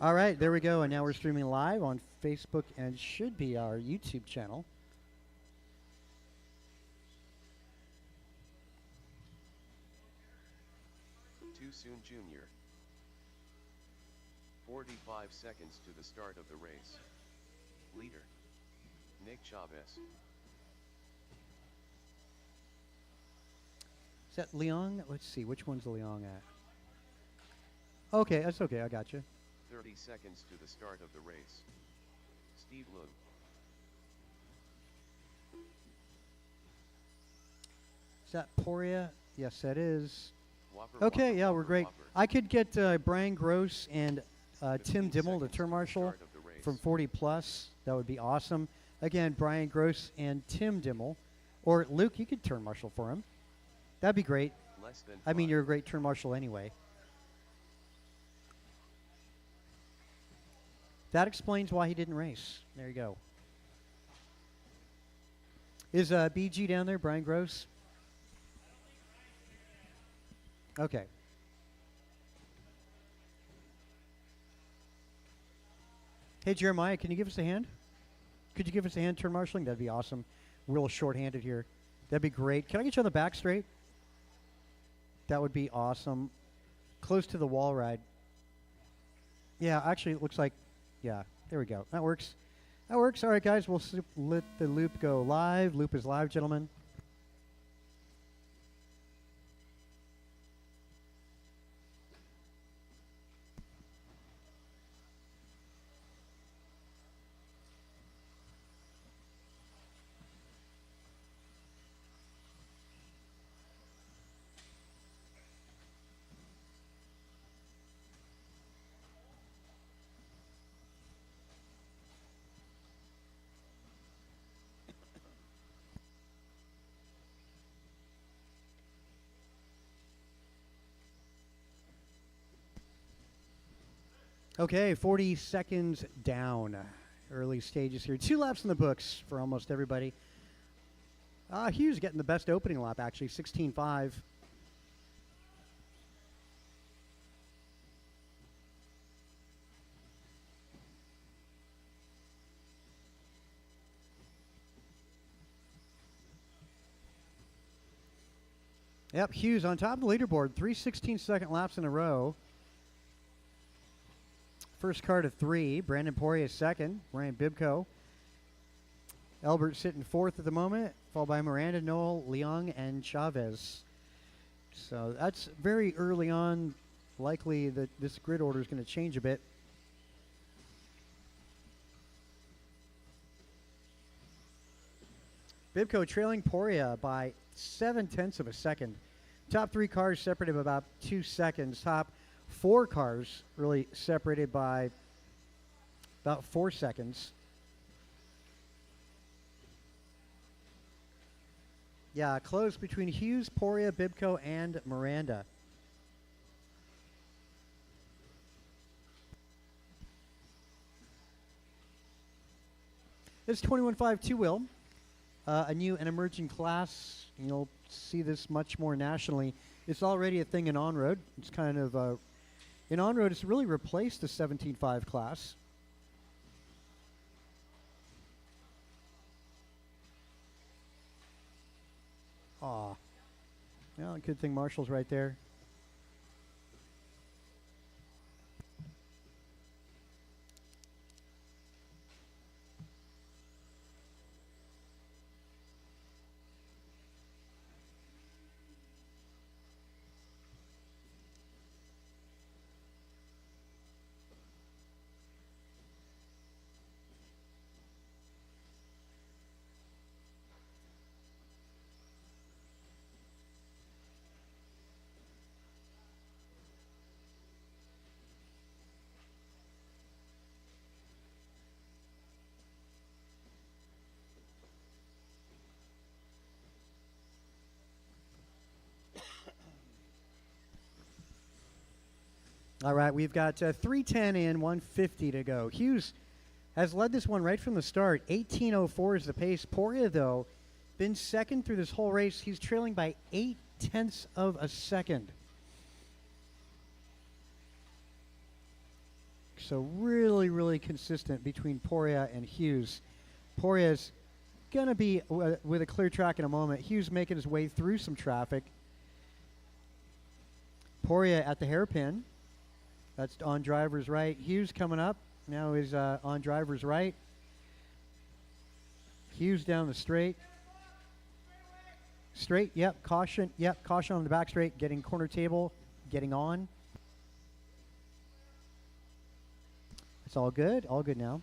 All right, there we go. And now we're streaming live on Facebook and should be our YouTube channel. Too soon, Junior. 45 seconds to the start of the race. Leader: Nick Chavez. Is that Leong? Let's see, which one's Leong at? Okay, that's okay. I got you. 30 seconds to the start of the race. Steve Loon. Is that Poria? Yes, that is. Whopper, Okay, Whopper, yeah, we're Whopper, great. Whopper. I could get Brian Gross and Tim 15 Dimmel, the seconds turn to marshal start of the race. from 40 Plus. That would be awesome. Again, Brian Gross and Tim Dimmel. Or Luke, you could turn marshal for him. That'd be great. Less than I mean, 5. you're a great turn marshal anyway. That explains why he didn't race. There you go. Is BG down there, Brian Gross? Okay. Hey, Jeremiah, can you give us a hand? Could you give us a hand turn marshaling? That'd be awesome. We're a little short-handed here. That'd be great. Can I get you on the back straight? That would be awesome. Close to the wall ride. Yeah, actually, it looks like, yeah, there we go. That works. That works. All right, guys, we'll let the loop go live. Loop is live, gentlemen. Okay, 40 seconds down. Early stages here. 2 laps in the books for almost everybody. Hughes getting the best opening lap, actually, 16.5. Yep, Hughes on top of the leaderboard. 3 16-second laps in a row. First car to 3. Brandon Poirier second. Ryan Bibko. Albert sitting fourth at the moment, followed by Miranda, Noel, Leong, and Chavez. So that's very early on. Likely that this grid order is going to change a bit. Bibko trailing Poria by 0.7 of a second. Top 3 cars separated by about 2 seconds. Top 4 cars really separated by about 4 seconds. Yeah, close between Hughes, Poria, Bibko, and Miranda. This 21.5 two-wheel, a new and emerging class. You'll see this much more nationally. It's already a thing in on-road. It's kind of, in on-road, it's really replaced the 17.5 class. Aw. Yeah, good thing Marshall's right there. All right, we've got 310 in, 150 to go. Hughes has led this one right from the start. 18:04 is the pace. Poria, though, been second through this whole race. He's trailing by 0.8 of a second. So really, really consistent between Poria and Hughes. Poria's going to be with a clear track in a moment. Hughes making his way through some traffic. Poria at the hairpin. That's on driver's right. Hughes coming up. Now is on driver's right. Hughes down the straight. Straight, yep. Caution, yep. Caution on the back straight. Getting corner table. Getting on. It's all good. All good now.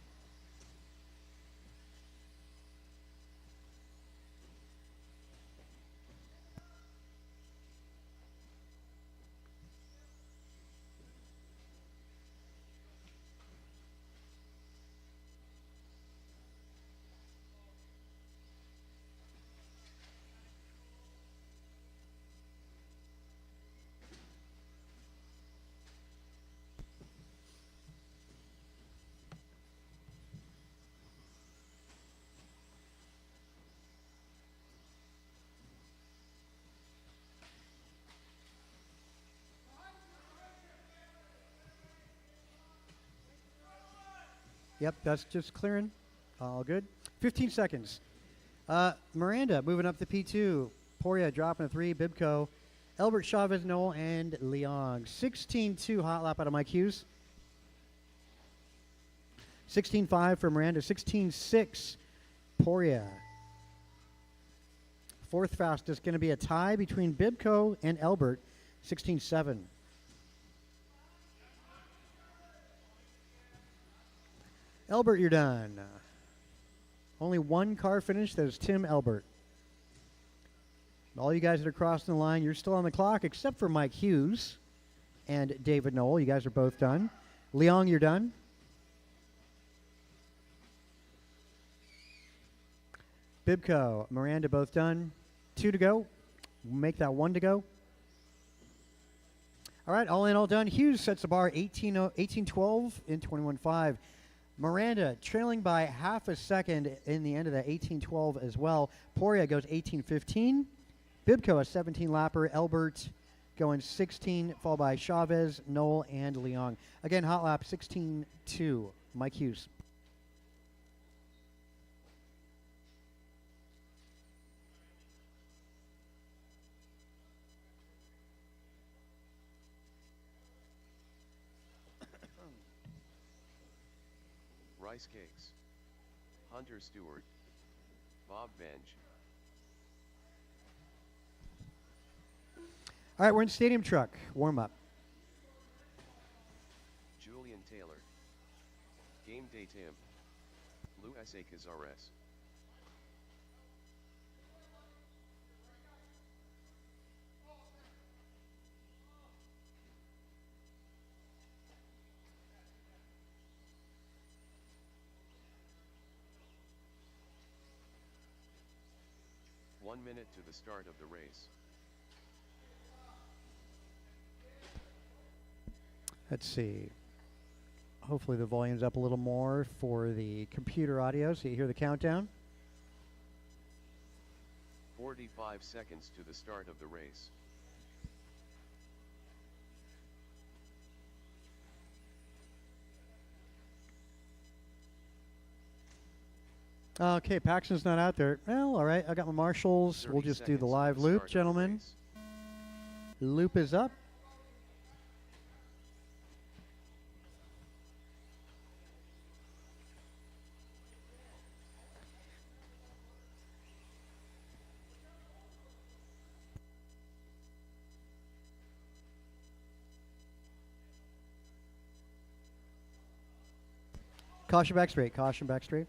Yep, that's just clearing. All good. 15 seconds. Miranda moving up to P2. Poria dropping a 3. Bibco. Elbert, Chavez, Noel, and Leong. 16-2 hot lap out of Mike Hughes. 16-5 for Miranda. 16-6 Poria. Fourth fastest going to be a tie between Bibco and Elbert. 16-7. Elbert, you're done. Only one car finished. That is Tim Elbert. All you guys that are crossing the line, you're still on the clock, except for Mike Hughes and David Knoll. You guys are both done. Leong, you're done. Bibco, Miranda, both done. 2 to go. Make that 1 to go. All right, all in, all done. Hughes sets the bar 18-12 in 21-5. Miranda trailing by half a second in the end of that 18-12 as well. Poria goes 18-15. Bibco a 17-lapper. Elbert going 16, followed by Chavez, Noel, and Leong. Again, hot lap 16-2. Mike Hughes. Rice Cakes. Hunter Stewart. Bob Bench. All right, we're in stadium truck. Warm up. Julian Taylor. Game Day Tim. Lou S. A. Cazares. One minute to the start of the race. Let's see. Hopefully the volume's up a little more for the computer audio so you hear the countdown. 45 seconds to the start of the race. Okay, Paxton's not out there. Well, all right. I got my marshals. We'll 30 just do the seconds to live the loop, start of the gentlemen. race. Loop is up. Caution back straight. Caution back straight.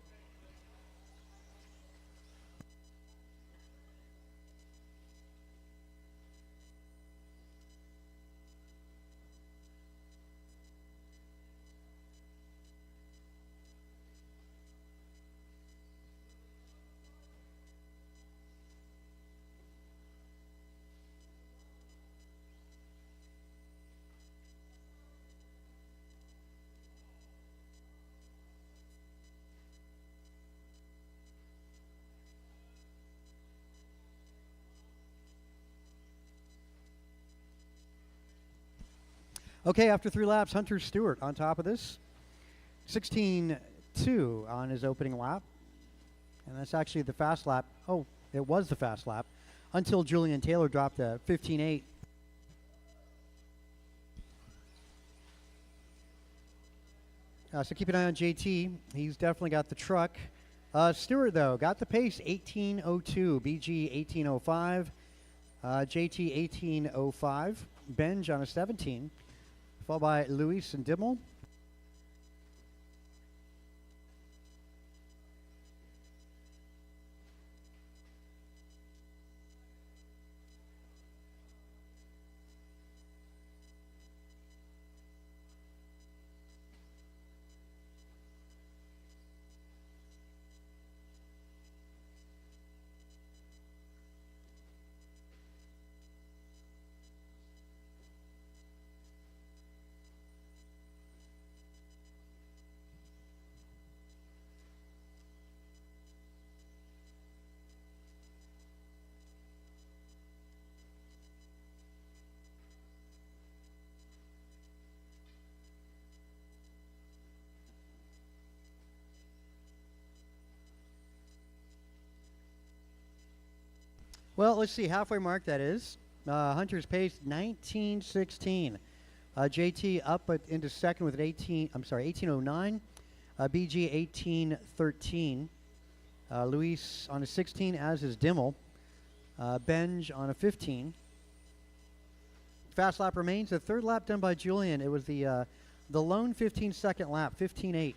Okay, after 3 laps, Hunter Stewart on top of this. 16.2 on his opening lap. And that's actually the fast lap. Oh, it was the fast lap until Julian Taylor dropped a 15.8. So keep an eye on JT. He's definitely got the truck. Stewart, though, got the pace, 18.02. BG 18.05. JT 18.05. Benj on a 17. Followed by Luis and Dimmel. Well, let's see, halfway mark that is. Hunter's pace 19.16. JT up into second with an 18.09. BG 18.13. Luis on a 16, as is Dimmel. Benj on a 15. Fast lap remains. The third lap done by Julian. It was the lone 15-second lap, 15.8.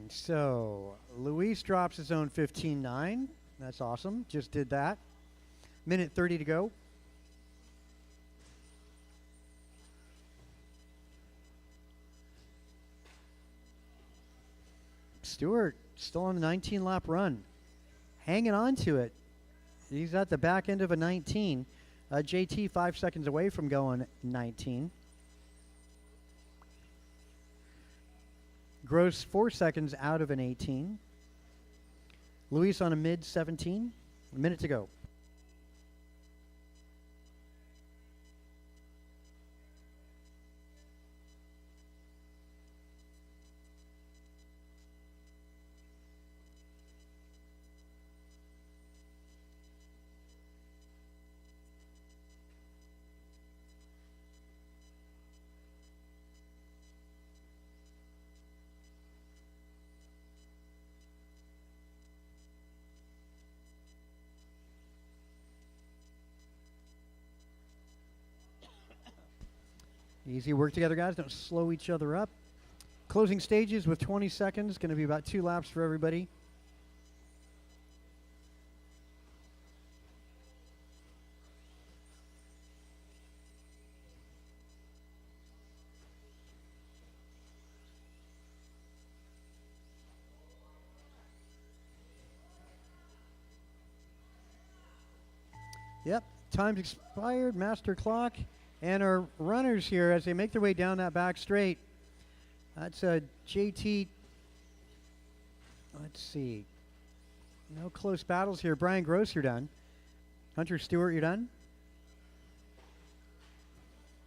So Luis drops his own 15.9. That's awesome. Just did that. Minute 30 to go. Stewart still on a 19-lap run. Hanging on to it. He's at the back end of a 19. JT 5 seconds away from going 19. Gross 4 seconds out of an 18. Luis on a mid 17. A minute to go. Easy work together, guys. Don't slow each other up. Closing stages with 20 seconds. Going to be about 2 laps for everybody. Yep, time's expired. Master clock. And our runners here, as they make their way down that back straight, that's JT. Let's see. No close battles here. Brian Gross, you're done. Hunter Stewart, you're done.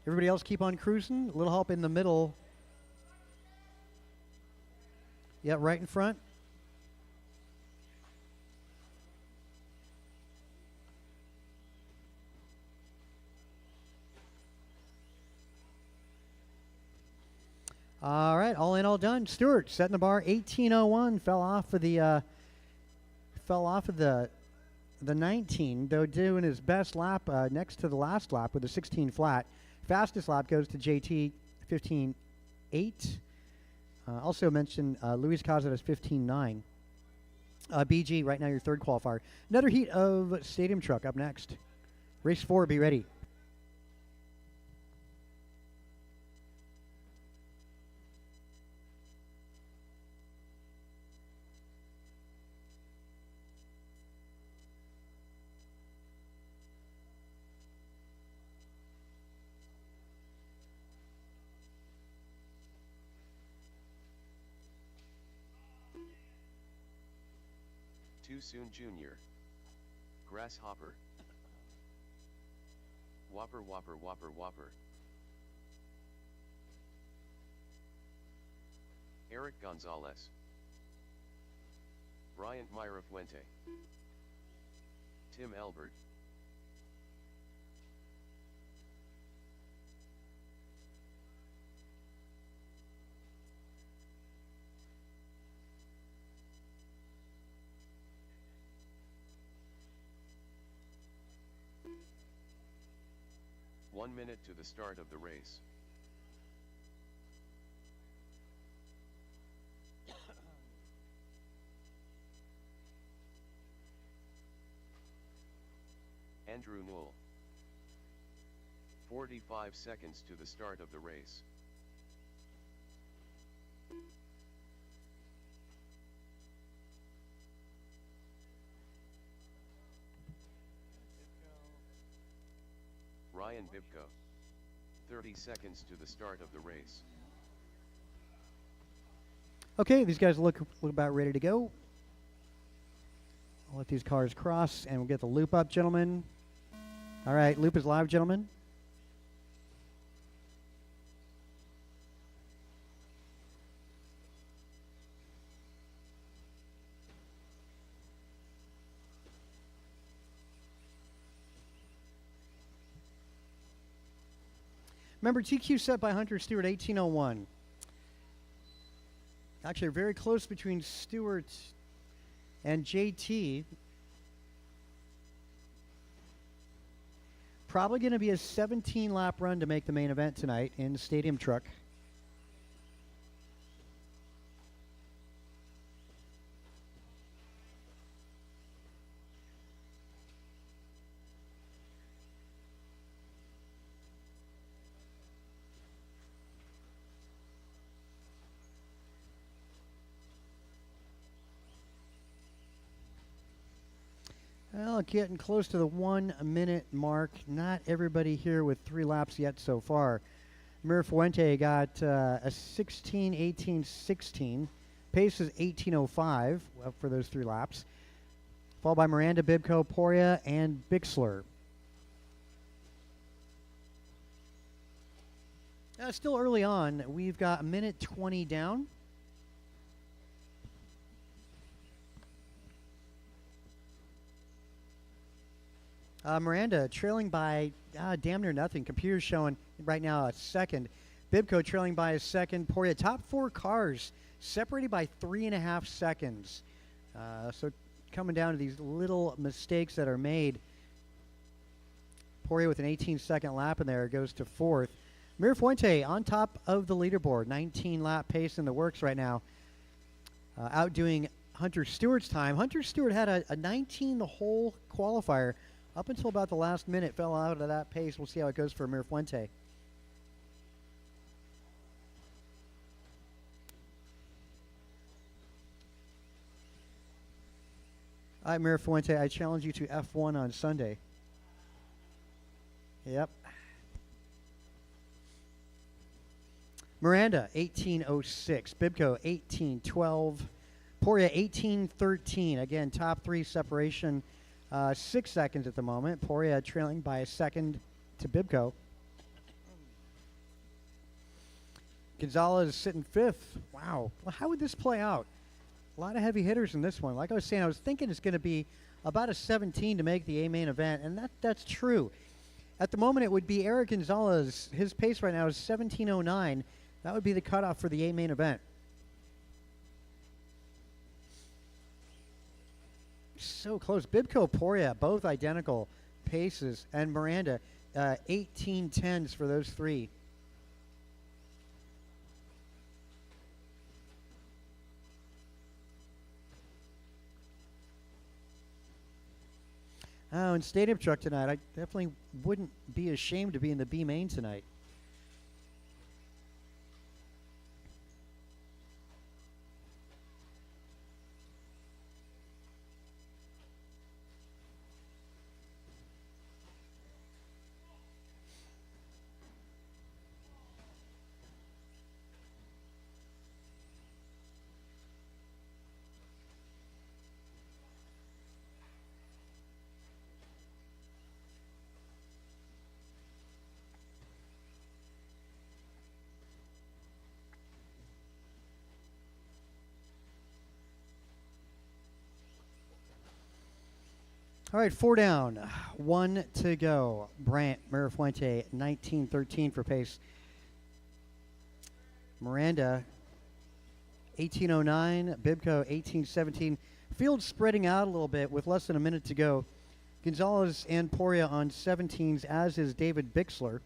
Everybody else keep on cruising. A little help in the middle. Yeah, right in front. All right, all in, all done. Stewart setting the bar 18.01. Fell off of the 19, though doing his best lap next to the last lap with a 16 flat. Fastest lap goes to JT 15.8. Also mentioned Luis Cazares 15.9. BG right now your third qualifier. Another heat of Stadium Truck up next. Race 4, be ready. Too Soon Jr. Grasshopper. Whopper Whopper Whopper Whopper. Eric Gonzalez. Bryant Myra Fuente. Tim Elbert. One minute to the start of the race. Andrew Newell. 45 seconds to the start of the race. Ryan Bibko. 30 seconds to the start of the race. Okay, these guys look about ready to go. I'll let these cars cross, and we'll get the loop up, gentlemen. All right, loop is live, gentlemen. Remember, TQ set by Hunter Stewart, 1801. Actually, very close between Stewart and JT. Probably going to be a 17-lap run to make the main event tonight in the stadium truck. Well, getting close to the 1 minute mark. Not everybody here with 3 laps yet so far. Mir Fuente got a 16, 18, 16. Pace is 18:05 for those 3 laps. Followed by Miranda, Bibko, Poria, and Bixler. Still early on. We've got a minute 20 down. Miranda trailing by damn near nothing. Computer's showing right now a second. Bibko trailing by a second. Poria, top 4 cars separated by 3.5 seconds. So coming down to these little mistakes that are made. Poria with an 18-second lap in there goes to 4th. Mir Fuente on top of the leaderboard. 19-lap pace in the works right now. Outdoing Hunter Stewart's time. Hunter Stewart had a 19 the whole qualifier. Up until about the last minute, fell out of that pace. We'll see how it goes for Mir Fuente. All right, Mir Fuente, I challenge you to F1 on Sunday. Yep. Miranda, 18:06. Bibko, 18:12. Poria, 18:13. Again, top 3 separation. 6 seconds at the moment. Poria trailing by a second to Bibko. Gonzalez sitting 5th. Wow. Well, how would this play out? A lot of heavy hitters in this one. Like I was saying, I was thinking it's going to be about a 17 to make the A main event, and that's true. At the moment, it would be Eric Gonzalez. His pace right now is 17:09. That would be the cutoff for the A main event. So close. Bibko, Poria, both identical paces, and Miranda, 18:10s for those 3. Oh, and stadium truck tonight. I definitely wouldn't be ashamed to be in the B main tonight. All right, 4 down, 1 to go. Bryant, Mirafuente, 19-13 for pace. Miranda, 1809, Bibco 1817. Field spreading out a little bit with less than a minute to go. Gonzalez and Poria on 17s, as is David Bixler.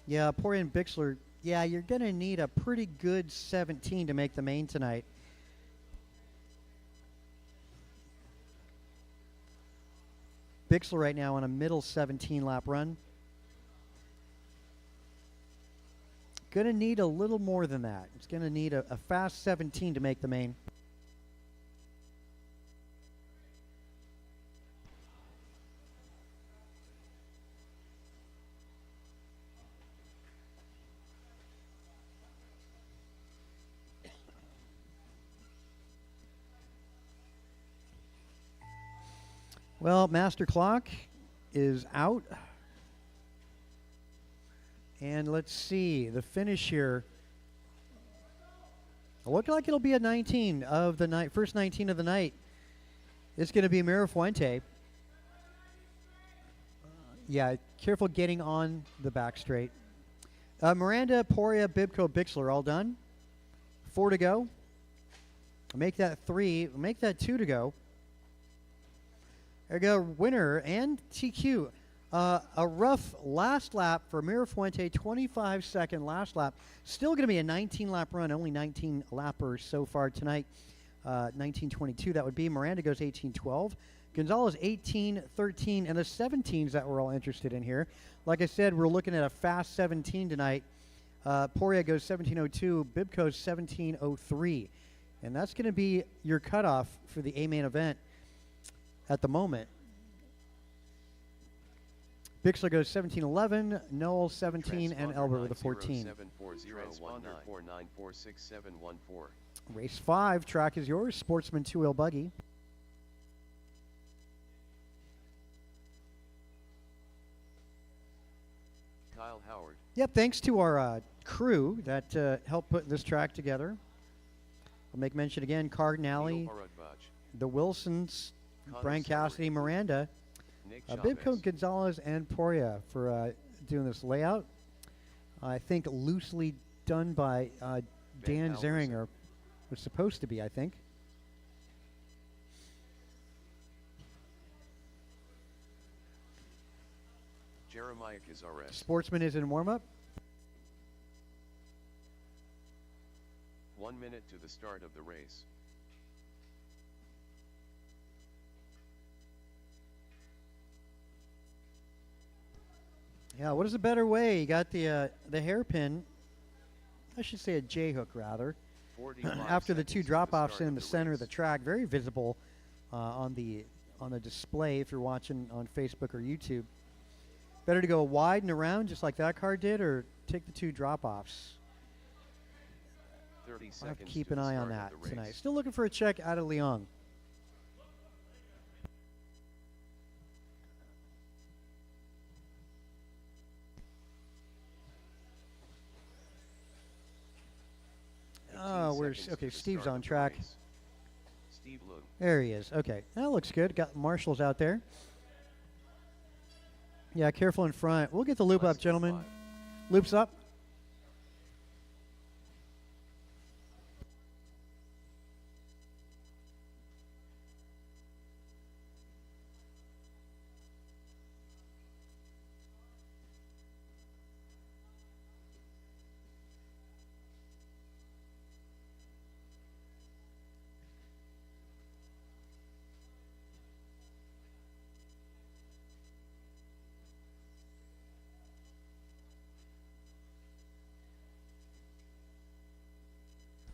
Yeah, Poria and Bixler, yeah, you're going to need a pretty good 17 to make the main tonight. Bixler right now on a middle 17 lap run. Going to need a little more than that. It's going to need a fast 17 to make the main. Well, Master Clock is out. And let's see, the finish here. Look like it'll be a 19 of the night, first 19 of the night. It's going to be Mirafuente. Yeah, careful getting on the back straight. Miranda, Poria, Bibco, Bixler all done. 4 to go. Make that 3. Make that 2 to go. There we go, winner and TQ. A rough last lap for Mirafuente, 25-second last lap. Still going to be a 19-lap run, only 19 lappers so far tonight. 19:22, that would be. Miranda goes 18:12. Gonzalez 18:13, and the 17s that we're all interested in here. Like I said, we're looking at a fast 17 tonight. Poria goes 17:02, Bibco's 17:03. And that's going to be your cutoff for the A-main event at the moment. Bixler goes 17:11, Noel 17, and Elber with a 14. Race 5, track is yours. Sportsman 2-wheel buggy. Kyle Howard. Yep, thanks to our crew that helped put this track together. I'll make mention again, Cardinale, the Wilsons, Brian Cassidy, Miranda, Bibco, Gonzalez, and Poria for doing this layout. I think loosely done by Dan Zeringer. Was supposed to be, I think. Jeremiah Cazares. Sportsman is in warm-up. 1 minute to the start of the race. Yeah, what is a better way? You got the hairpin. I should say a J-hook, rather. After the 2 drop-offs in the center of the track, very visible on the display if you're watching on Facebook or YouTube. Better to go wide and around just like that car did, or take the 2 drop-offs? 30 seconds. I'll have to keep an eye on that tonight. Still looking for a check out of Leon. Oh, where's okay? Steve's on track. Steve Lu. There he is. Okay, that looks good. Got marshals out there. Yeah, careful in front. We'll get the loop up, gentlemen. Loops up.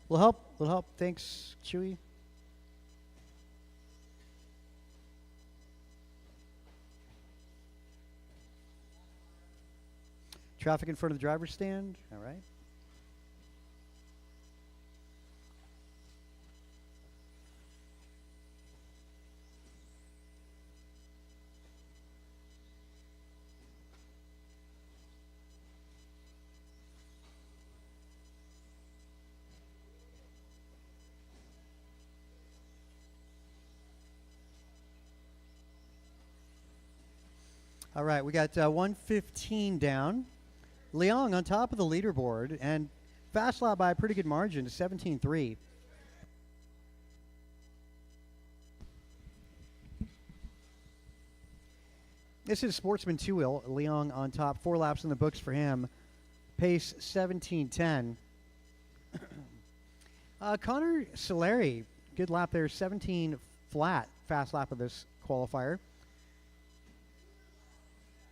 Will help. Will help. Thanks, Chewy. Traffic in front of the driver's stand. All right. All right, we got 115 down. Liang on top of the leaderboard and fast lap by a pretty good margin, 17-3. This is Sportsman 2-wheel. Liang on top, 4 laps in the books for him. Pace 17:10. Connor Solari, good lap there, 17 flat, fast lap of this qualifier.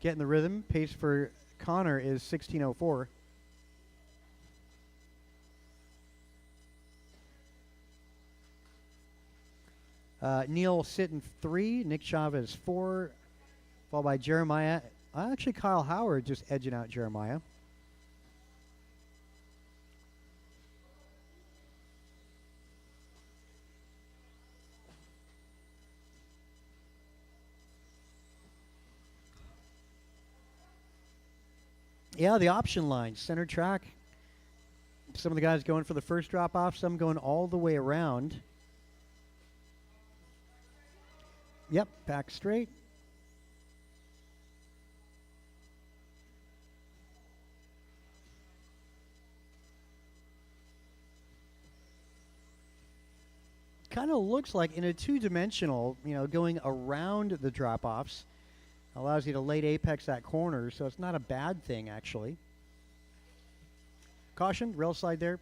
Getting the rhythm. Pace for Connor is 16:04. Neil sitting 3, Nick Chavez 4, followed by Jeremiah. Actually, Kyle Howard just edging out Jeremiah. Yeah, the option line, center track. Some of the guys going for the first drop off, some going all the way around. Yep, back straight. Kind of looks like in a two-dimensional, going around the drop-offs. Allows you to late apex that corner, so it's not a bad thing, actually. Caution, rail slide there.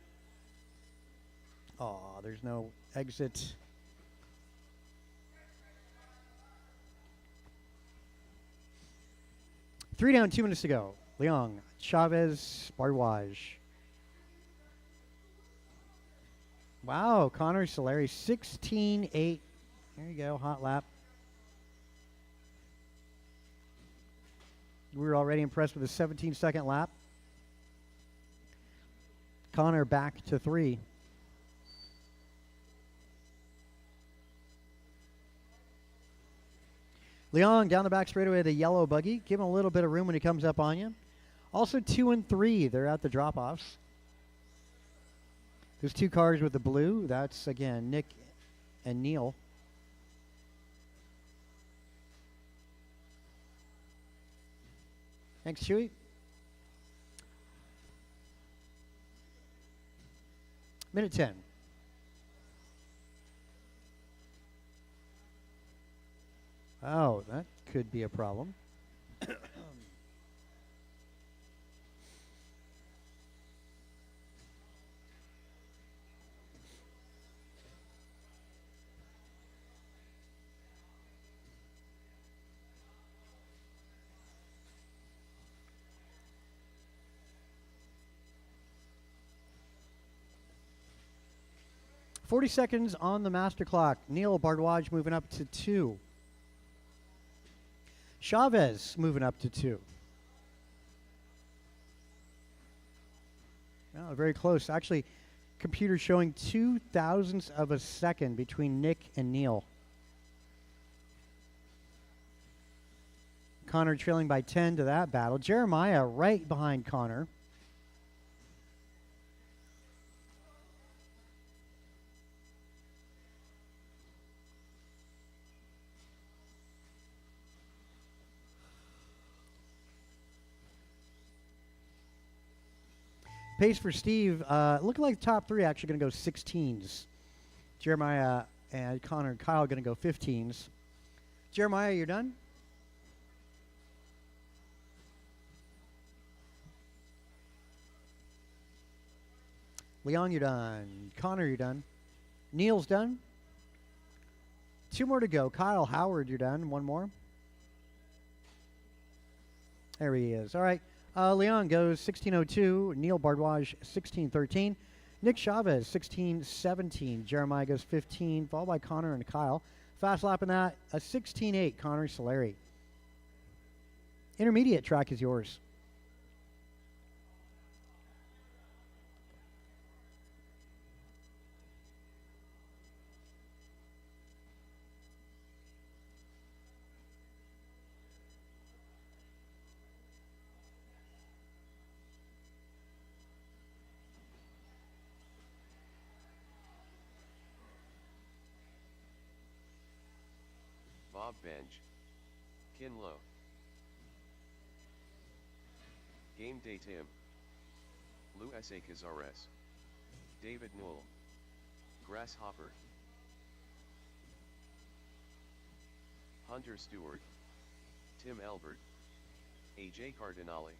Oh, there's no exit. Three down, 2 minutes to go. Liang, Chavez, Bardwaj. Wow, Connor Solari, 16-8. There you go, hot lap. We were already impressed with the 17-second lap. Connor back to 3. Liang down the back straightaway, the yellow buggy. Give him a little bit of room when he comes up on you. Also 2 and 3, they're at the drop-offs. There's 2 cars with the blue. That's, again, Nick and Neil. Thanks, Chewy. Minute 10. Oh, that could be a problem. 40 seconds on the master clock. Neil Bardwaj moving up to 2. Chavez moving up to 2. Oh, very close. Actually, computer showing 0.02 of a second between Nick and Neil. Connor trailing by 10 to that battle. Jeremiah right behind Connor. Pace for Steve, looking like the top 3 actually going to go 16s. Jeremiah and Connor and Kyle going to go 15s. Jeremiah, you're done? Leon, you're done. Connor, you're done. Neil's done. 2 more to go. Kyle Howard, you're done. 1 more. There he is. All right. Leon goes 16:02. Neil Bardwaj 16:13. Nick Chavez 16:17. Jeremiah goes 15, followed by Connor and Kyle. Fast lap in that, a 16:8. Connor Solari. Intermediate track is yours. Bob Bench. Kinlow. Game Day Tim. Luis A. Cazares. David Newell. Grasshopper. Hunter Stewart. Tim Elbert. AJ Cardinale.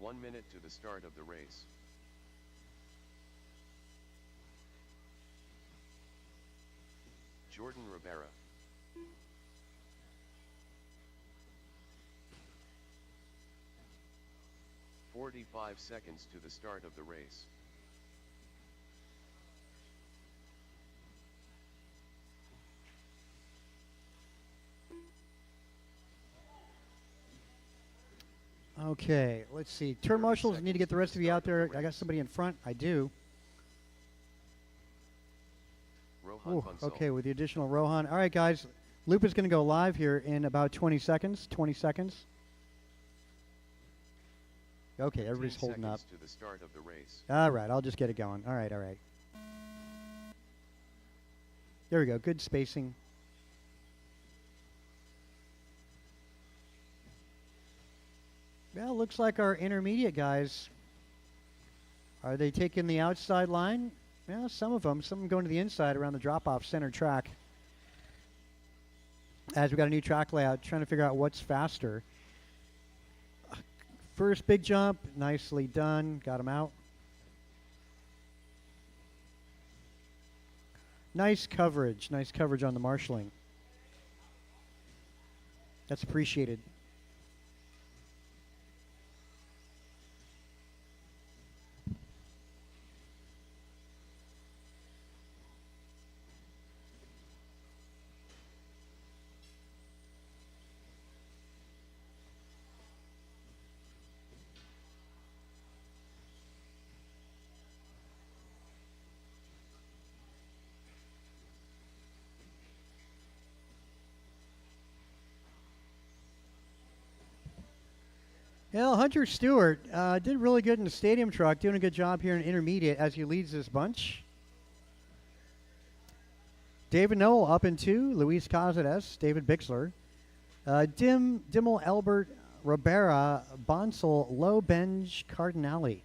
One minute to the start of the race. Jordan Rivera. "45 seconds to the start of the race. Okay, let's see. Turn 30 marshals need to get seconds the to rest the of you out start of there. the I got race. somebody in front. I do. Rohan Ooh, Bansal. okay, with the additional Rohan. All right, guys. Loop is going to go live here in about 20 seconds. 20 seconds. Okay, 15 everybody's holding up. seconds to the start of the race. All right, I'll just get it going. All right, all right. There we go. Good spacing. Well, looks like our intermediate guys, are they taking the outside line? Well, some of them. Some of them going to the inside around the drop-off center track. As we got a new track layout, trying to figure out what's faster. First big jump, nicely done. Got him out. Nice coverage on the marshalling. That's appreciated. Well, Hunter Stewart did really good in the stadium truck, doing a good job here in intermediate as he leads this bunch. David Noel up in 2, Luis Cazares, David Bixler, Dimmel, Elbert, Ribera, Bonsall, Low, Benj, Cardinale.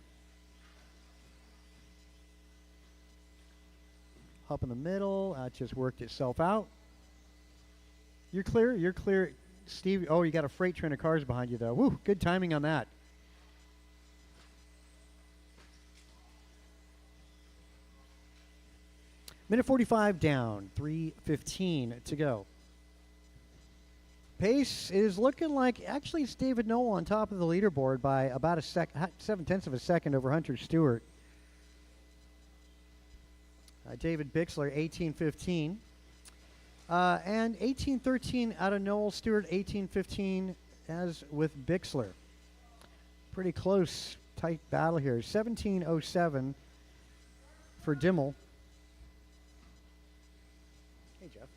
Up in the middle, just worked itself out. You're clear. Steve, oh, you got a freight train of cars behind you, though. Woo, good timing on that. Minute 45 down, 3:15 to go. Pace is looking like, actually, it's David Noel on top of the leaderboard by about 7/10 of a second over Hunter Stewart. David Bixler, 18:15. And 18:13 out of Noel Stewart, 18:15 as with Bixler. Pretty close, tight battle here. 17:07 for Dimmel. Hey, Jeff.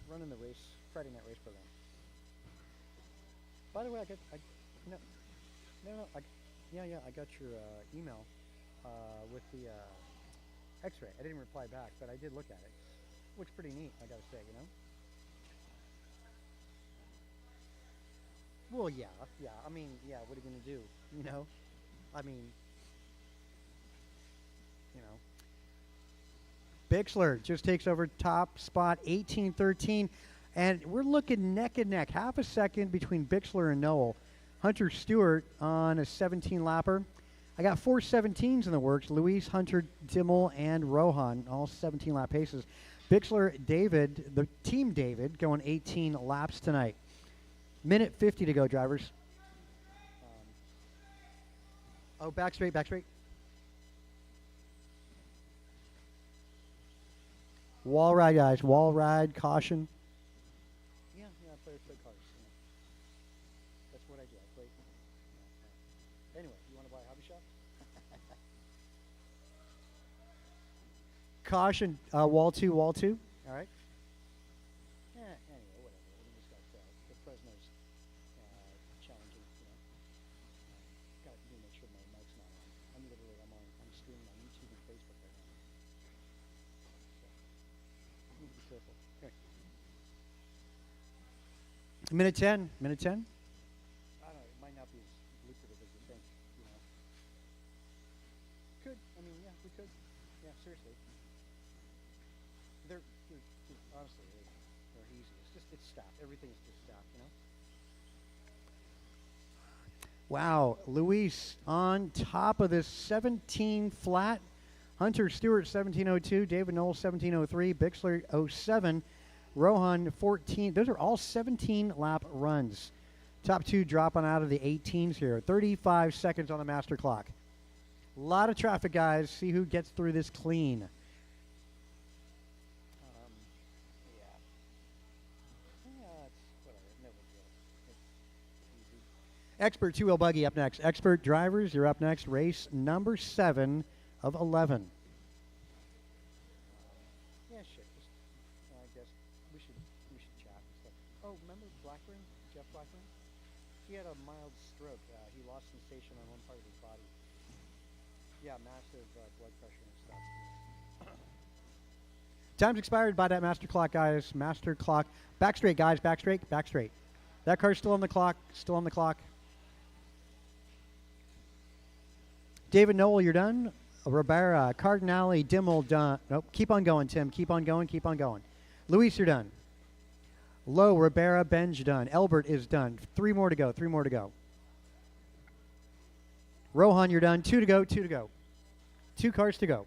Running the race, Friday night race program. By the way, I got your email with the X-ray. I didn't reply back, but I did look at it. Looks pretty neat, I gotta say, you know? Well, yeah, I mean, yeah, what are you gonna do, you know? I mean, you know. Bixler just takes over top spot, 18:13, and we're looking neck and neck, half a second between Bixler and Noel. Hunter Stewart on a 17-lapper. I got 4 17s in the works, Luis, Hunter, Dimmel, and Rohan, all 17-lap paces. Bixler, David, the team David, going 18 laps tonight. Minute 50 to go, drivers. Back straight. Wall ride, guys. Wall ride, caution. Yeah, I play cars. Yeah. That's what I do. I play. Anyway, you want to buy a hobby shop? Caution, wall two. All right. Anyway, whatever. We just got the Fresno's challenging. You know. need to be careful. Here. Minute 10. Minute 10. I don't know. It might not be as lucrative as you think. You know. Could. I mean, yeah, we could. Yeah, seriously. They're honestly, they're easy. It's staff. Everything is just staff, you know. Wow, Luis on top of this 17 flat. Hunter Stewart 1702, David Knoll 1703, Bixler 07, Rohan 14. Those are all 17 lap runs. Top two dropping out of the 18s here. 35 seconds on the master clock. A lot of traffic, guys. See who gets through this clean. Expert two-wheel buggy up next. Expert drivers, you're up next. Race number 7 of 11. Yeah, shit. Just, I guess we should chat and stuff. Oh, remember Blackburn? Jeff Blackburn? He had a mild stroke. He lost sensation on one part of his body. Yeah, massive blood pressure and stuff. Time's expired by that master clock, guys. Master clock. Back straight, guys. Back straight. Back straight. That car's still on the clock. Still on the clock. David Knoll, you're done. Ribera, Cardinale, Dimmel, done. Nope. Keep on going, Tim. Keep on going. Keep on going. Luis, you're done. Lowe, Ribera, Benj, done. Elbert is done. 3 more to go. 3 more to go. Rohan, you're done. 2 to go. 2 to go. 2 cars to go.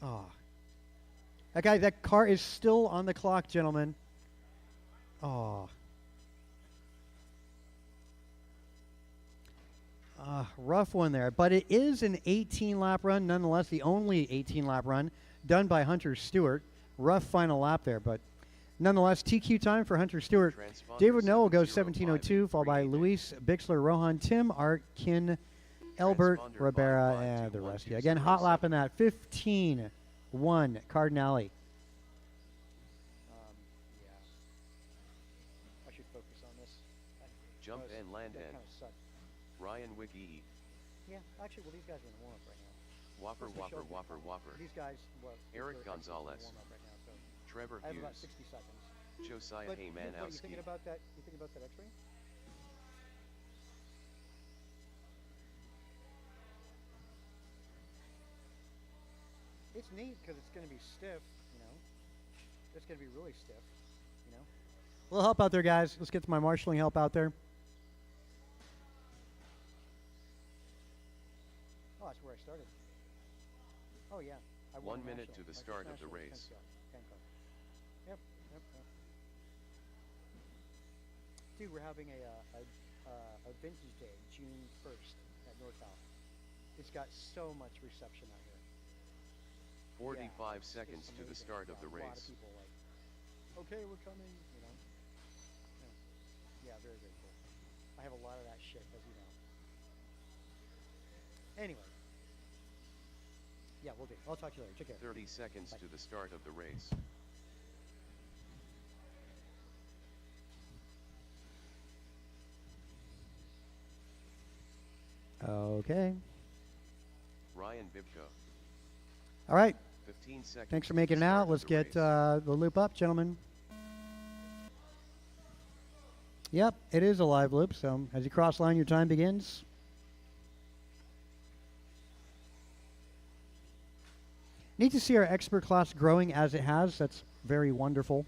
Oh. That car is still on the clock, gentlemen. Oh. Rough one there. But it is an 18-lap run, nonetheless, the only 18-lap run done by Hunter Stewart. Rough final lap there, but nonetheless, TQ time for Hunter Stewart. David Knoll goes 17:02, followed by Luis, Bixler, Rohan, Tim, Art, Kin, Elbert, Ribera, and the rest. Again, hot lap in that. 15-1, Cardinale. Yeah. I should focus on this. Jump and land that end. kind of sucked. Ryan Wiggy. Yeah, actually, well, these guys are in the warm-up right now. Whopper, What's the Whopper, show? Whopper, Whopper. These guys, well, Eric they're in the Gonzalez. warm-up right now, so Trevor I have about Hughes. 60 seconds. Josiah But you Haymanowski. thinking about that? You thinking about that X-ray? It's neat because it's going to be stiff, you know. It's going to be really stiff, you know. A little help out there, guys. Let's get to my marshalling help out there. Oh, that's where I started. Oh, yeah. 1 minute to the start of the race. Yep. Dude, we're having a vintage day, June 1st at Norcal. It's got so much reception out here. 45 seconds It's to the amazing. start of Yeah, the a lot race. of people like, okay, we're coming, you know. Yeah, very, very cool. I have a lot of that shit, as you know. Anyway. Yeah, we'll do. I'll talk to you later. Take care. 30 seconds Bye. to the start of the race. Okay. Ryan Bibko. All right. 15 seconds. Thanks for to the making it start out. of Let's the get race. the loop up, gentlemen. Yep, it is a live loop, so as you cross line, your time begins. Neat to see our expert class growing as it has. That's very wonderful.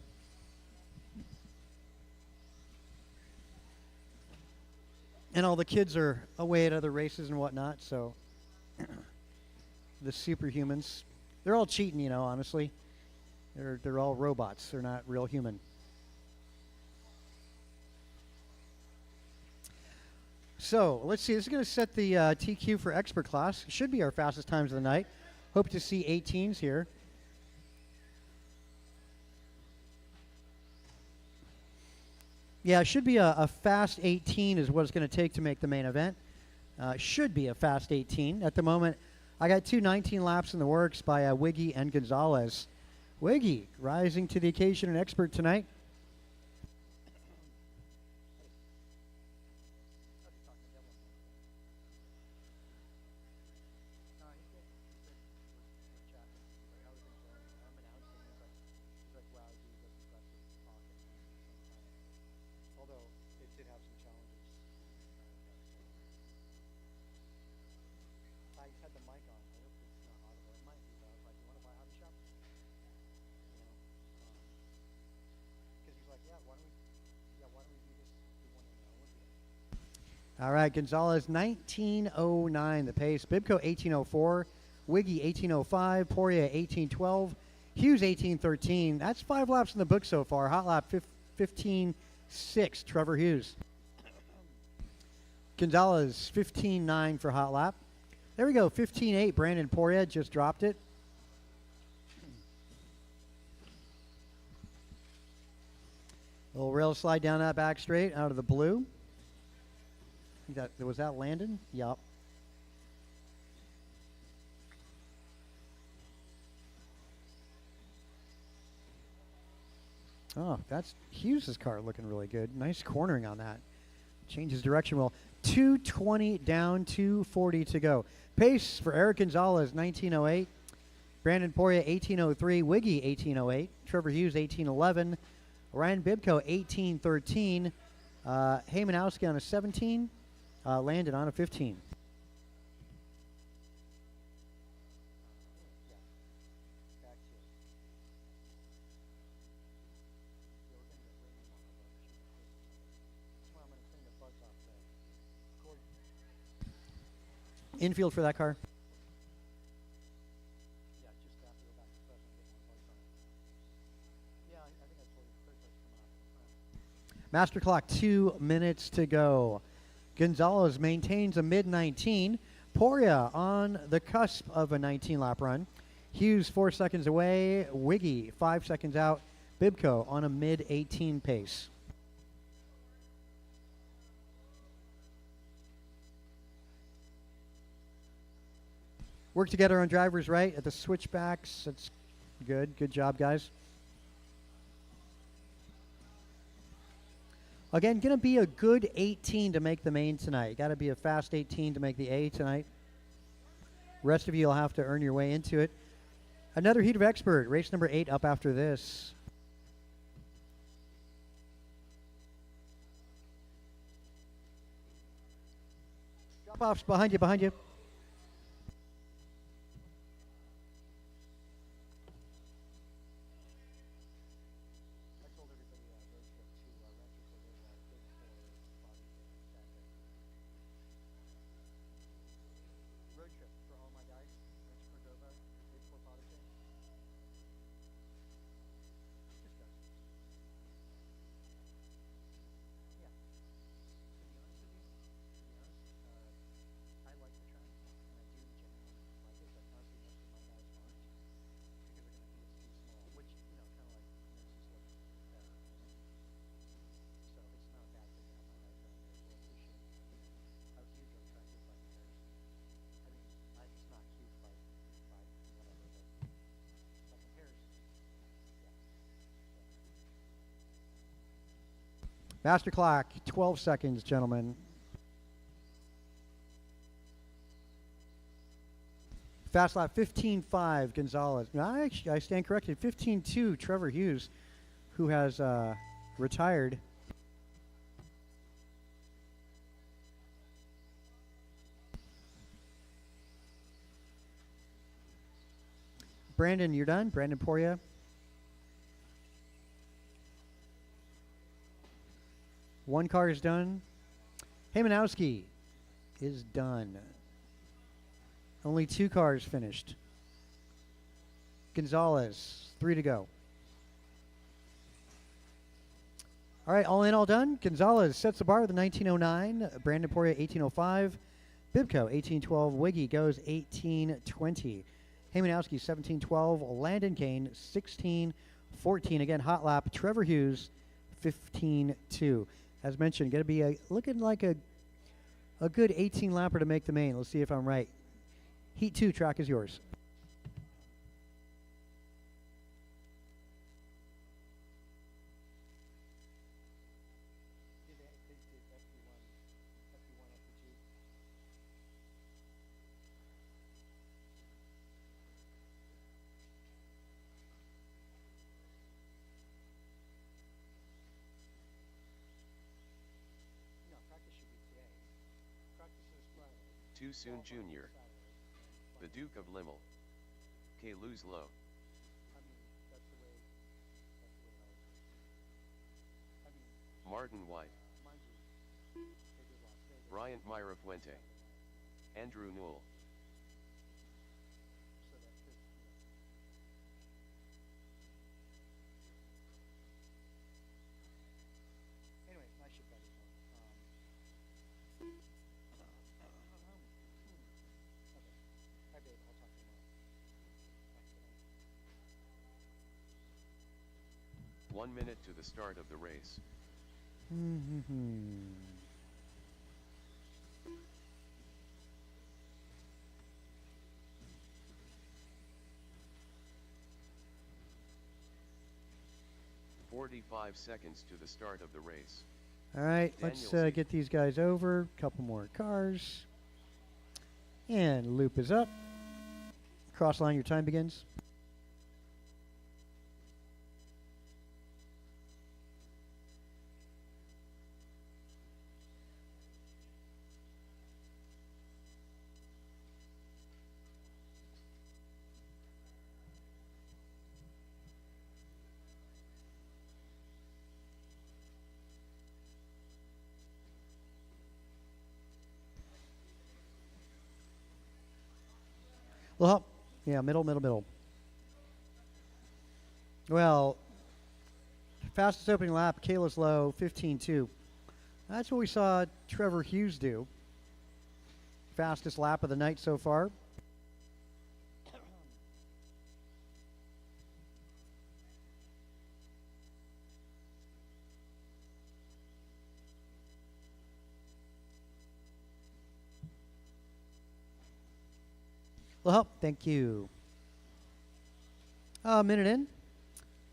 And all the kids are away at other races and whatnot, so the superhumans, they're all cheating, you know, honestly. They're all robots. They're not real human. So let's see. This is going to set the TQ for expert class. Should be our fastest times of the night. Hope to see 18s here. Yeah, it should be a fast 18 is what it's going to take to make the main event. Should be a fast 18. At the moment, I got 2 19 laps in the works by Wiggy and Gonzalez. Wiggy rising to the occasion, an expert tonight. All right, Gonzalez 1909 the pace. Bibco 1804, Wiggy 1805, Poria 1812, Hughes 1813. That's 5 laps in the book so far. Hot lap 15.6, Trevor Hughes. Gonzalez 15.9 for hot lap. There we go, 15.8. Brandon Poria just dropped it. Little rail slide down that back straight out of the blue. Was that Landon? Yup. Oh, that's Hughes' car looking really good. Nice cornering on that. Changes direction well. 220 down, 240 to go. Pace for Eric Gonzalez, 1908. Brandon Poria, 1803. Wiggy, 1808. Trevor Hughes, 1811. Ryan Bibco, 1813. Heymanowski on a 17. Landon on a 15. Infield for that car. Master clock, 2 minutes to go. Gonzalez maintains a mid-19. Poria on the cusp of a 19-lap run. Hughes 4 seconds away. Wiggy 5 seconds out. Bibco on a mid-18 pace. Work together on driver's right at the switchbacks. That's good. Good job, guys. Again, going to be a good 18 to make the main tonight. Got to be a fast 18 to make the A tonight. Rest of you will have to earn your way into it. Another heat of expert. Race number 8 up after this. Drop-offs behind you, behind you. Master clock, 12 seconds, gentlemen. Fast lap, 15.5, Gonzalez. No, I stand corrected. 15.2, Trevor Hughes, who has retired. Brandon, you're done? Brandon Poria. One car is done. Heymanowski is done. Only 2 cars finished. Gonzalez, 3 to go. All right, all in, all done. Gonzalez sets the bar with a 1909. Brandon Poria, 1805. Bibco, 1812. Wiggy goes 1820. Heymanowski, 1712. Landon Kane, 1614. Again, hot lap. Trevor Hughes, 15.2. As mentioned, going to be looking like a good 18-lapper to make the main. Let's see if I'm right. Heat 2, track is yours. Too Soon Jr. The Duke of Limmel. K. Lose Low. Martin White. Bryant Mirafuente. Andrew Newell. Anyway, I should better know. Okay. Bye, babe. I'll talk to you tomorrow. 1 minute to the start of the race. Mm-hmm. 45 seconds to the start of the race. All right, let's Danielson. get these guys over. Couple more cars. And loop is up. Cross line, your time begins. Well, yeah, middle. Well, fastest opening lap, Kalis Lowe, 15.2. That's what we saw Trevor Hughes do. Fastest lap of the night so far. Well, thank you. A minute in.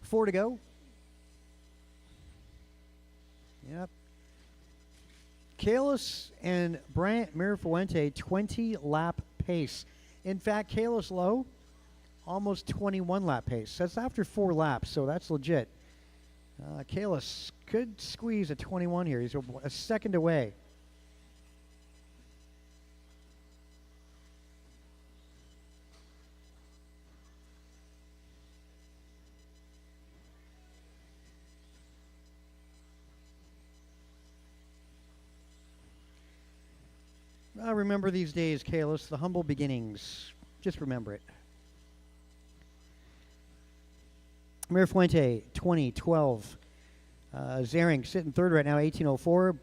4 to go. Yep. Kalis and Bryant Mirafuente, 20 lap pace. In fact, Kalis Lowe, almost 21 lap pace. That's after 4 laps, so that's legit. Kalis could squeeze a 21 here. He's a second away. Remember these days, Kalis, the humble beginnings. Just remember it. Mirafuente, 2012. Zering sitting third right now, 1804.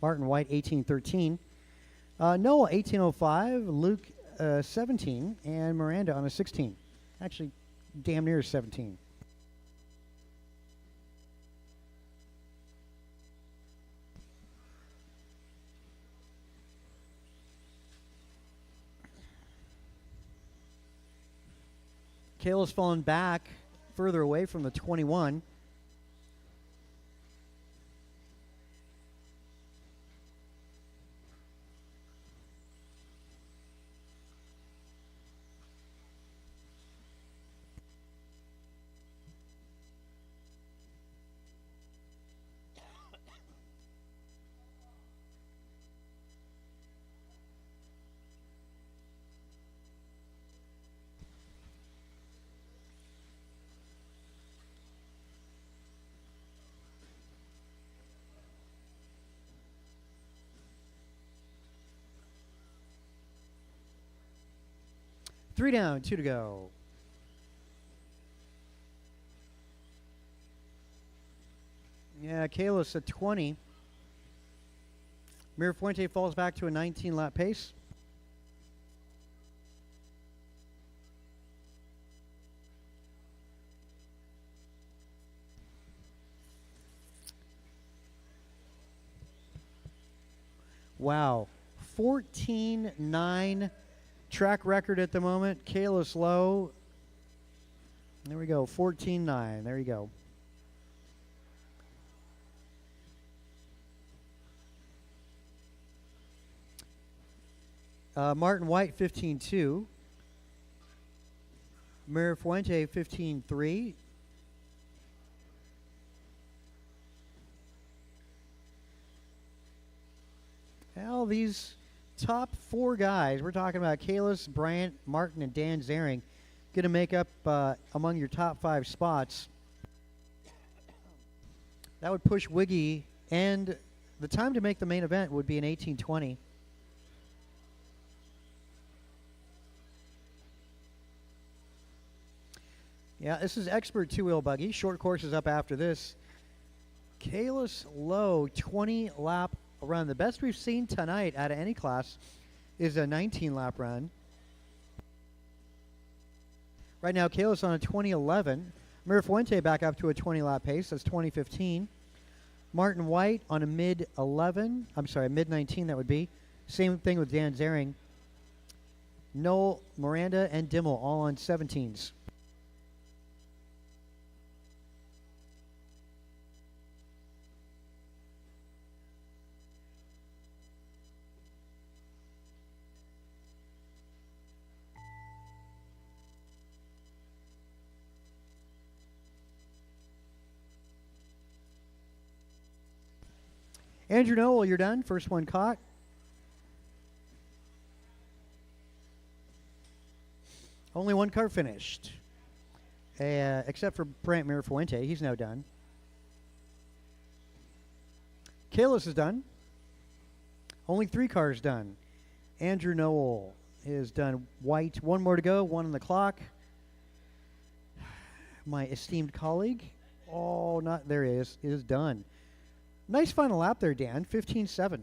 Martin White, 1813. Noah, 1805. Luke, 17. And Miranda on a 16. Actually, damn near 17. Kalis fallen back further away from the 21. Three down, 2 to go. Yeah, Kalis at 20. Mirafuente falls back to a 19 lap pace. Wow. 14-9 track record at the moment. Kalis Lowe. There we go. 14-9. There you go. Martin White, 15-2. Mirafuente, 15-3. Well, these top 4 guys, we're talking about Kalis, Bryant, Martin, and Dan Zering, going to make up among your top 5 spots. That would push Wiggy and The time to make the main event would be an 18:20. Yeah, this is expert two-wheel buggy. Short course is up after this. Kalis Low, 20 lap run. The best we've seen tonight out of any class is a 19 lap run. Right now, Kalis on a 2011. Mirafuente back up to a 20 lap pace. That's 2015. Martin White on a mid 11. I'm sorry, mid 19 that would be. Same thing with Dan Zering. Noel, Miranda, and Dimmel all on 17s. Andrew Noel, you're done. First one caught. Only one car finished. Except for Brant Mirafuente. He's now done. Kalis is done. Only 3 cars done. Andrew Noel is done. White, 1 more to go. 1 on the clock. My esteemed colleague. Oh, not there he is done. Nice final lap there, Dan. 15.7.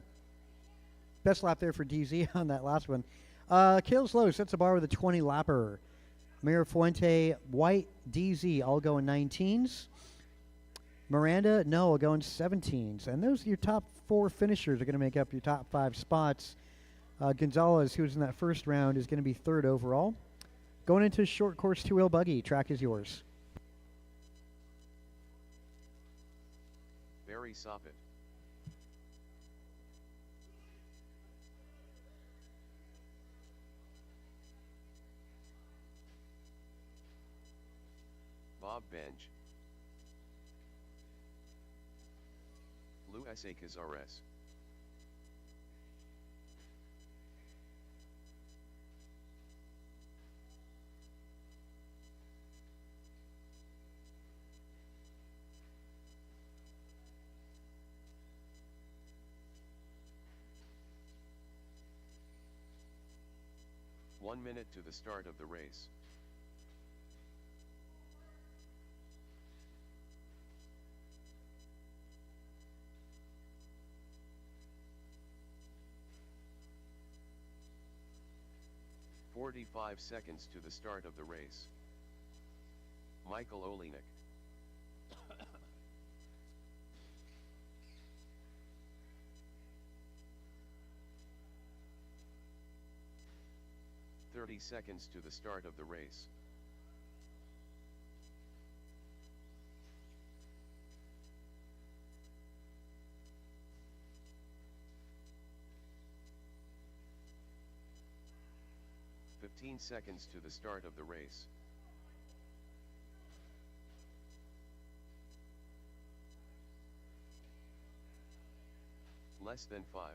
Best lap there for DZ on that last one. Kalis Low sets the bar with a 20 lapper. Mirafuente, White, DZ all going 19s. Miranda, Noah going 17s. And those are your top 4 finishers are going to make up your top 5 spots. Gonzalez, who was in that first round, is going to be 3rd overall. Going into short course two-wheel buggy. Track is yours. Barry Soppet. Bob Benj. Lou S.A. Cazares. One minute to the start of the race. "45 seconds to the start of the race. Michael Olenek. "30 seconds to the start of the race. "15 seconds to the start of the race. Less than 5.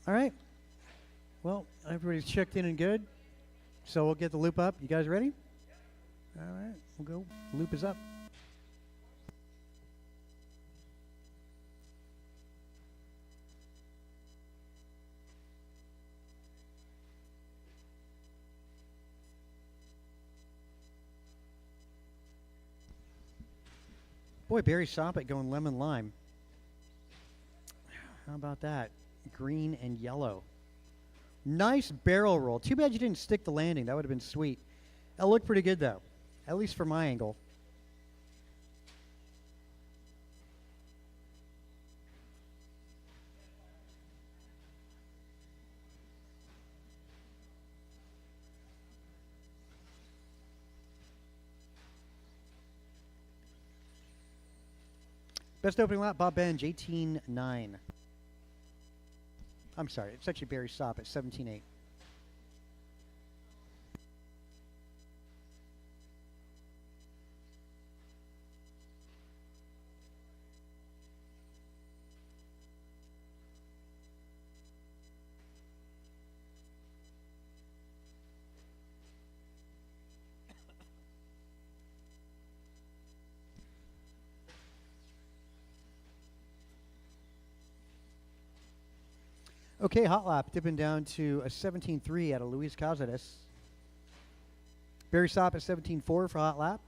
All right. Well, everybody's checked in and good. So we'll get the loop up. You guys ready? All right. We'll go. Loop is up. Boy, Barry Soppet going lemon lime. How about that? Green and yellow. Nice barrel roll. Too bad you didn't stick the landing. That would have been sweet. That looked pretty good, though. At least from my angle. Best opening lap, Bob Benj, 18.9. I'm sorry, it's actually Barry Soppet, 17.8. Okay, hot lap dipping down to a 17.3 out of Luis Cáceres. Barry Sopp at 17.4 for hot lap.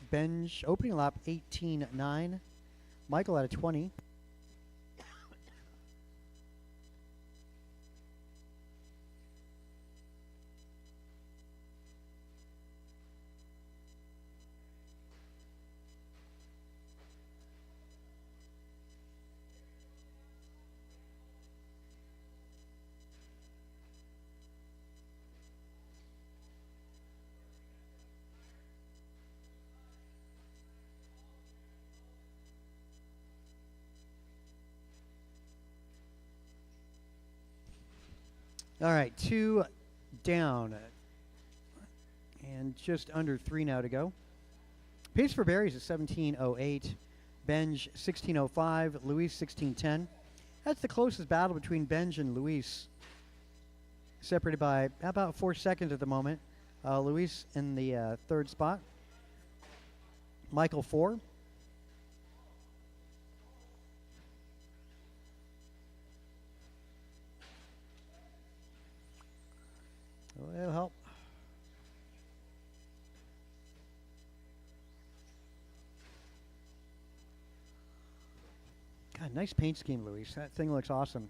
Benj opening lap 18.9. Michael at a 20. All right, 2 down. And just under 3 now to go. Pace for Barry's is 17.08. Benj 16.05. Luis 16.10. That's the closest battle between Benj and Luis. Separated by about 4 seconds at the moment. Luis in the third spot. Michael 4. Well, it'll help. God, nice paint scheme, Luis. That thing looks awesome.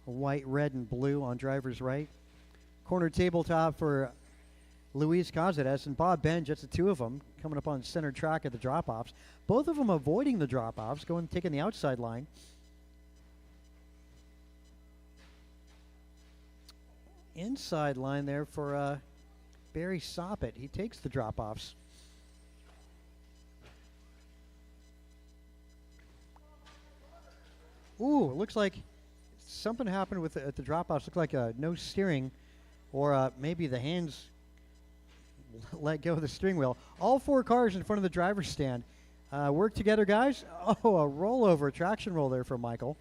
White, red, and blue on driver's right. Corner tabletop for Luis Cáceres and Bob Benj. That's the two of them coming up on center track at the drop-offs. Both of them avoiding the drop-offs, taking the outside line. Inside line there for Barry Soppet. He takes the drop-offs. Ooh, it looks like something happened with at the drop-offs. Looked like no steering, or maybe the hands let go of the steering wheel. All 4 cars in front of the driver's stand. Work together, guys. Oh, a rollover, traction roll there for Michael.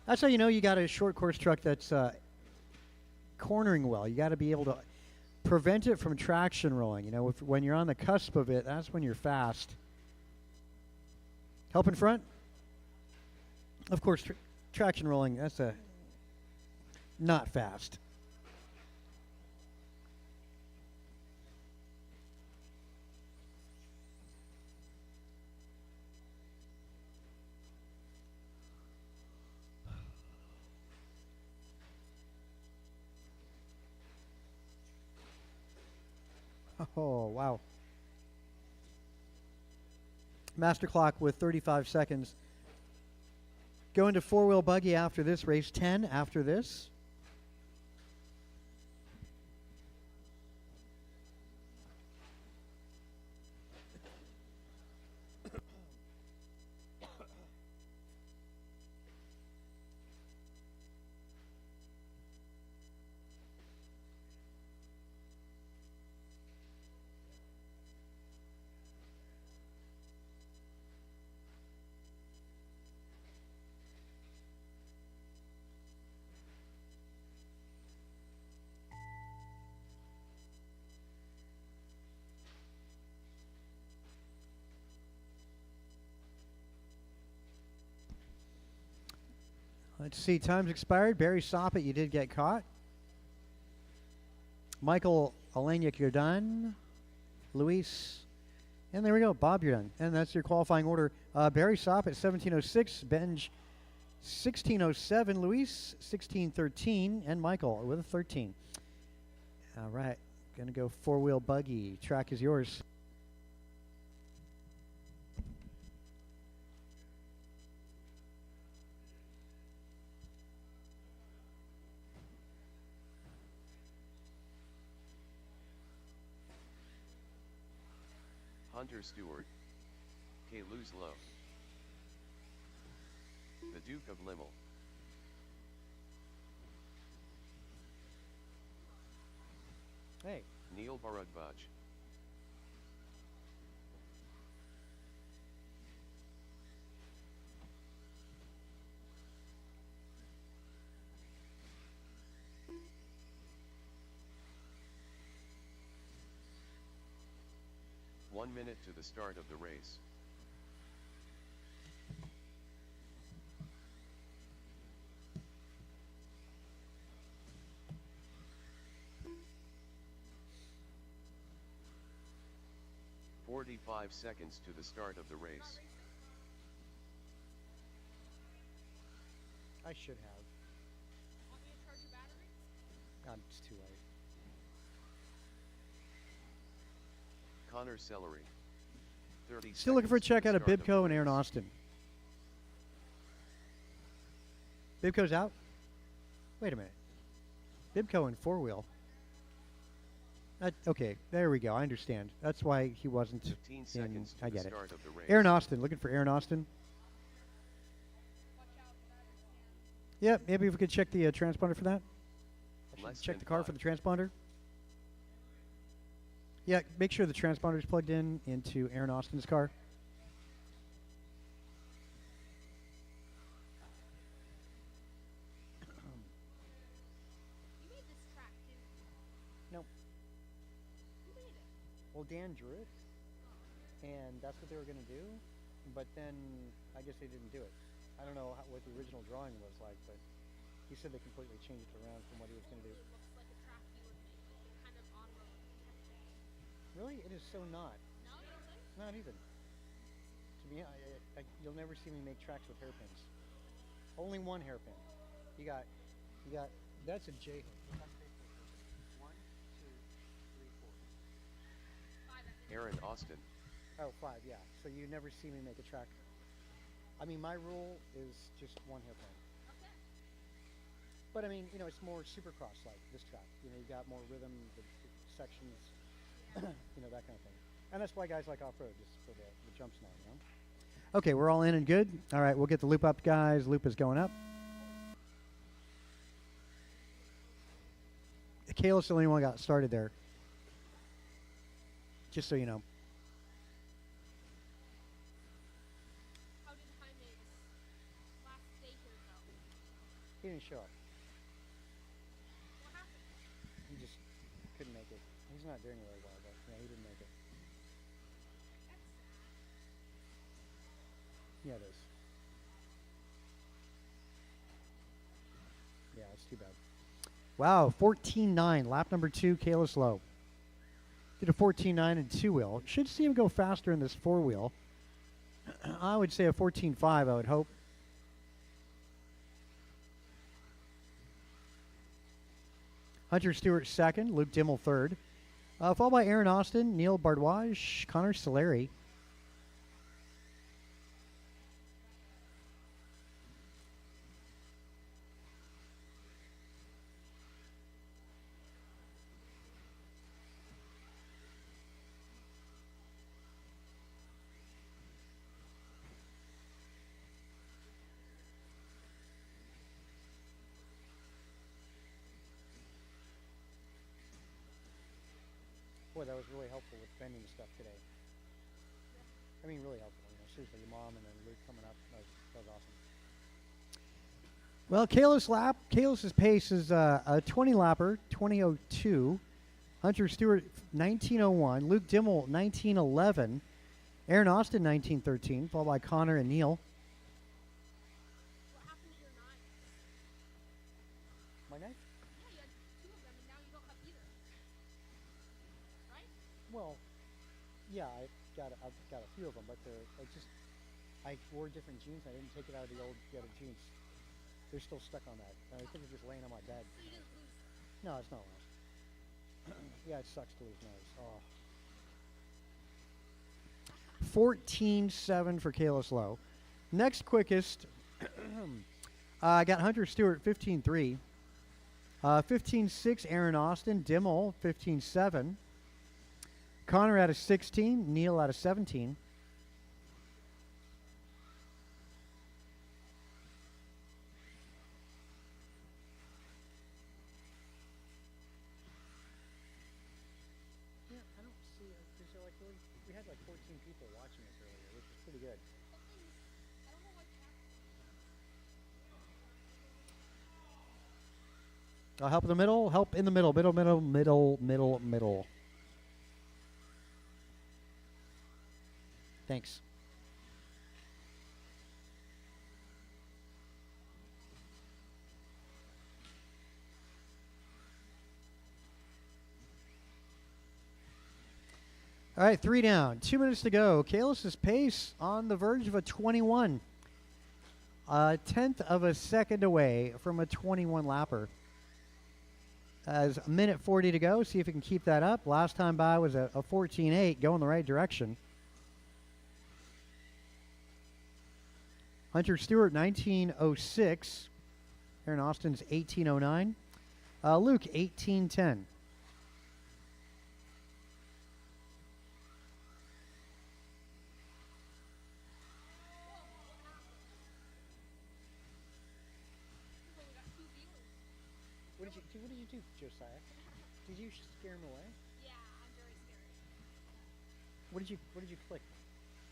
That's how you know you got a short course truck that's cornering well. You got to be able to prevent it from traction rolling. You know, when you're on the cusp of it, that's when you're fast. Help in front. Of course, traction rolling, that's not fast. Oh, wow. Master clock with 35 seconds. Going to four-wheel buggy after this, race 10 after this. Let's see, time's expired. Barry Soppet, you did get caught. Michael Aleniak, you're done. Luis, and there we go, Bob, you're done. And that's your qualifying order. Barry Soppet, 17.06. Benj, 16.07. Luis, 16.13. And Michael with a 13. All right, going to go four-wheel buggy. Track is yours. Hunter Stewart, K. Lowe, the Duke of Limmel, Hey. Neil Bharadwaj, "1 minute to the start of the race. 45 seconds to the start of the race. I should have. Want me to charge your battery? It's too late. Connor Celery. 30 Still looking for a seconds to check the out of start the Bibco and race. Aaron Austin. Bibco's out? Wait a minute. Bibco in four-wheel. Okay, there we go. I understand. That's why he wasn't 15 in. seconds to I the get it. start of the race. Aaron Austin. Looking for Aaron Austin. Watch out, the battery scan. Yeah, maybe if we could check the transponder for that. I should Less check than the car for 5. the transponder. Yeah, make sure the transponder is plugged in into Aaron Austin's car. You made this track, didn't you? Nope. Who made it? Well, Dan drew it, and that's what they were going to do, but then I guess they didn't do it. I don't know what the original drawing was like, but he said they completely changed it around from what he was going to do. It looks like a track you would make, like kind of on-road. Really? It is so not. No, you don't think? Not even. To me, you'll never see me make tracks with hairpins. Only one hairpin. You got, that's a J hook. That's basically a hairpin. 1, 2, 3, 4. 5, I think. Aaron Austin. Oh, 5, yeah. So you never see me make a track. I mean, my rule is just one hairpin. Okay. But I mean, it's more supercross like this track. You got more rhythm, the sections, that kind of thing. And that's why guys like off-road, just for the jumps now, Okay, we're all in and good. All right, we'll get the loop up, guys. Loop is going up. Kayla's the only one got started there. Just so you know. How did Jaime's last day here go? He didn't show up. What happened? He just couldn't make it. He's not doing really well, but yeah, he didn't make it. That's sad. Yeah, it is. Yeah, it's too bad. Wow, 14.9, lap number 2, Kayla Slow. Did a 14.9 and 2-wheel. Should see him go faster in this 4-wheel. I would say a 14.5, I would hope. Hunter Stewart second, Luke Dimmel third. Followed by Aaron Austin, Neil Bardwaj, Connor Solari. Boy, that was really helpful with bending stuff today. I mean, really helpful. Seriously, your mom and then Luke coming up. That was awesome. Well, Kalis' pace is a 20-lapper, 20:02. Hunter Stewart, 19:01. Luke Dimmel, 19:11. Aaron Austin, 19:13, followed by Connor and Neil. What happened to your knives? My knife? Yeah, you had 2 of them, and now you don't have either. Right? Well, yeah, I've got a few of them, but I wore different jeans. I didn't take it out of the other jeans. They're still stuck on that. I think they're just laying on my bed. So you didn't lose them. No, it's not lost. Yeah, it sucks to lose knives. Oh. 14.7 for Kayla Slow. Next quickest, I got Hunter Stewart, 15.3. 15.6, Aaron Austin. Dimmel, 15.7. Connor out of 16. Neil out of 17. Yeah, I don't see it. We had like 14 people watching this earlier, which is pretty good. I don't know what track. Help in the middle. Help in the middle. Middle. Thanks. All right, 3 down. 2 minutes to go. Kalis' pace on the verge of a 21. A tenth of a second away from a 21 lapper. As a minute 40 to go. See if he can keep that up. Last time by was a 14.8, going the right direction. Hunter Stewart, 19.06. Aaron Austin's 18.09. Luke, 18.10. What did you do, Josiah? Did you scare him away? Yeah, I'm very scared. What did you click?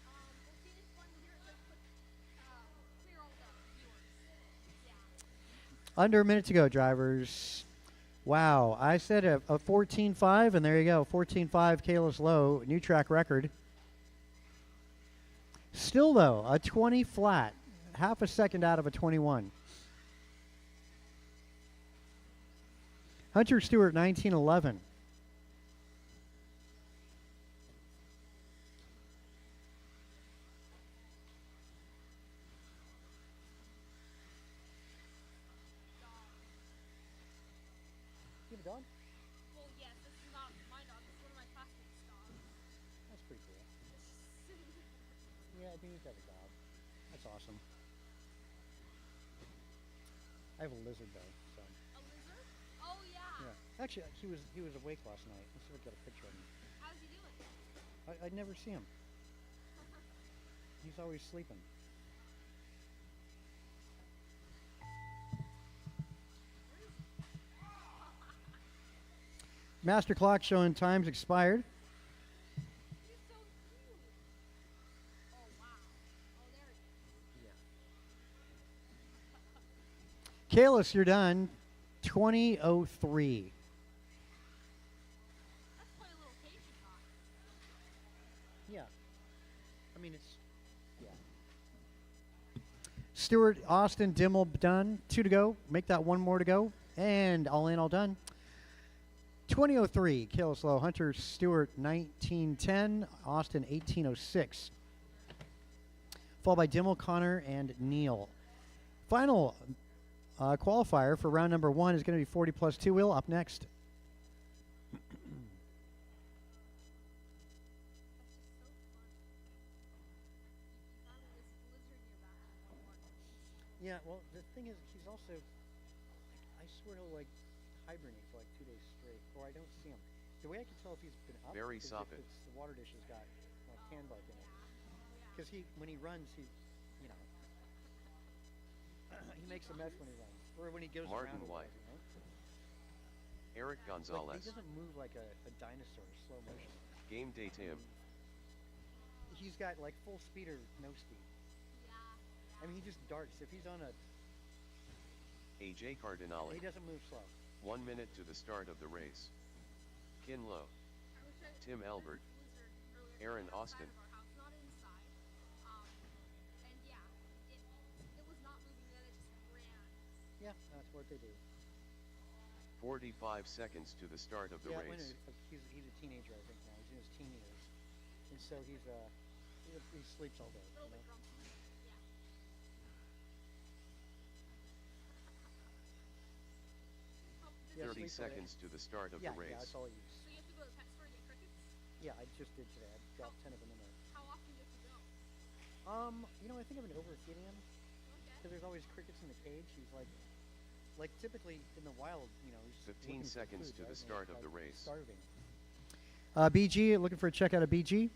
Well, see this button here? It says clear all the viewers. Yeah. Under a minute to go, drivers. Wow, I said a 14.5, and there you go. 14.5, Kalis Lowe, new track record. Still, though, a 20 flat. Half a second out of a 21. Hunter Stewart, 19.11. You have a dog? Well, yes, this is not my dog. This is one of my classmates' dogs. That's pretty cool. Yeah, I do need to have a dog. That's awesome. I have a lizard though, so. A lizard? Oh, yeah. Yeah. Actually, he was awake last night. Let's see if I get a picture of him. How's he doing? I'd never see him. He's always sleeping. Master clock showing times expired. He's so cute. Oh, wow. Oh, there he is. Kalis, you're done. 20:03. That's quite a little cage you got. Yeah. I mean, it's, yeah. Stewart, Austin, Dimmel done. 2 to go. Make that 1 more to go. And all in, all done. 20:03, Kalis Lowe. Hunter Stewart, 19:10. Austin, 18:06. Followed by Dimmel, Connor, and Neil. Final qualifier for round number 1 is going to be 40 plus 2 wheel up next. Yeah, well, the thing is, he's also, I swear he'll, like, hibernate for, like, 2 days straight, or I don't see him. The way I can tell if he's been up Very is sopping. if the water dish has got can bark in it. Because when he runs, he, you know, he makes a mess when he runs. Or when he goes Martin around. or White. whatever, you know? Eric Like, Gonzalez. he doesn't move like a dinosaur, slow motion. Game day Tim. He's got, like, full speed or no speed. I mean, he just darts. If he's on a, AJ Cardinale. he doesn't move slow. 1 minute to the start of the race. Kinlo. Tim Albert. Aaron Austin. Not inside. And yeah, it was not moving, then it just ran. Yeah, that's what they do. 45 seconds to the start of the yeah, race. he's a teenager, I think now. He's in his teen years, and so he sleeps all day. A little You bit know? grumpy. Yeah. Oh, Yeah, 30 sleep all day. seconds to the start of Yeah, the race. yeah, that's all I use. So you have to go to the pet store and get crickets? Yeah, I just did today. I dropped 10 of them in there. How often do you have to go? You know, I think I've been overfeeding him Okay. because there's always crickets in the cage. He's like typically in the wild, you know, he's 15 looking for seconds food, to the right? And start he's, of the like, race. Starving. BG, looking for a check out of BG.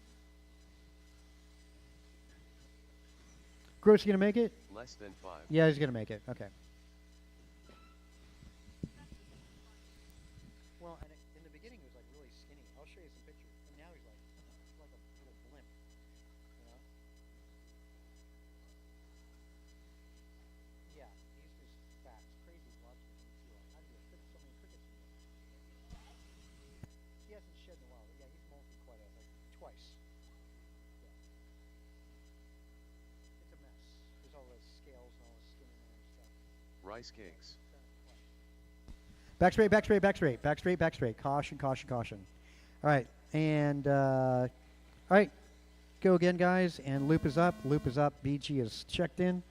Gross, you gonna make it? Less than 5. Yeah, he's gonna make it. Okay. Well, and in the beginning he was like really skinny. I'll show you some pictures. And now he's like a little blimp. You know? Yeah, he's just fat. It's crazy watching him. See, like, how do you fit so many crickets in there? He hasn't shed in a while, but yeah, he's molted quite like twice. Yeah. It's a mess. There's all those scales and all the skin in there and stuff. Rice cakes. Back straight, back straight, back straight, back straight, back straight. Caution, caution, caution. All right, And, all right, go again, guys. And loop is up. Loop is up. BG is checked in.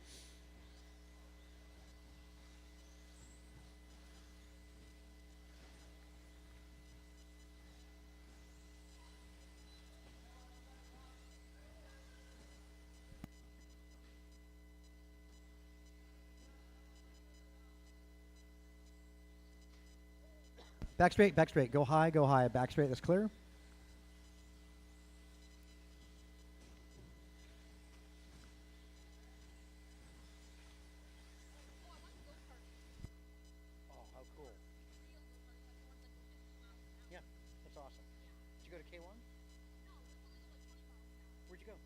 Back straight, back straight. Go high, go high. Back straight, that's clear. Oh, how cool. Yeah, that's awesome. Did you go to K1? Where'd you go? Awesome.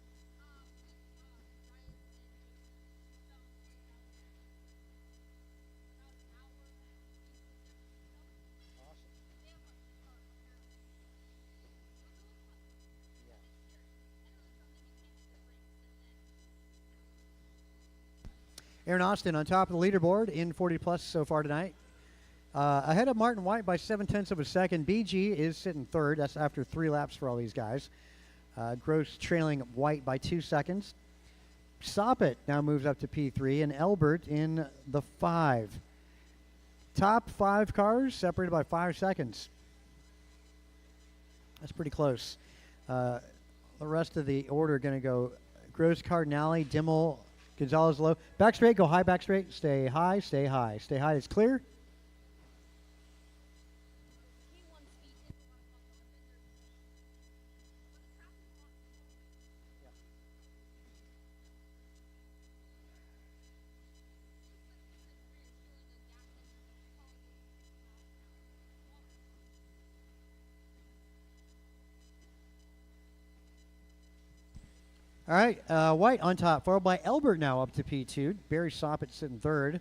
Yeah. Aaron Austin on top of the leaderboard in 40 plus so far tonight. Ahead of Martin White by 0.7 of a second. BG is sitting third. That's after 3 laps for all these guys. Gross trailing White by 2 seconds. Soppet now moves up to P3 and Elbert in the 5. Top 5 cars separated by 5 seconds. That's pretty close. The rest of the order are going to go Gross, Cardinale, Dimmel, Gonzalez, low. Back straight, go high, back straight. Stay high, stay high. Stay high, it's clear. All right, White on top, followed by Elbert now up to P2. Barry Soppet sitting third.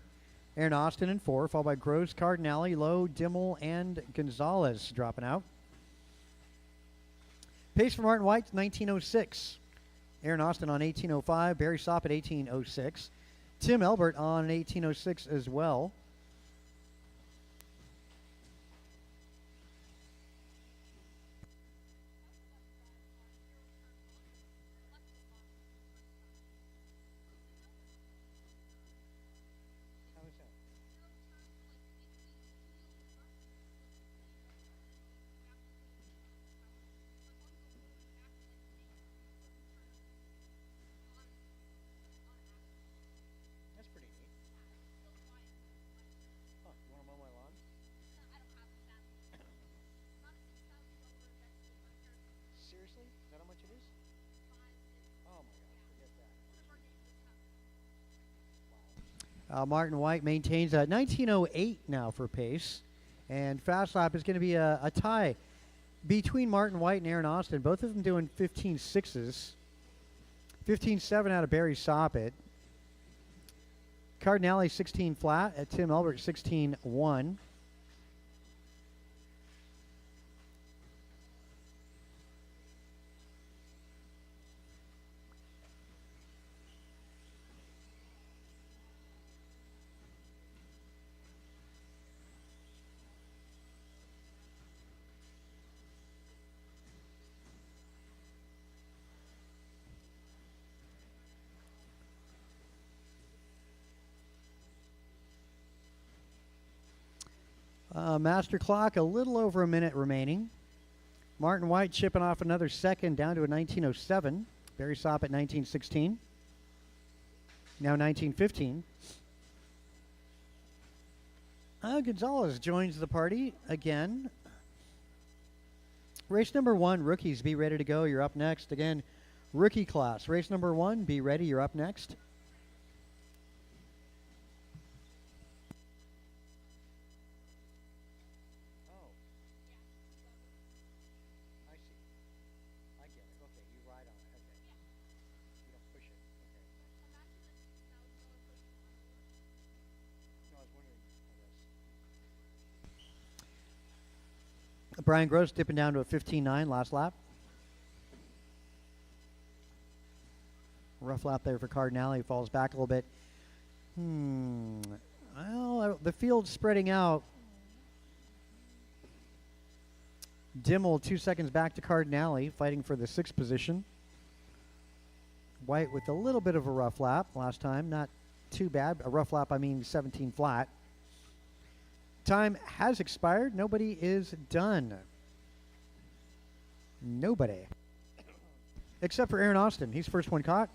Aaron Austin in 4, followed by Gross, Cardinale, Lowe, Dimmel, and Gonzalez dropping out. Pace for Martin White, 19:06. Aaron Austin on 18:05. Barry Soppet, 18:06. Tim Elbert on an 18:06 as well. That's pretty neat. Huh, you want to mow my lawn? Seriously? Is that how much it is? Oh my God, forget that. Wow. Martin White maintains 19:08 now for pace. And fast lap is going to be a tie between Martin White and Aaron Austin. Both of them doing 15.6s. 15.7 out of Barry Soppet. Cardinale 16 flat at Tim Elbert 16.1. Master clock, a little over a minute remaining. Martin White chipping off another second down to a 19:07. Barry Soppet 19:16. Now 19:15. Gonzalez joins the party again. Race number 1, rookies, be ready to go. You're up next. Again, rookie class. Race number 1, be ready. You're up next. Brian Gross dipping down to a 15.9 last lap. Rough lap there for Cardinale. He falls back a little bit. Well, the field's spreading out. Dimmel 2 seconds back to Cardinale, fighting for the 6th position. White with a little bit of a rough lap last time. Not too bad. A rough lap, I mean 17 flat. Time has expired. Nobody is done. Nobody. Except for Aaron Austin. He's first one caught.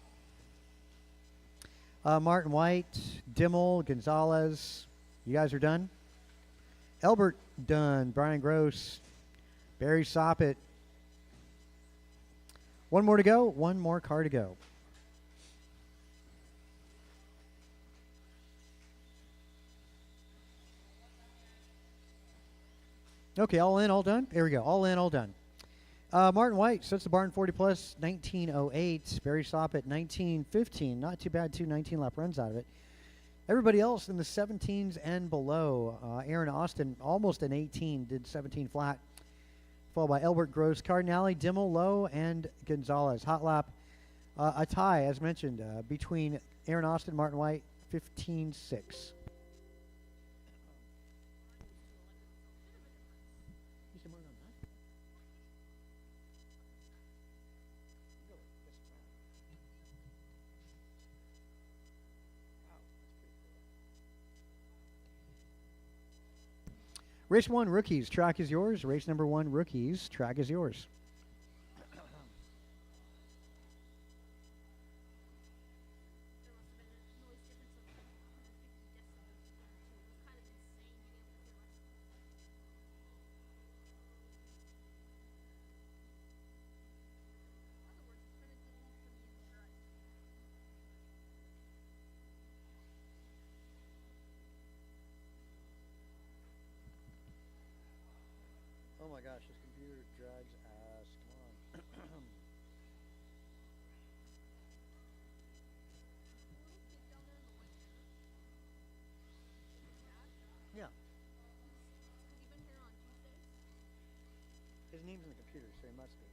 Martin White, Dimmel, Gonzalez. You guys are done? Elbert done. Brian Gross. Barry Soppet. One more to go. One more car to go. Okay, all in, all done? There we go. All in, all done. Martin White sets the bar in 40 plus, 19:08. Barry Soppet, 19:15. Not too bad, 2 19-lap runs out of it. Everybody else in the 17s and below. Aaron Austin, almost an 18, did 17 flat. Followed by Elbert Gross, Cardinale, Dimmel, Lowe, and Gonzalez. Hot lap. A tie, as mentioned, between Aaron Austin and Martin White, 15-6. Race 1, rookies, track is yours. Race number 1, rookies, track is yours. Oh my gosh, this computer drags ass. Come on. Yeah. His name's in the computer, so he must be.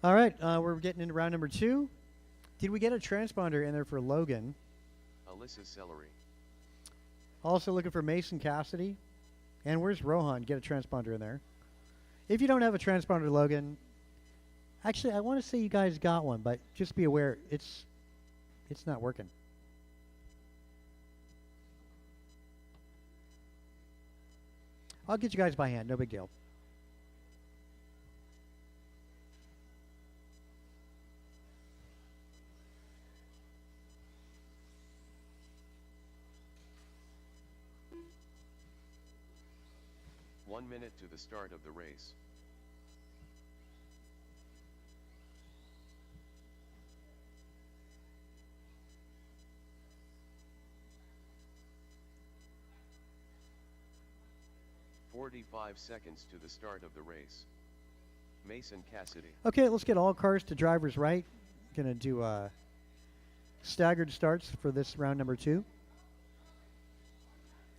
All right, we're getting into round number 2. Did we get a transponder in there for Logan? Alyssa Celery. Also looking for Mason Cassidy. And where's Rohan? Get a transponder in there. If you don't have a transponder, Logan, actually, I want to say you guys got one, but just be aware, it's not working. I'll get you guys by hand, no big deal. One minute to the start of the race. "45 seconds to the start of the race. Mason Cassidy. Okay, let's get all cars to driver's right. Gonna do staggered starts for this round number 2.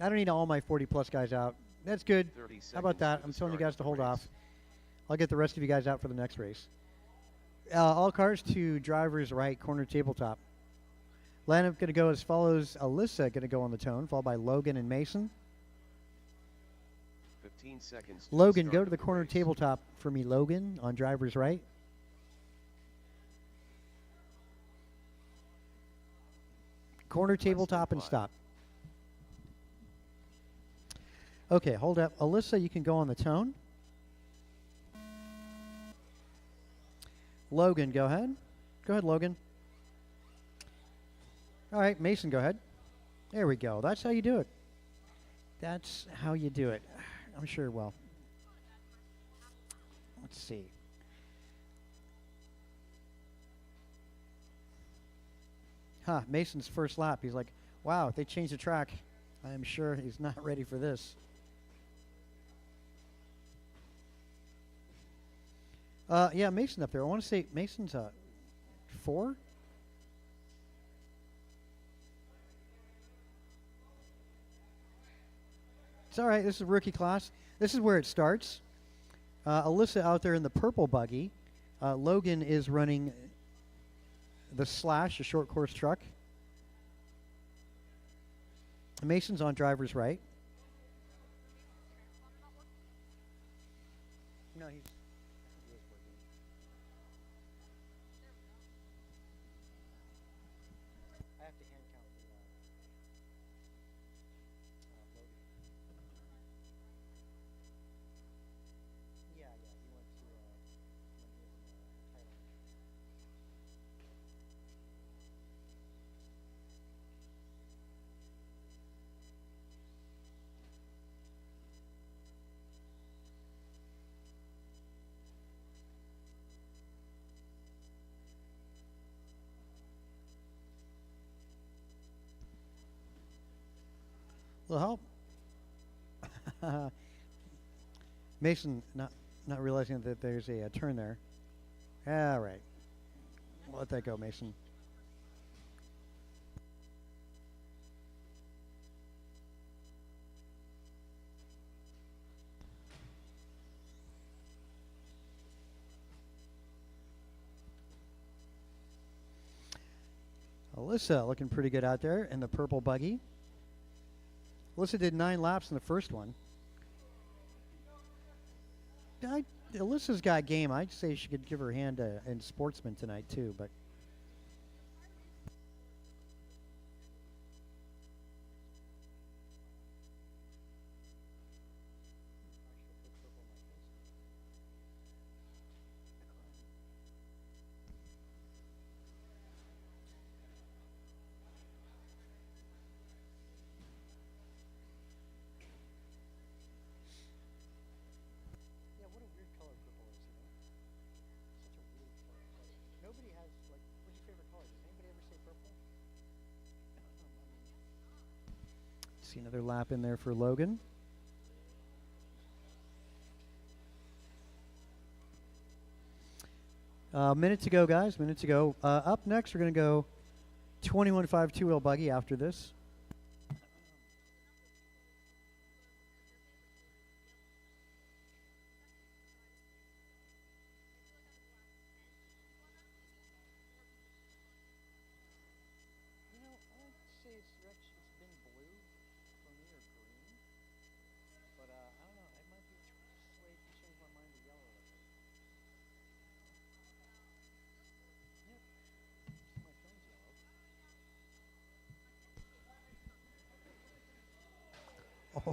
I don't need all my 40 plus guys out. That's good. 30 How about seconds that? to I'm the telling you start guys of to the hold race. off. I'll get the rest of you guys out for the next race. All cars to driver's right, corner tabletop. Lineup going to go as follows. Alyssa going to go on the tone, followed by Logan and Mason. 15 seconds. To Logan, the go start to the of corner race. tabletop for me, Logan, on driver's right. Corner tabletop and 5. stop. Okay, hold up. Alyssa, you can go on the tone. Logan, go ahead. Go ahead, Logan. All right, Mason, go ahead. There we go. That's how you do it. That's how you do it. I'm sure, well, let's see. Mason's first lap. He's like, wow, they changed the track. I am sure he's not ready for this. Yeah, Mason up there. I want to say Mason's 4. It's all right. This is rookie class. This is where it starts. Alyssa out there in the purple buggy. Logan is running the Slash, a short course truck. Mason's on driver's right. No, he's. I have to hand count for Logan. Yeah, he went to when he was in Thailand. Little help. Mason not realizing that there's a turn there. All right. Let that go, Mason. Alyssa looking pretty good out there in the purple buggy. Alyssa did 9 laps in the first one. Alyssa's got game. I'd say she could give her hand in Sportsman tonight too, but yeah, what a weird color purple is, you know? Such a weird color. Nobody has, like, what's your favorite color? Does anybody ever say purple? See another lap in there for Logan. Minute to go, guys. Minute to go. Up next, we're going to go 21.5 two-wheel buggy after this. You know, I'd say it's been blue for me or green, but I don't know. I might be swayed to change my mind to yellow. Yep. My phone's yellow.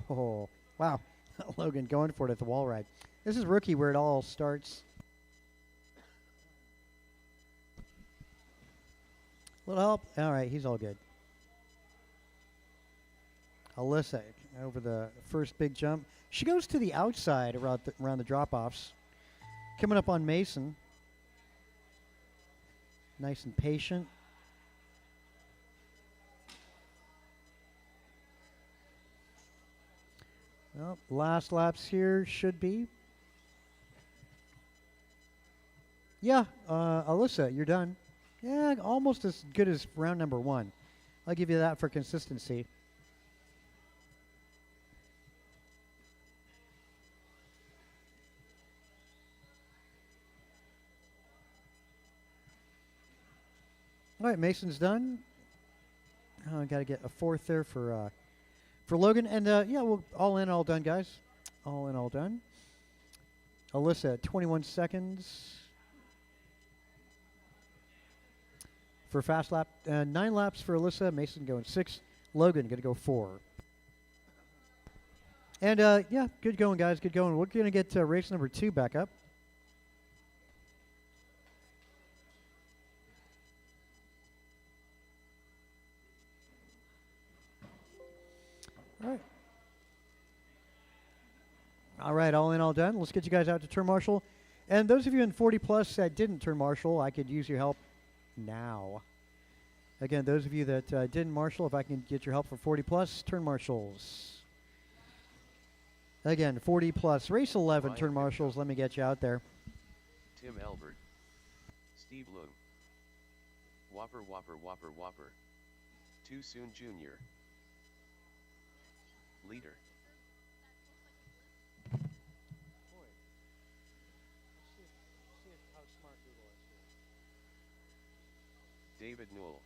Oh, wow. Logan going for it at the wall ride. This is rookie where it all starts. Little help. All right, he's all good. Alyssa over the first big jump. She goes to the outside around the drop-offs. Coming up on Mason. Nice and patient. Well, last laps here should be. Yeah, Alyssa, you're done. Yeah, almost as good as round number 1. I'll give you that for consistency. All right, Mason's done. I got to get a 4th there for Logan. And yeah, we'll all in, all done, guys. All in, all done. Alyssa, 21 seconds for fast lap. 9 laps for Alyssa. Mason going 6. Logan going to go 4. And yeah, good going, guys. Good going. We're going to get race number 2 back up. All right. All right, all in, all done. Let's get you guys out to turn marshal. And those of you in 40 plus that didn't turn marshal, I could use your help now. Again, those of you that didn't marshal, if I can get your help for 40 plus, turn marshals. Again, 40 plus, race 11, turn marshals. Let me get you out there. Tim Elbert. Steve Loom. Whopper Whopper Whopper Whopper. Too Soon Jr. Leader. David Newell.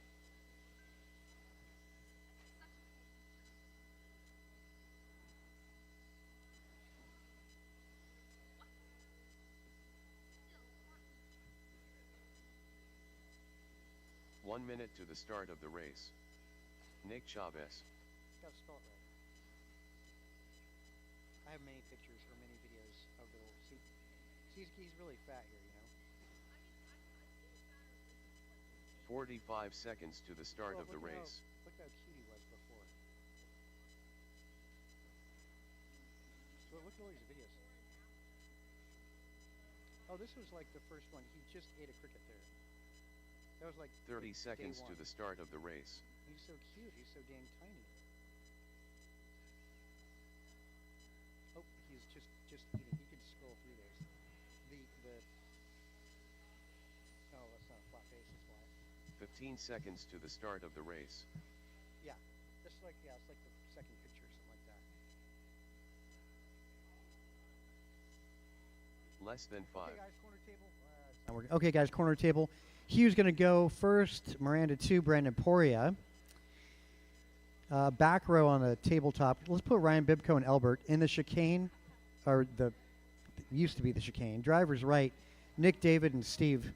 Still, 1 minute to the start of the race. Nick Chavez. Got to spell it right. I have many pictures or many videos of the see. He's really fat here, you know. 45 seconds to the start Well, of the look at race. Look how cute he was before. So look at all these videos. Oh, this was like the first one. He just ate a cricket there. That was like 30 day seconds to one. the start of the race. He's so cute. He's so dang tiny. Oh, he's just eating. He could scroll through those. The oh, that's not a flat face. That's why. 15 seconds to the start of the race. Yeah, it's like the second picture, something like that. Less than 5. Okay, guys, corner table. Okay, guys, corner table. Hugh's going to go first. Miranda 2. Brandon Poria. Back row on the tabletop. Let's put Ryan Bibco and Elbert in the chicane, or the used to be the chicane. Driver's right. Nick, David, and Steve.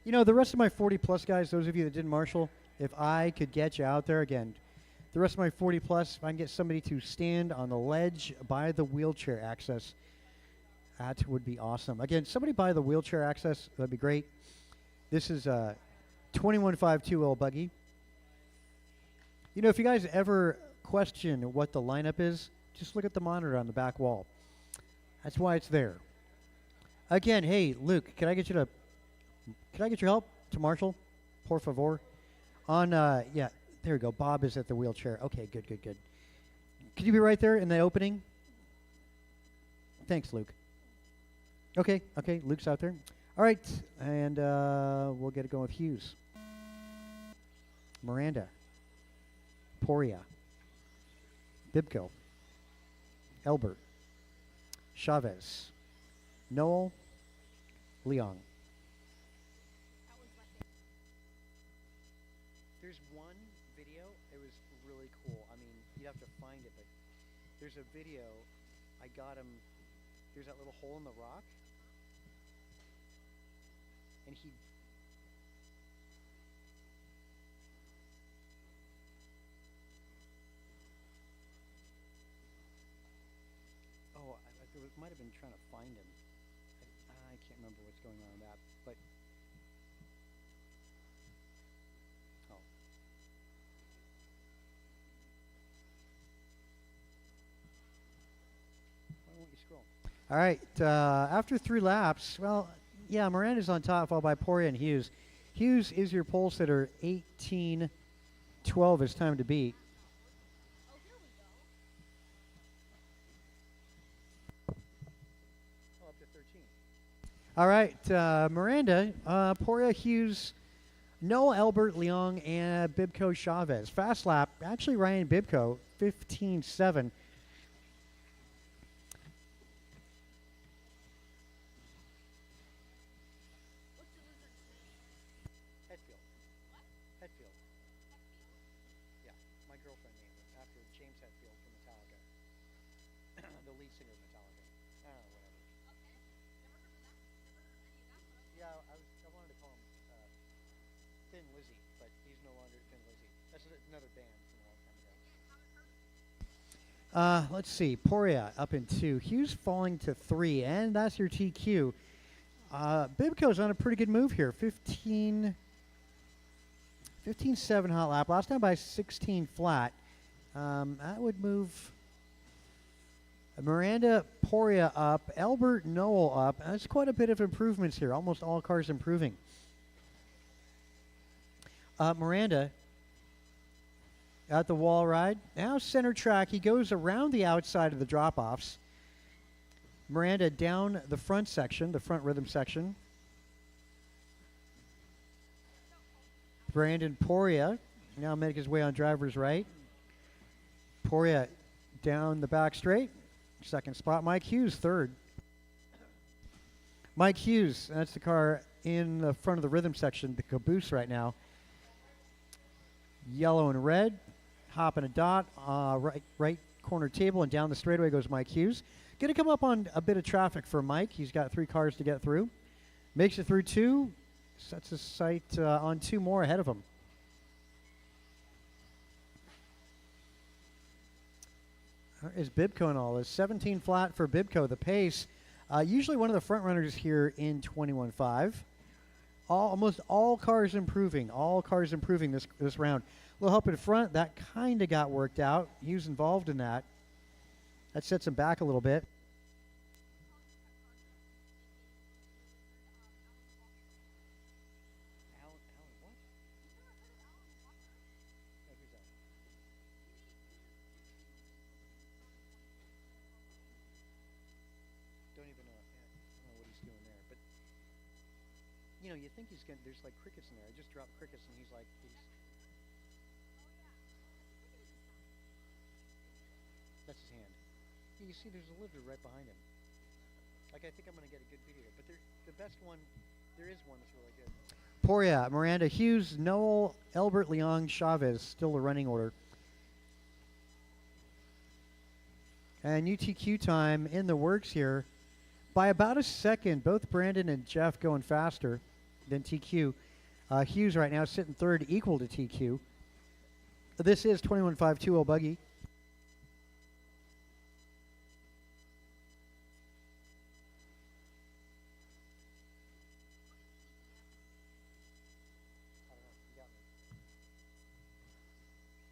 You know, the rest of my 40-plus guys, those of you that didn't marshal, if I could get you out there again, the rest of my 40-plus, if I can get somebody to stand on the ledge by the wheelchair access, that would be awesome. Again, somebody by the wheelchair access, that'd be great. This is a 21.52L buggy. You know, if you guys ever question what the lineup is, just look at the monitor on the back wall. That's why it's there. Again, hey, Luke, can I get your help to marshal? Por favor. On, yeah, there we go. Bob is at the wheelchair. Okay, good. Could you be right there in the opening? Thanks, Luke. Okay, Luke's out there. All right, and we'll get it going with Hughes. Miranda. Poria. Bibco. Elbert. Chavez. Noel. Leong. There's one video, it was really cool. I mean, you'd have to find it, but there's a video, I got him, there's that little hole in the rock, and he, might have been trying to find him. I can't remember what's going on with that, but, oh. Why won't you scroll? All right, after 3 laps, well, yeah, Miranda's on top, followed by Poria and Hughes. Hughes is your pole sitter, 18:12 is time to beat. oh, here we go. Oh, up to 13. All right, Miranda, Poria, Hughes, Noel, Elbert, Leong, and Bibco Chavez. Fast lap, actually Ryan Bibco, 15:7. What's the lizard's name? Hetfield. What? Hetfield. Hetfield? Yeah, my girlfriend named it after James Hetfield from Metallica. The lead singer of Metallica. I don't know, whatever. Okay. Never heard of that. Never heard of any of that, but okay. Yeah, I wanted to call him Thin Lizzy, but he's no longer Thin Lizzy. That's another band from a long time ago. Again, haven't heard of it. Let's see. Poria up in 2. Hughes falling to 3, and that's your TQ. Bibco's on a pretty good move here. 15-7 hot lap. Last time by 16 flat. That would move Miranda, Poria up, Elbert, Noel up. That's quite a bit of improvements here. Almost all cars improving. Miranda at the wall ride. Now center track. He goes around the outside of the drop-offs. Miranda down the front section, the front rhythm section. Brandon Poria now making his way on driver's right. Poria down the back straight. Second spot. Mike Hughes, third. Mike Hughes, that's the car in the front of the rhythm section, the caboose right now. Yellow and red, hop and a dot, right corner table, and down the straightaway goes Mike Hughes. Going to come up on a bit of traffic for Mike. He's got 3 cars to get through. Makes it through 2, sets his sight on 2 more ahead of him. Is Bibco and all this 17 flat for Bibco, the pace. Usually one of the front runners here in 21.5. Almost all cars improving. All cars improving this round. A little help in front. That kind of got worked out. He was involved in that. That sets him back a little bit. Don't even know. I don't know what he's doing there, but you know, you think he's gonna. There's like crickets in there. I just dropped crickets, and he's like, that's his hand. You see, there's a lizard right behind him. Like, I think I'm gonna get a good video, but the best one, there is one that's really good. Poria, Miranda, Hughes, Noel, Elbert, Leong, Chavez, still the running order. And UTQ time in the works here. By about a second, both Brandon and Jeff going faster than TQ. Hughes right now sitting third, equal to TQ. This is 21.5 2-0 buggy. I don't know. You got me.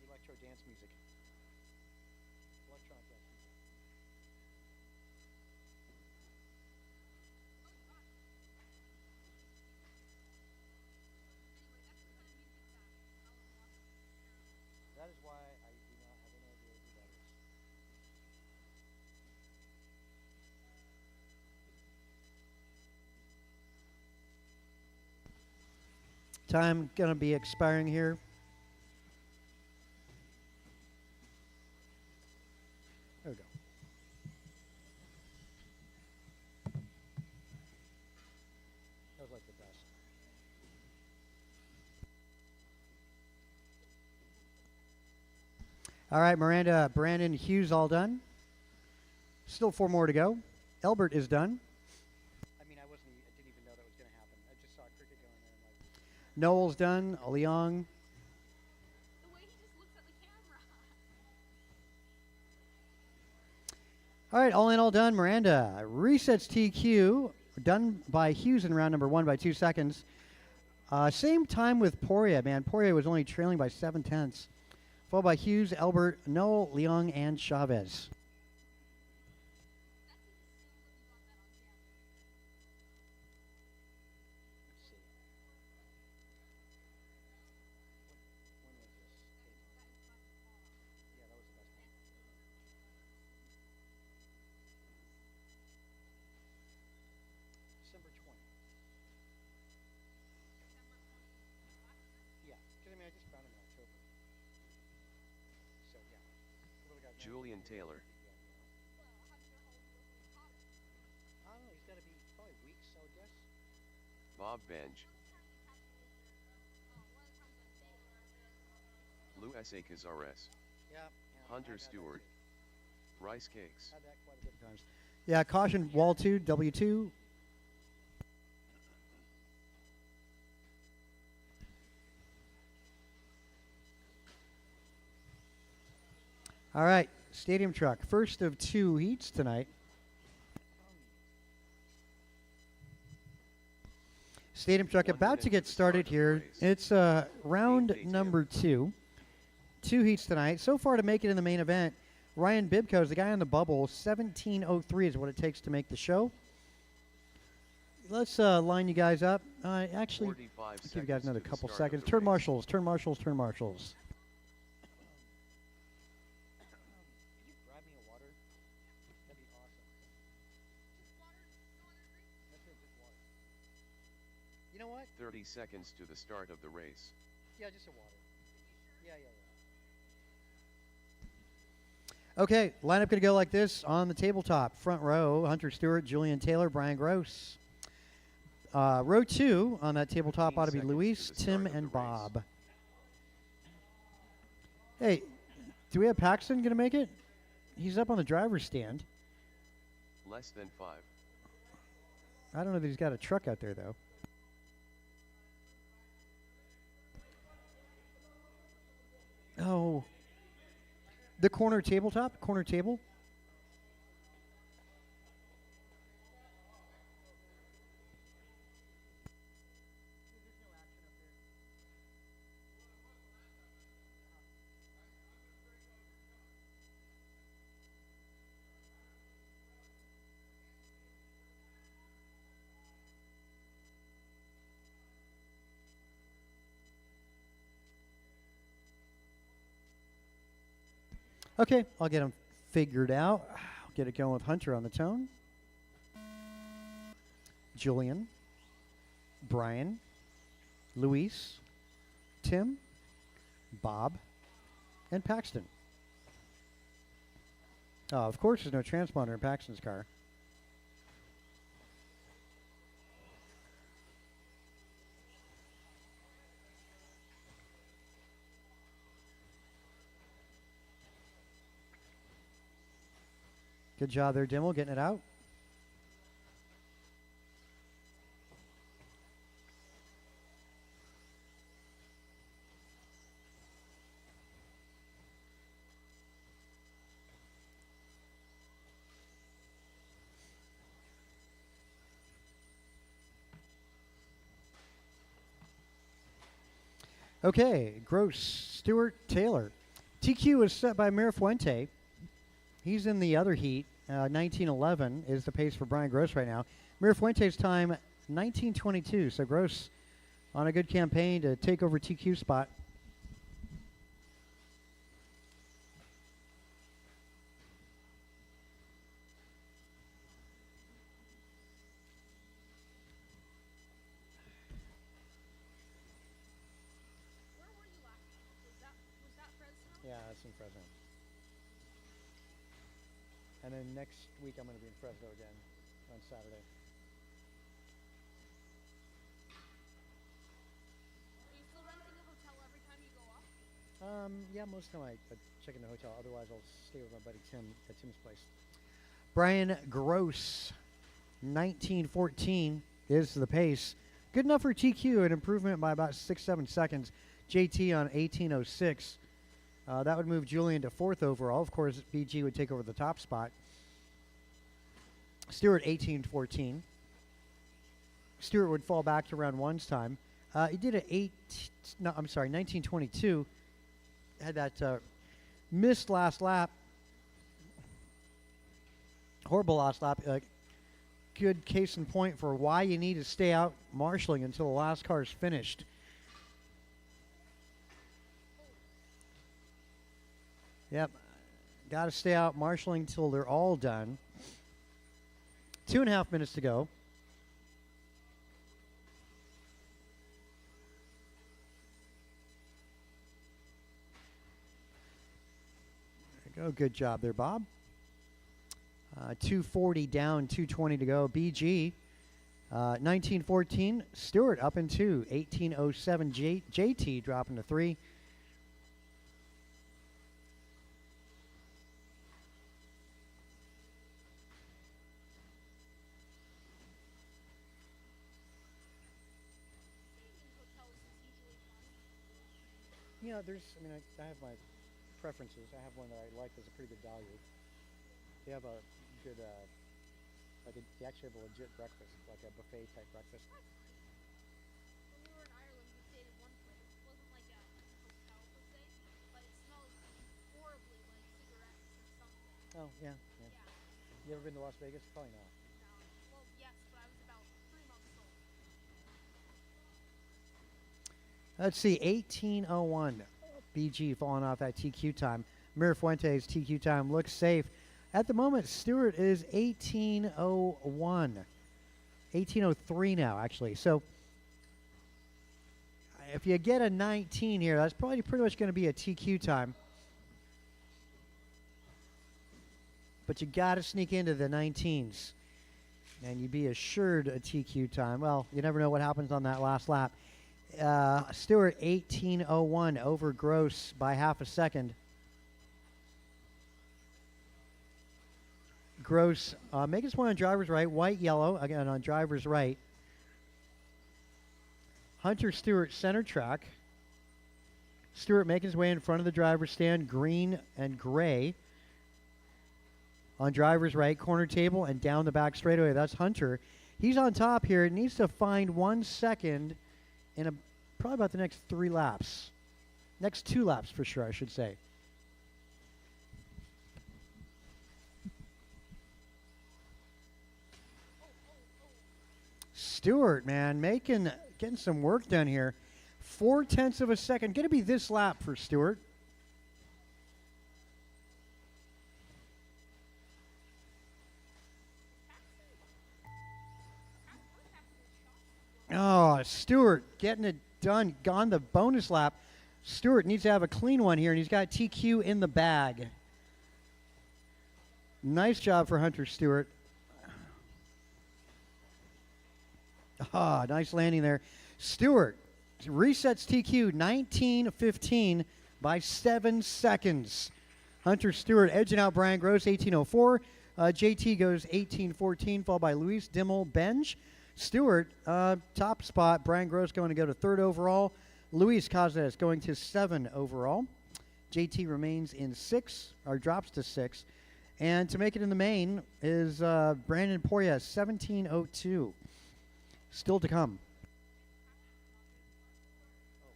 Electro dance music. Electronic dance music. That is why I do not have any idea who that is. Time gonna be expiring here. There we go. That was like the best. All right, Miranda, Brandon, Hughes all done. Still 4 more to go. Elbert is done. I mean, I didn't even know that was going to happen. I just saw cricket going there. And like, Noel's done. Leong. The way he just looks at the camera. All right, all in, all done. Miranda resets TQ. Done by Hughes in round number 1 by 2 seconds. Same time with Poria, man. Poria was only trailing by 7/10. Followed by Hughes, Elbert, Noel, Leong, and Chavez. Let's see. When was this? Yeah, that was the best one. December 20. Yeah, because I mean, I just found him in October. So, yeah. What do we got now? Julian Taylor. I don't know, he's got to be probably weeks, I would guess. Bob Benj. Luis A. Cazares. Yeah. Hunter Stewart. Rice Cakes. Had that quite a bit of times. Yeah, caution, wall 2, W2. All right, stadium truck. First of 2 heats tonight. Stadium truck 1 about minute to get to the started start of the here. race. It's round Game day number 2. 2 heats tonight. So far to make it in the main event, Ryan Bibco is the guy on the bubble. 17:03 is what it takes to make the show. Let's line you guys up. Actually, 45 I'll give you seconds guys another to the couple start of seconds. the Turn race. marshals, turn marshals, turn marshals. Could you grab me a water? That'd be awesome. That's it, just water. You know what? 30 seconds to the start of the race. Yeah, just a water. Yeah. Okay, lineup going to go like this on the tabletop. Front row, Hunter Stewart, Julian Taylor, Brian Gross. Row 2 on that tabletop 15 ought to be seconds to Luis, the Tim, start of and the race. Bob. Hey, do we have Paxton going to make it? He's up on the driver's stand. Less than 5. I don't know that he's got a truck out there, though. Oh. The corner tabletop? Corner table? Okay, I'll get him figured out. I'll get it going with Hunter on the tone. Julian, Brian, Luis, Tim, Bob, and Paxton. Of course, there's no transponder in Paxton's car. Good job there, Dimmel, getting it out. Okay, Gross, Stewart, Taylor. TQ is set by Mirafuente. He's in the other heat. 1911 is the pace for Brian Gross right now. Mirafuente's time, 1922. So Gross on a good campaign to take over TQ spot. Where were you last week? Was that Fresno? Yeah, that's in Fresno. And then next week I'm going to be in Fresno again on Saturday. Are you still renting a hotel every time you go up? Yeah, most of the time I check in the hotel. Otherwise, I'll stay with my buddy Tim at Tim's place. Brian Gross, 1914 is the pace. Good enough for TQ, an improvement by about 6-7 seconds. JT on 1806. That would move Julian to 4th overall. Of course, BG would take over the top spot. Stewart, 1814. Stewart would fall back to round 1's time. He did 1922. Had that missed last lap. Horrible last lap. Good case in point for why you need to stay out marshalling until the last car is finished. Yep. Got to stay out marshalling till they're all done. 2.5 minutes to go. There you go. Good job there, Bob. 240 down, 220 to go. BG, 1914. Stewart up in 2. 1807. JT dropping to 3. You know, I have my preferences. I have one that I like that's a pretty good value. They have a good, they actually have a legit breakfast, like a buffet type breakfast. When we were in Ireland, we stayed in one place. It wasn't like a hotel per se, but it smelled horribly like cigarettes or something. Oh, yeah, yeah. Yeah. You ever been to Las Vegas? Probably not. No. Well, yes, but I was about 3 months old. Let's see, 1801. BG falling off that TQ time. Mirafuente's TQ time looks safe. At the moment, Stewart is 1801. 1803 now, actually. So if you get a 19 here, that's probably pretty much going to be a TQ time. But you got to sneak into the 19s. And you'd be assured a TQ time. Well, you never know what happens on that last lap. Stewart 18:01 over Gross by half a second. Gross make his way on driver's right, white, yellow, again on driver's right. Hunter Stewart center track. Stewart making his way in front of the driver's stand, green and gray. On driver's right, corner table and down the back straightaway. That's Hunter. He's on top here. Needs to find 1 second in probably about the next 3 laps. Next 2 laps for sure, I should say. Stewart, man, getting some work done here. 0.4 of a second. Going to be this lap for Stewart. Oh, Stewart getting it done. Gone the bonus lap. Stewart needs to have a clean one here, and he's got TQ in the bag. Nice job for Hunter Stewart. Ah, nice landing there. Stewart resets TQ 19:15 by 7 seconds. Hunter Stewart edging out Brian Gross 18:04. JT goes 18:14, followed by Luis Dimmel Benj. Stewart, top spot. Brian Gross going to go to 3rd overall. Luis Casas going to 7 overall. JT remains in 6, or drops to 6. And to make it in the main is Brandon Poya, 17:02. Still to come. Oh,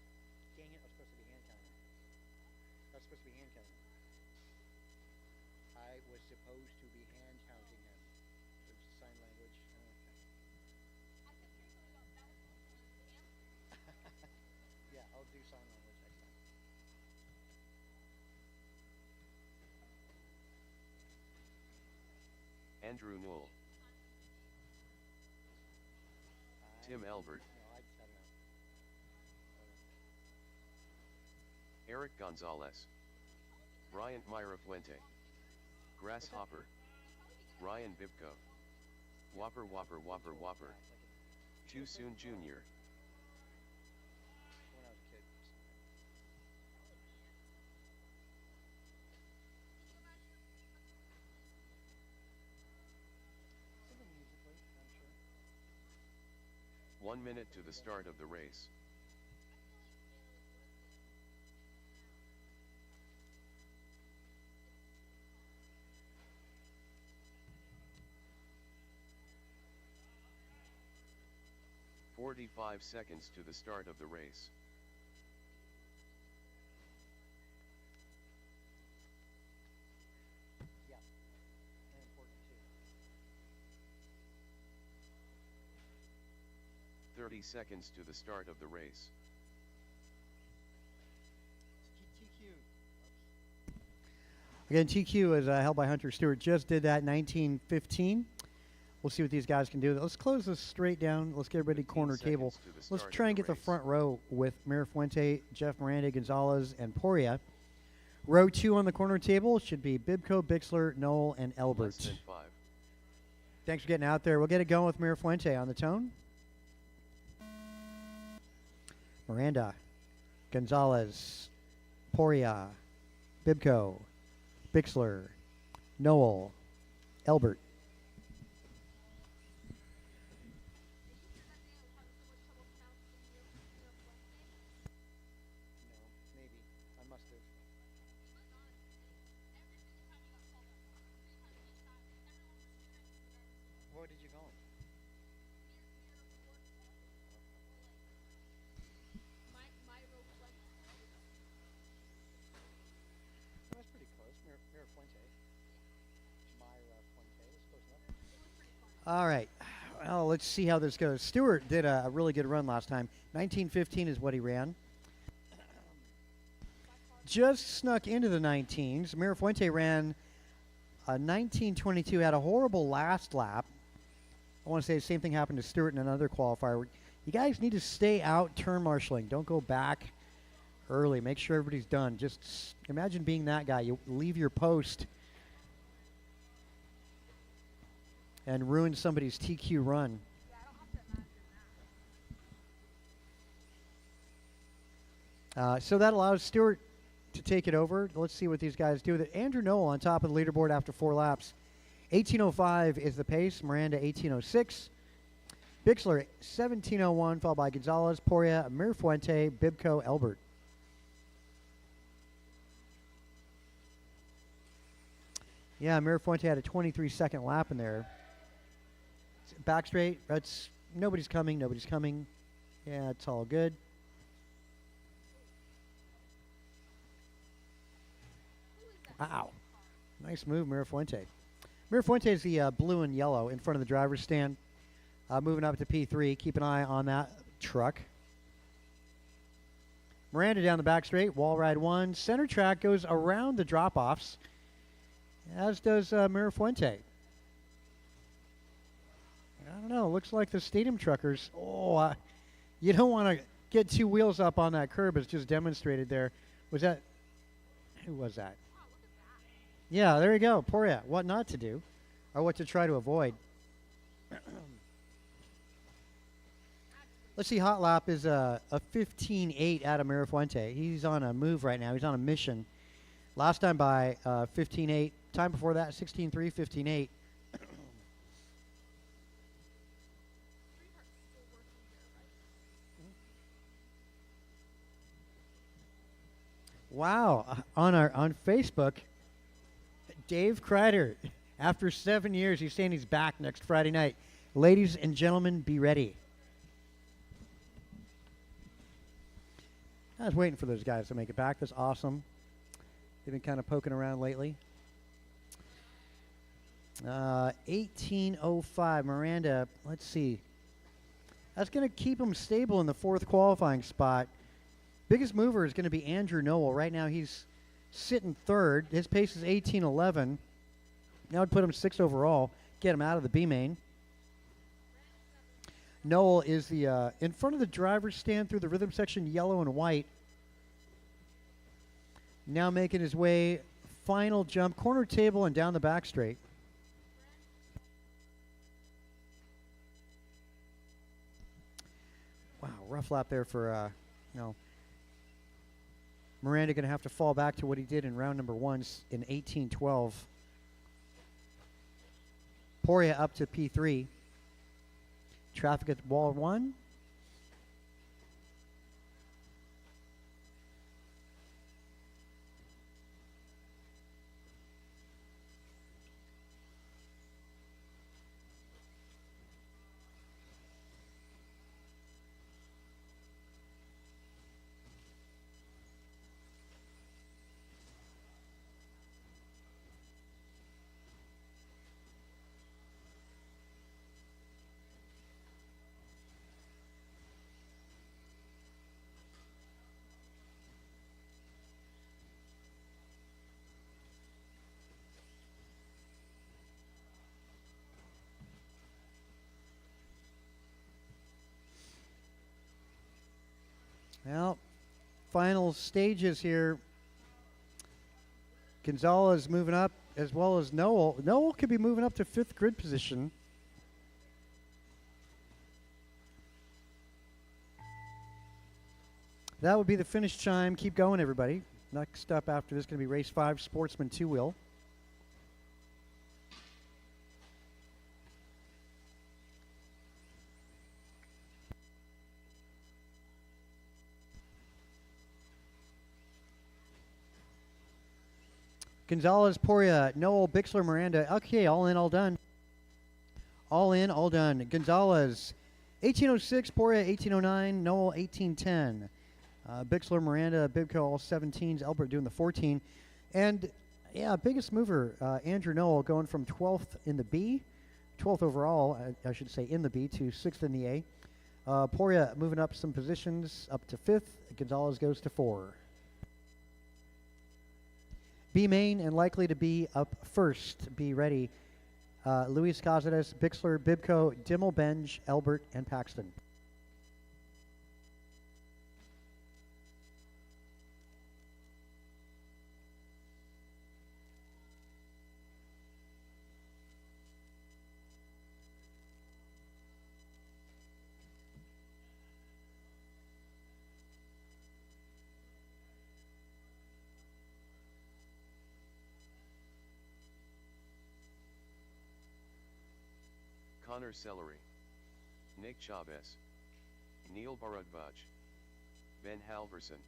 dang it. I was supposed to be hand counting. I was supposed to be hand counting. I was supposed to be hand counting him. There's sign language. I kept hearing something about balance on the hand. Yeah, I'll do sign language next time. Andrew Newell, Tim Elbert, No, I don't know. Eric Gonzalez, Bryant Myra Fuente, Grasshopper, Ryan Bibko, Whopper Whopper Whopper Whopper, Too Soon Jr., When I was a kid. Something musically, I'm sure. 1 minute to the start of the race. "45 seconds to the start of the race. Yeah. And important too. 30 seconds to the start of the race. TQ. Again, TQ is held by Hunter Stewart. Just did that 19:15. We'll see what these guys can do. Let's close this straight down. Let's get everybody 15 corner table. seconds to the Let's start try of and the get the race. front row with Mira Fuente, Jeff Miranda, Gonzalez, and Poria. Row 2 on the corner table should be Bibko, Bixler, Knoll, and Less Elbert. than 5. Thanks for getting out there. We'll get it going with Mira Fuente on the tone. Miranda, Gonzalez, Poria, Bibko, Bixler, Knoll, Elbert. No, maybe. I must have. What did you call him? That's pretty close. Mira Fuente. Myra Fuente. That's close enough. All right. Well, let's see how this goes. Stewart did a really good run last time. 19:15 is what he ran. Just snuck into the 19s. Mira Fuente ran a 19:22, had a horrible last lap. I want to say the same thing happened to Stewart in another qualifier. You guys need to stay out turn marshaling. Don't go back early. Make sure everybody's done. Just imagine being that guy. You leave your post and ruin somebody's TQ run. Yeah, I don't have to imagine that. So that allows Stewart to take it over. Let's see what these guys do with it. Andrew Noel on top of the leaderboard after 4 laps. 18:05 is the pace. Miranda 18:06. Bixler 17:01, followed by Gonzalez, Poria, Mirafuente, Bibco, Elbert. Yeah, Mirafuente had a 23-second lap in there. Back straight. That's nobody's coming. Nobody's coming. Yeah, it's all good. Wow. Nice move, Mirafuente. Mirafuente is the blue and yellow in front of the driver's stand. Moving up to P3. Keep an eye on that truck. Miranda down the back straight. Wall ride 1. Center track goes around the drop-offs, as does Mirafuente. I don't know. Looks like the stadium truckers. Oh, you don't want to get 2 wheels up on that curb. It's just demonstrated there. Was that? Who was that? Yeah, there you go. Poria. What not to do, or what to try to avoid. Let's see. Hot lap is a 15.8 out of Mirafuente. He's on a move right now. He's on a mission. Last time by 15.8. Time before that 16.3, 15.8. Wow. On Facebook, Dave Kreider, after 7 years, he's saying he's back next Friday night. Ladies and gentlemen, be ready. I was waiting for those guys to make it back. That's awesome. They've been kind of poking around lately. 18:05, Miranda. Let's see. That's going to keep him stable in the 4th qualifying spot. Biggest mover is going to be Andrew Noel. Right now he's sitting 3rd. His pace is 18:11. That would put him 6th overall. Get him out of the B main. Noel is the in front of the driver's stand through the rhythm section, yellow and white. Now making his way, final jump, corner table and down the back straight. Wow, rough lap there for Miranda going to have to fall back to what he did in round number 1 in 18:12. Poria up to P3. Traffic at wall 1. Well, final stages here. Gonzalez moving up as well as Noel. Noel could be moving up to 5th grid position. That would be the finish chime. Keep going, everybody. Next up after this is going to be race 5, Sportsman 2-wheel. Gonzalez, Poria, Noel, Bixler, Miranda. Okay, all in, all done. All in, all done. Gonzalez, 18:06, Poria, 18:09, Noel, 18:10. Bixler, Miranda, Bibco, all 17s. Albert doing the 14. And, yeah, biggest mover, Andrew Noel going from 12th in the B, 12th overall, I should say, in the B, to 6th in the A. Poria moving up some positions, up to 5th. Gonzalez goes to 4. B main and likely to be up first. Be ready. Luis Cazares, Bixler, Bibco, Dimmel, Benj, Elbert, and Paxton. Connor Celery, Nick Chavez, Neil Bharadwaj, Ben Halverson.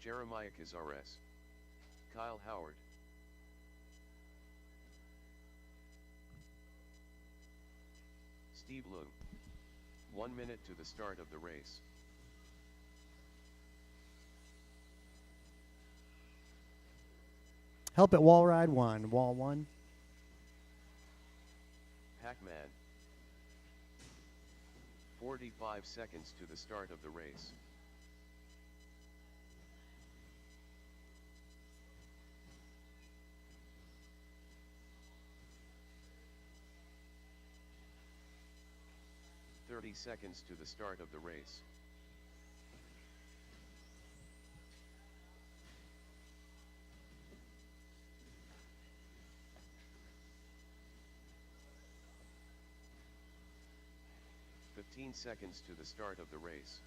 Jeremiah Cazares, Kyle Howard, Steve Loom. 1 minute to the start of the race. Help at wall ride 1, wall 1. Pac-Man. 45 seconds to the start of the race. Seconds to the start of the race. Seconds to the start of the race.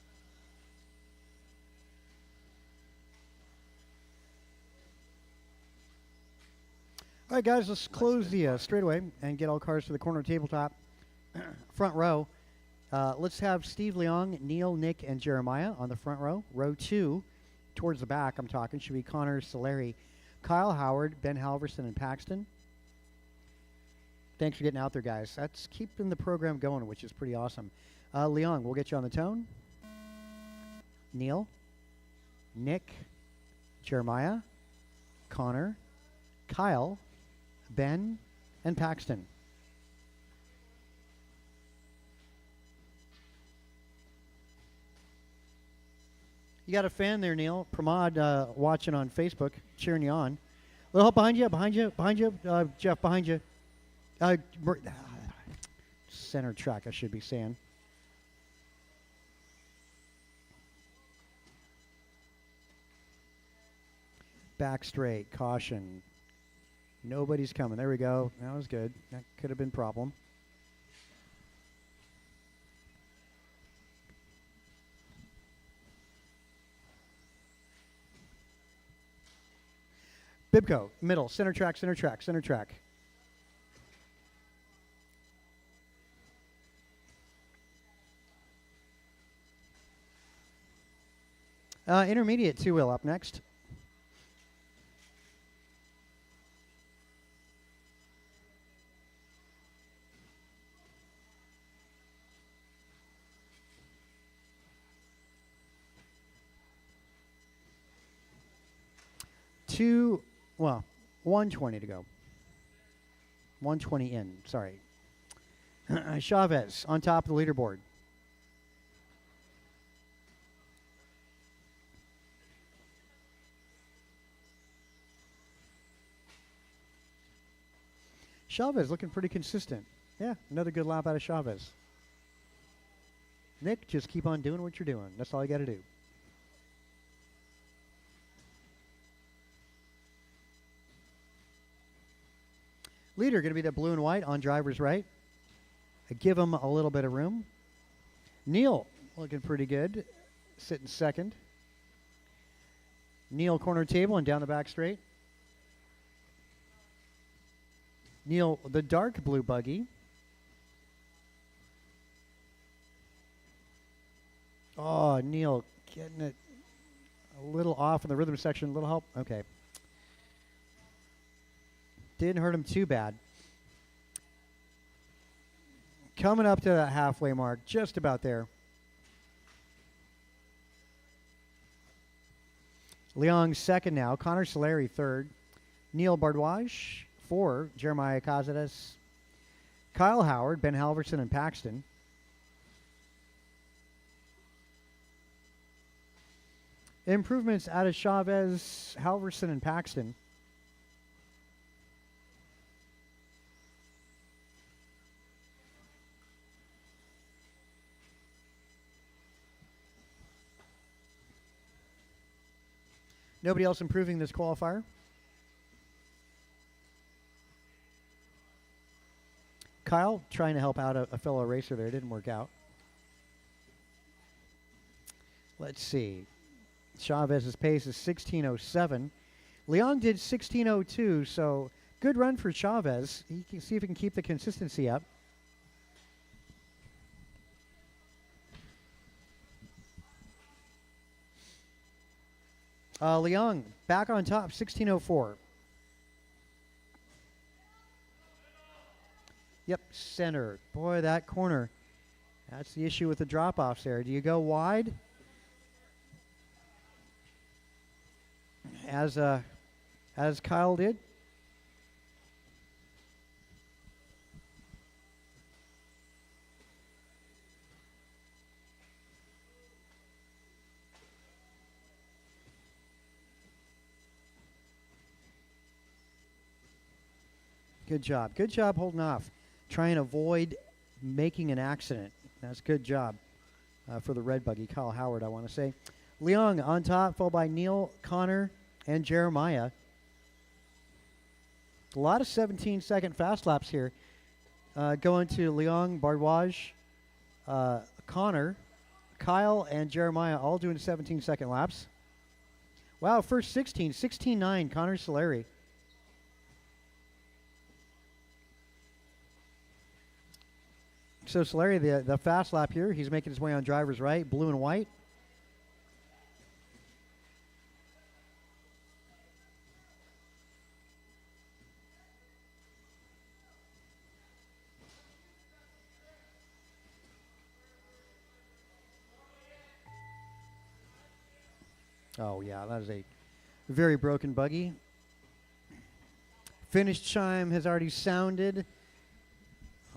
All right, guys, let's close the straightaway and get all cars to the corner tabletop. Front row. Let's have Steve Leong, Neil, Nick, and Jeremiah on the front row. Row 2, towards the back, I'm talking, should be Connor Celery, Kyle Howard, Ben Halverson, and Paxton. Thanks for getting out there, guys. That's keeping the program going, which is pretty awesome. Leong, we'll get you on the tone. Neil, Nick, Jeremiah, Connor, Kyle, Ben, and Paxton. You got a fan there, Neil. Pramod watching on Facebook, cheering you on. A little help behind you, Jeff, behind you. Center track, I should be saying. Back straight, caution. Nobody's coming. There we go. That was good. That could have been a problem. Bibco, middle, center track, center track, center track. Intermediate two-wheel up next. Two, well, 120 to go. 120 in, sorry. Chavez on top of the leaderboard. Chavez looking pretty consistent. Yeah, another good lap out of Chavez. Nick, just keep on doing what you're doing. That's all you got to do. Leader going to be the blue and white on driver's right. Give him a little bit of room. Neil looking pretty good. Sitting second. Neil corner table and down the back straight. Neil, the dark blue buggy. Oh, Neil getting it a little off in the rhythm section. A little help. Okay. Didn't hurt him too bad. Coming up to that halfway mark. Just about there. Leong second now. Connor Celery third. Neil Bharadwaj 4. Jeremiah Cazares. Kyle Howard, Ben Halverson, and Paxton. Improvements out of Chavez, Halverson, and Paxton. Nobody else improving this qualifier? Kyle trying to help out a fellow racer there. Didn't work out. Let's see. Chavez's pace is 16:07. Leon did 16:02, so good run for Chavez. He can see if he can keep the consistency up. Leon back on top, 16:04. Yep, center. Boy, that corner. That's the issue with the drop-offs there. Do you go wide? As Kyle did? Good job. Good job holding off. Try and avoid making an accident. That's good job for the red buggy. Kyle Howard, I want to say. Leong on top, followed by Neil, Connor, and Jeremiah. A lot of 17-second fast laps here. Going to Leong, Bardwaj, Connor, Kyle, and Jeremiah all doing 17-second laps. Wow, first 16. 16-9, Connor Solari. So Solari, the fast lap here, he's making his way on driver's right, blue and white. Oh, yeah, that is a very broken buggy. Finish chime has already sounded.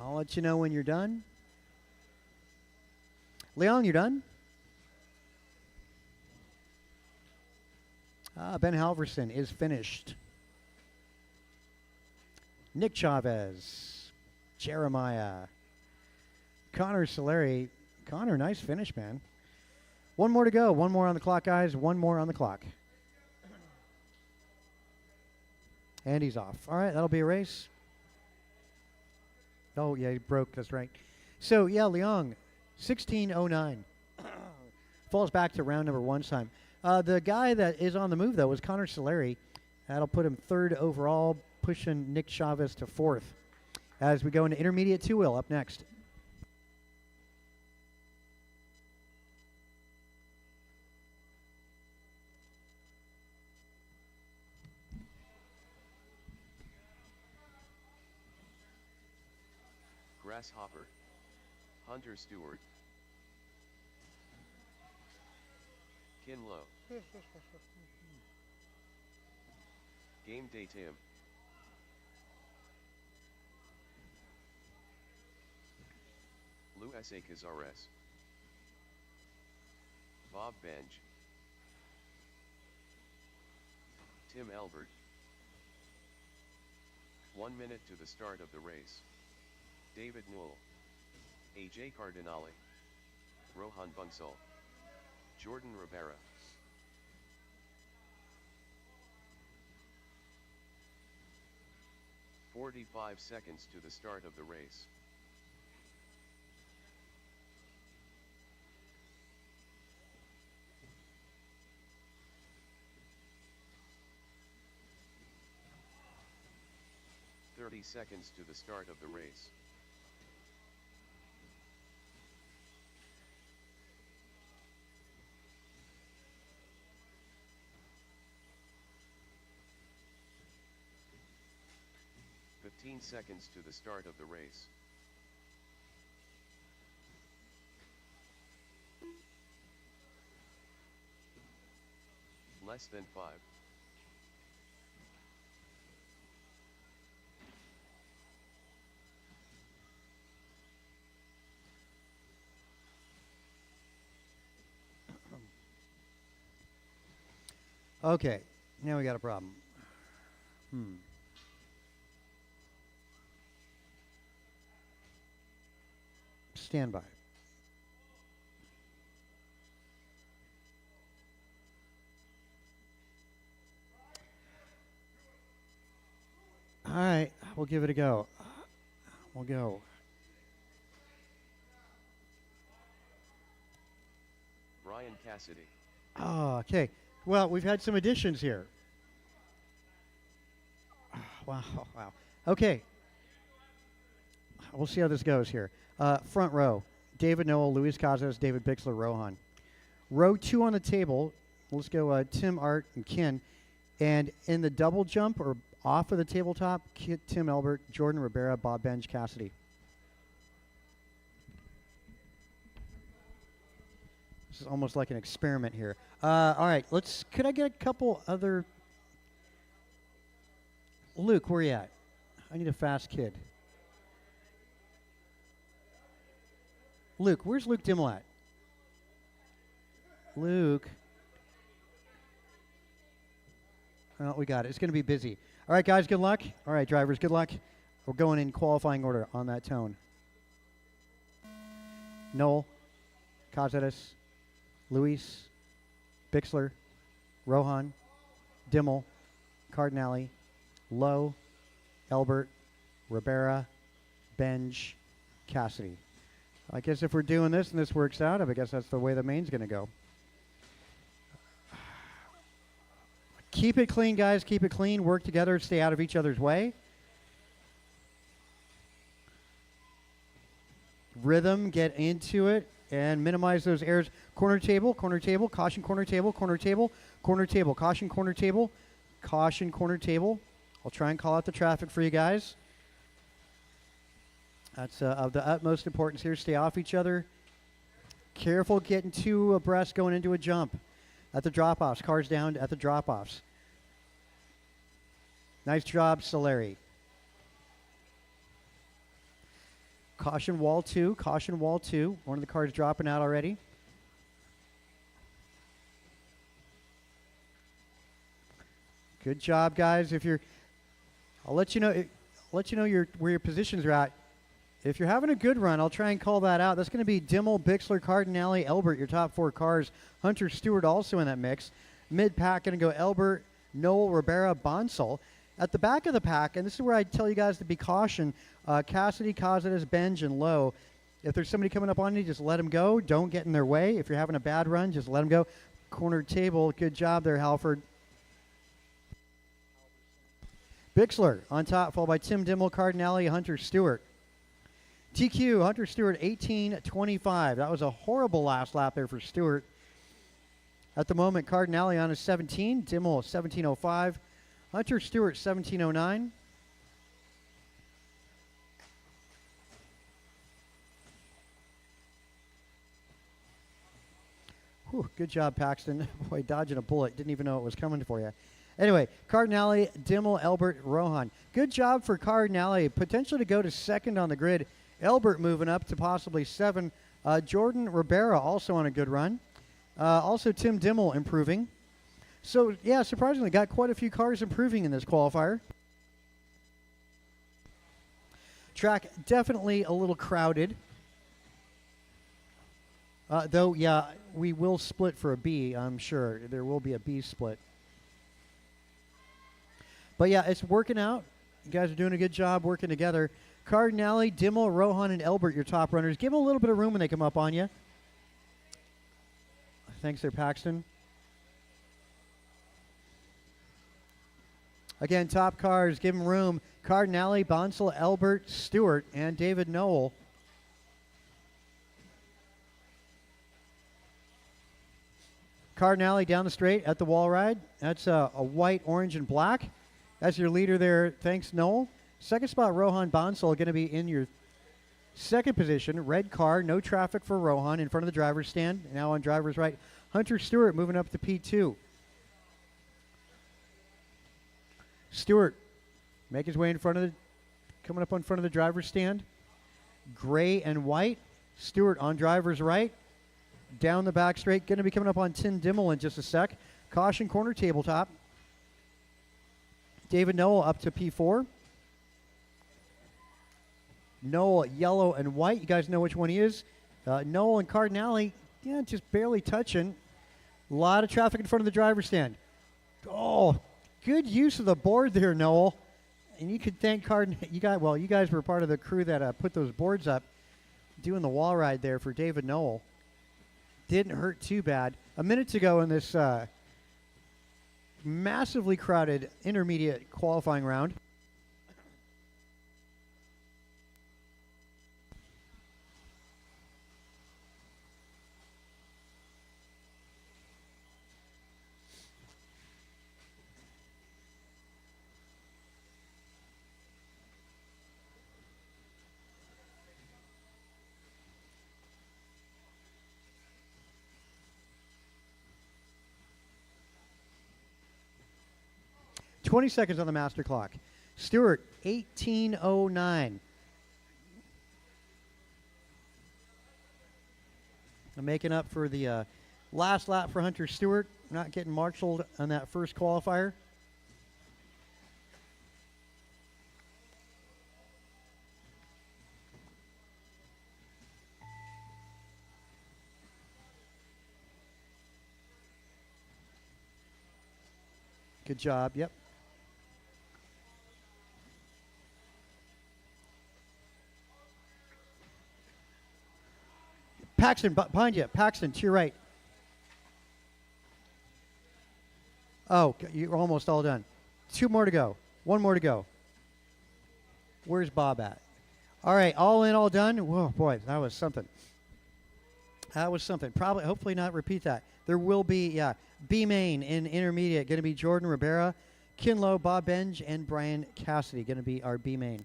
I'll let you know when you're done. Leon, you're done? Ben Halverson is finished. Nick Chavez, Jeremiah, Connor Solari. Connor, nice finish, man. One more to go. One more on the clock, guys. One more on the clock. And he's off. All right, that'll be a race. Oh, yeah, he broke. That's right. So, yeah, Leong, 16:09. Falls back to round number one time. The guy that is on the move, though, was Connor Solari. That'll put him third overall, pushing Nick Chavez to fourth. As we go into intermediate two-wheel up next. Grasshopper. Hunter Stewart. Kinlow. Game Day Tim. Lou S. A. Cazares. Bob Benj. Tim Albert. 1 minute to the start of the race. David Newell, AJ Cardinale, Rohan Bunsal, Jordan Rivera. "45 seconds to the start of the race. "30 seconds to the start of the race. "15 seconds to the start of the race. Less than 5. Okay, now we got a problem. Stand by. All right, we'll give it a go. We'll go. Brian Cassidy. Oh, okay. Well, we've had some additions here. Wow, wow. Okay. We'll see how this goes here. Front row. David Noel, Luis Casas, David Bixler, Rohan. Row 2 on the table. Let's go Tim, Art, and Ken. And in the double jump or off of the tabletop, Tim Elbert, Jordan Ribera, Bob Benj, Cassidy. This is almost like an experiment here. All right, could I get a couple other... Luke, where you at? I need a fast kid. Luke, where's Luke Dimmel at? Luke. Oh, we got it. It's going to be busy. All right, guys, good luck. All right, drivers, good luck. We're going in qualifying order on that tone. Noel, Cazares, Luis, Bixler, Rohan, Dimmel, Cardinale, Lowe, Elbert, Ribera, Benj, Cassidy. I guess if we're doing this and this works out, I guess that's the way the main's going to go. Keep it clean, guys. Keep it clean. Work together. Stay out of each other's way. Rhythm. Get into it and minimize those errors. Corner table. Corner table. Caution. Corner table. Corner table. Corner table. Caution. Corner table. Caution. Corner table. I'll try and call out the traffic for you guys. That's of the utmost importance here. Stay off each other. Careful getting too abreast going into a jump. At the drop-offs. Cars down at the drop-offs. Nice job, Solari. Caution wall 2. Caution wall 2. One of the cars dropping out already. Good job, guys. I'll let you know where your positions are at. If you're having a good run, I'll try and call that out. That's going to be Dimmel, Bixler, Cardinale, Elbert, your top 4 cars. Hunter Stewart also in that mix. Mid-pack going to go Elbert, Noel, Ribera, Bonsall. At the back of the pack, and this is where I tell you guys to be caution, Cassidy, Cazares, Benj, and Lowe. If there's somebody coming up on you, just let them go. Don't get in their way. If you're having a bad run, just let them go. Corner table, good job there, Halford. Bixler on top, followed by Tim Dimmel, Cardinale, Hunter Stewart. TQ, Hunter Stewart, 18.25. That was a horrible last lap there for Stewart. At the moment, Cardinale on a 17, Dimmel 17.05, Hunter Stewart 17.09. Whew, good job, Paxton. Boy, dodging a bullet. Didn't even know it was coming for you. Anyway, Cardinale, Dimmel, Elbert, Rohan. Good job for Cardinale. Potential to go to second on the grid. Elbert moving up to possibly 7. Jordan Ribera also on a good run. Also Tim Dimmel improving. So, yeah, surprisingly, got quite a few cars improving in this qualifier. Track definitely a little crowded. Though, yeah, we will split for a B, I'm sure. There will be a B split. But, yeah, it's working out. You guys are doing a good job working together. Cardinale, Dimmel, Rohan, and Elbert, your top runners. Give them a little bit of room when they come up on you. Thanks there, Paxton. Again, top cars, give them room. Cardinale, Bonsall, Elbert, Stewart, and David Noel. Cardinale down the straight at the wall ride. That's a white, orange, and black. That's your leader there. Thanks, Noel. Second spot, Rohan Bonsall, going to be in your second position. Red car, no traffic for Rohan in front of the driver's stand. Now on driver's right. Hunter Stewart moving up to P2. Stewart make his way coming up in front of the driver's stand. Gray and white. Stewart on driver's right. Down the back straight. Going to be coming up on Tim Dimmel in just a sec. Caution corner tabletop. David Noel up to P4. Noel yellow and white. You guys know which one he is. Noel and Cardinale, yeah, just barely touching. A lot of traffic in front of the driver's stand. Oh, good use of the board there, Noel. And you could thank you guys were part of the crew that put those boards up, doing the wall ride there for David Noel. Didn't hurt too bad. A minute to go in this massively crowded intermediate qualifying round. $20 seconds on the master clock. Stewart, 18:09. I'm making up for the last lap for Hunter Stewart, not getting marshaled on that first qualifier. Good job. Yep. Paxton, behind you. Paxton, to your right. Oh, you're almost all done. 2 more to go. 1 more to go. Where's Bob at? All right, all in, all done. Whoa, boy, that was something. That was something. Probably, hopefully not repeat that. There will be, yeah, B main in intermediate. Going to be Jordan Rivera, Kinlow, Bob Benge, and Brian Cassidy. Going to be our B main.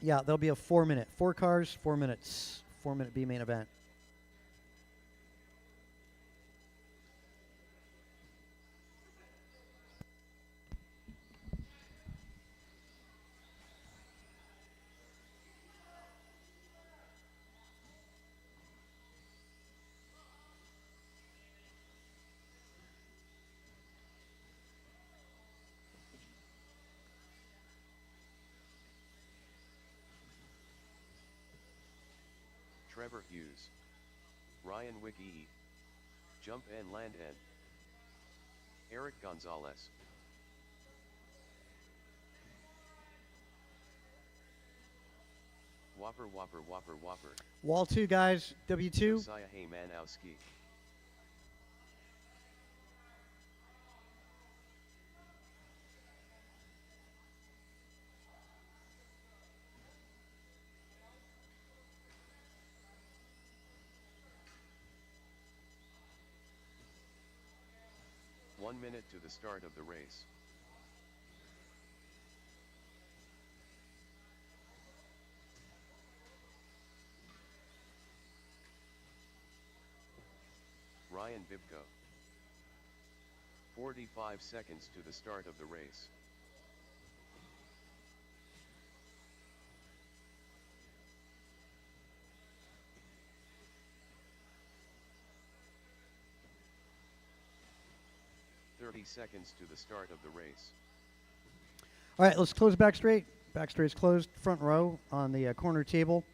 Yeah, there'll be a 4-minute. 4 cars, 4 minutes. 4-minute B main event. Trevor Hughes, Ryan Wiggy, Jump and Land N, Eric Gonzalez, Whopper Whopper Whopper Whopper, Wall 2, guys. W2. Josiah Heymanowski, One minute to the start of the race. Ryan Bibko. 45 seconds to the start of the race. Seconds to the start of the race. All right, let's close back straight. Back straight's closed. Front row on the corner table.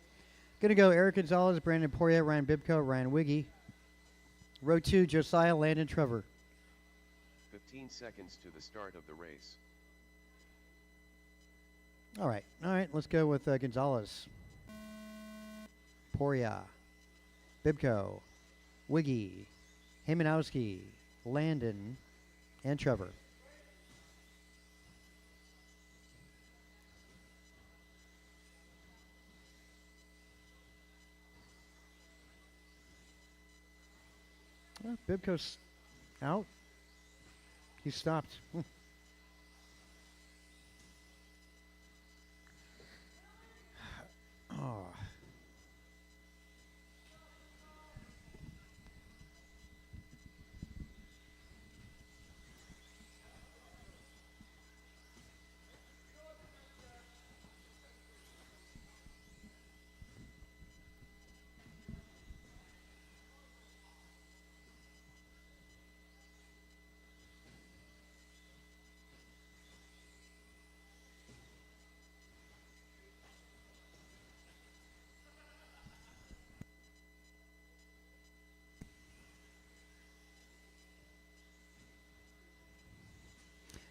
Going to go Eric Gonzalez, Brandon Poirier, Ryan Bibko, Ryan Wiggy. Row 2, Josiah, Landon, Trevor. 15 seconds to the start of the race. All right, let's go with Gonzalez. Poirier, Bibko, Wiggy, Heymanowski, Landon, and Trevor. Well, Bibko's out. He stopped. Oh.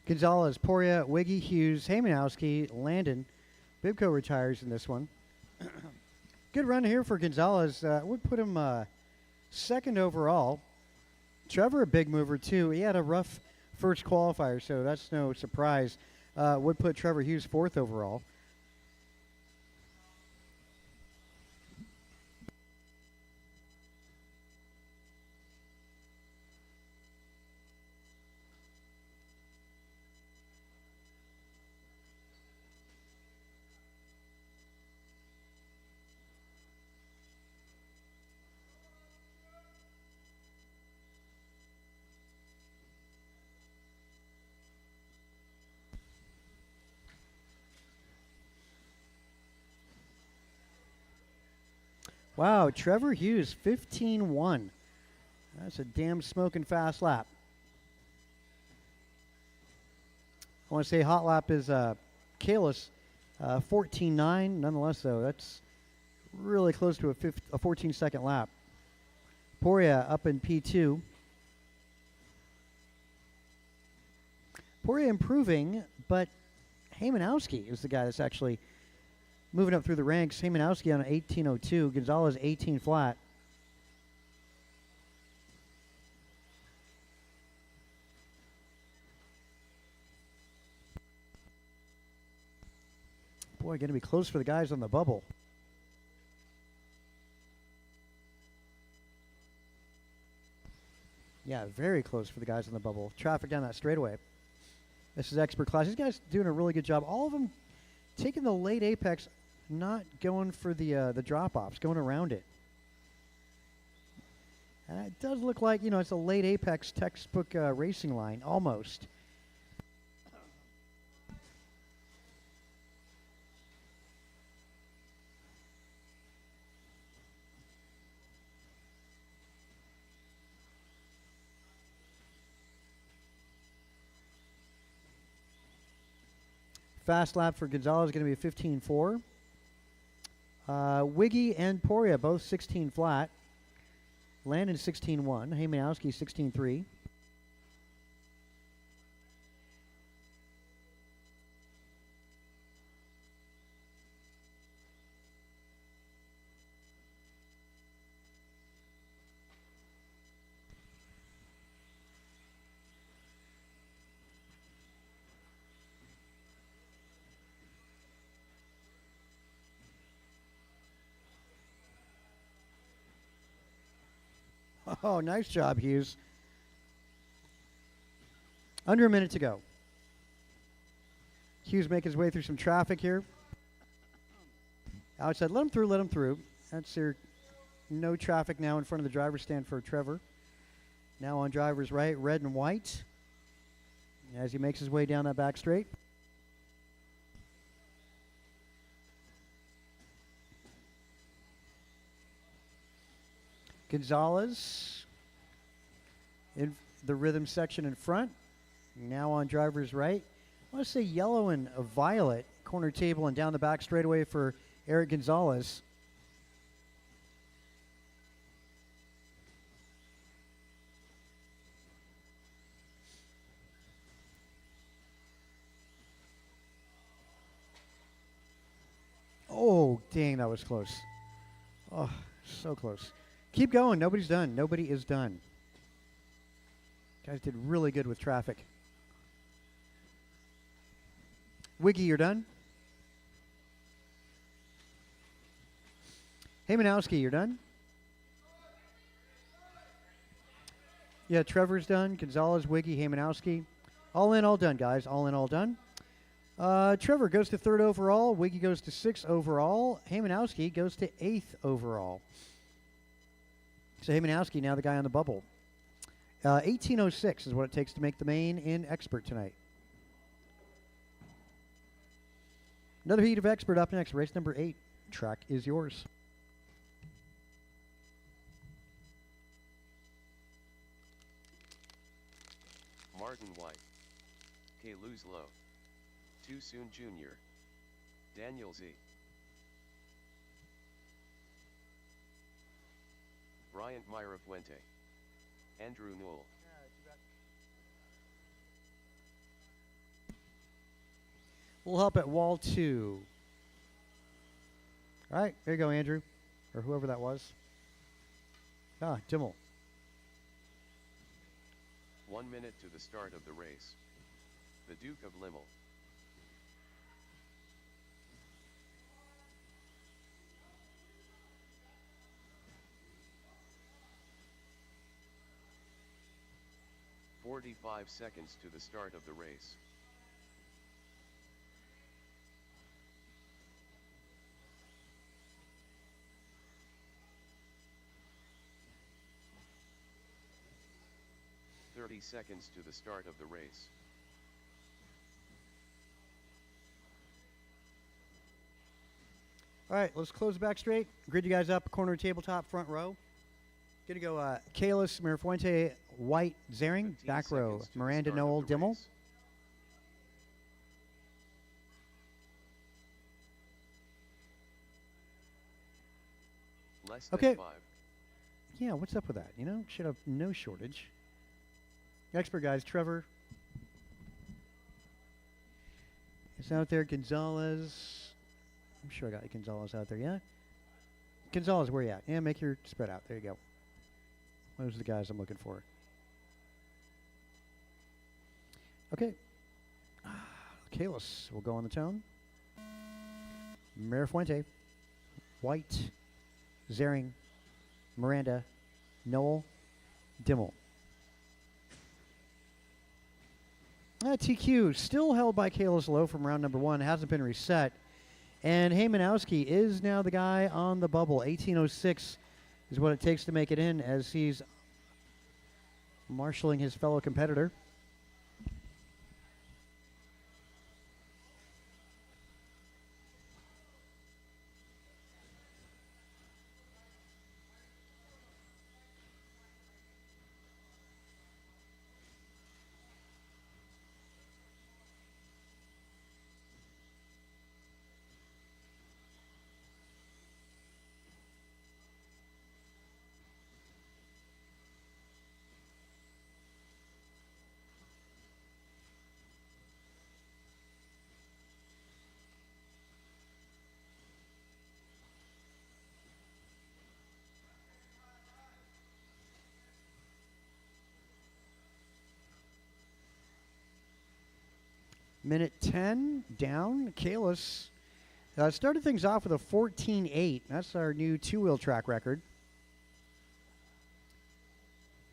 Gonzalez, Poria, Wiggy, Hughes, Haymanowski, Landon. Bibco retires in this one. Good run here for Gonzalez. Would put him second overall. Trevor, a big mover, too. He had a rough first qualifier, so that's no surprise. Would put Trevor Hughes fourth overall. Wow, Trevor Hughes, 15-1. That's a damn smoking fast lap. I want to say hot lap is Kalis, 14-9. Nonetheless, though, that's really close to a 14-second lap. Poria up in P2. Poria improving, but Haymanowski is the guy that's actually moving up through the ranks. Haymanowski on an 18.02. Gonzalez 18 flat. Boy, going to be close for the guys on the bubble. Yeah, very close for the guys on the bubble. Traffic down that straightaway. This is expert class. These guys doing a really good job. All of them taking the late apex, not going for the drop-offs, going around it. And it does look like, it's a late apex textbook racing line, almost. Fast lap for Gonzalez is going to be a 15.4. Wiggy and Poria both 16 flat. Landon 16.1. Haymanowski 16.3. Oh, nice job, Hughes. Under a minute to go. Hughes making his way through some traffic here. Outside, let him through, let him through. That's your no traffic now in front of the driver's stand for Trevor. Now on driver's right, red and white. As he makes his way down that back straight. Gonzalez in the rhythm section in front. Now on driver's right. I want to say yellow and a violet corner table and down the back straightaway for Eric Gonzalez. Oh, dang, that was close. Oh, so close. Keep going. Nobody's done. Nobody is done. Guys did really good with traffic. Wiggy, you're done? Haymanowski, you're done? Yeah, Trevor's done. Gonzalez, Wiggy, Haymanowski. All in, all done, guys. All in, all done. Trevor goes to 3rd overall. Wiggy goes to 6th overall. Haymanowski goes to 8th overall. So Haymanowski, now the guy on the bubble. 18.06 is what it takes to make the main in Expert tonight. Another heat of Expert up next. Race number 8. Track is yours. Martin White. K. Luzlo. Too Soon Jr. Daniel Z. Bryant Myra Fuente. Andrew Newell. We'll help at wall 2. All right, there you go, Andrew, or whoever that was. Ah, Dimmel. 1 minute to the start of the race. The Duke of Limmel. "45 seconds to the start of the race. "30 seconds to the start of the race. All right, let's close the back straight. Grid you guys up, corner tabletop, front row. Gonna go Kalis, Mirafuente, White, Zering, 15 back row, seconds to the Miranda, start of Noel, the Dimmel. race. Less than Okay. 5. Yeah, what's up with that? You know, should have no shortage. Expert guys, Trevor. It's out there, Gonzalez. I'm sure I got Gonzalez out there, yeah? Gonzalez, where you at? Yeah, make your spread out. There you go. Those are the guys I'm looking for. Okay. Kalis will go on the tone. Mirafuente, White, Zering, Miranda, Noel, Dimmel. TQ still held by Kalis Low from round number 1. Hasn't been reset. And Heymanowski is now the guy on the bubble. 1806 is what it takes to make it in as he's marshaling his fellow competitor. Minute 10 down. Kalis started things off with a 14.8. That's our new two-wheel track record.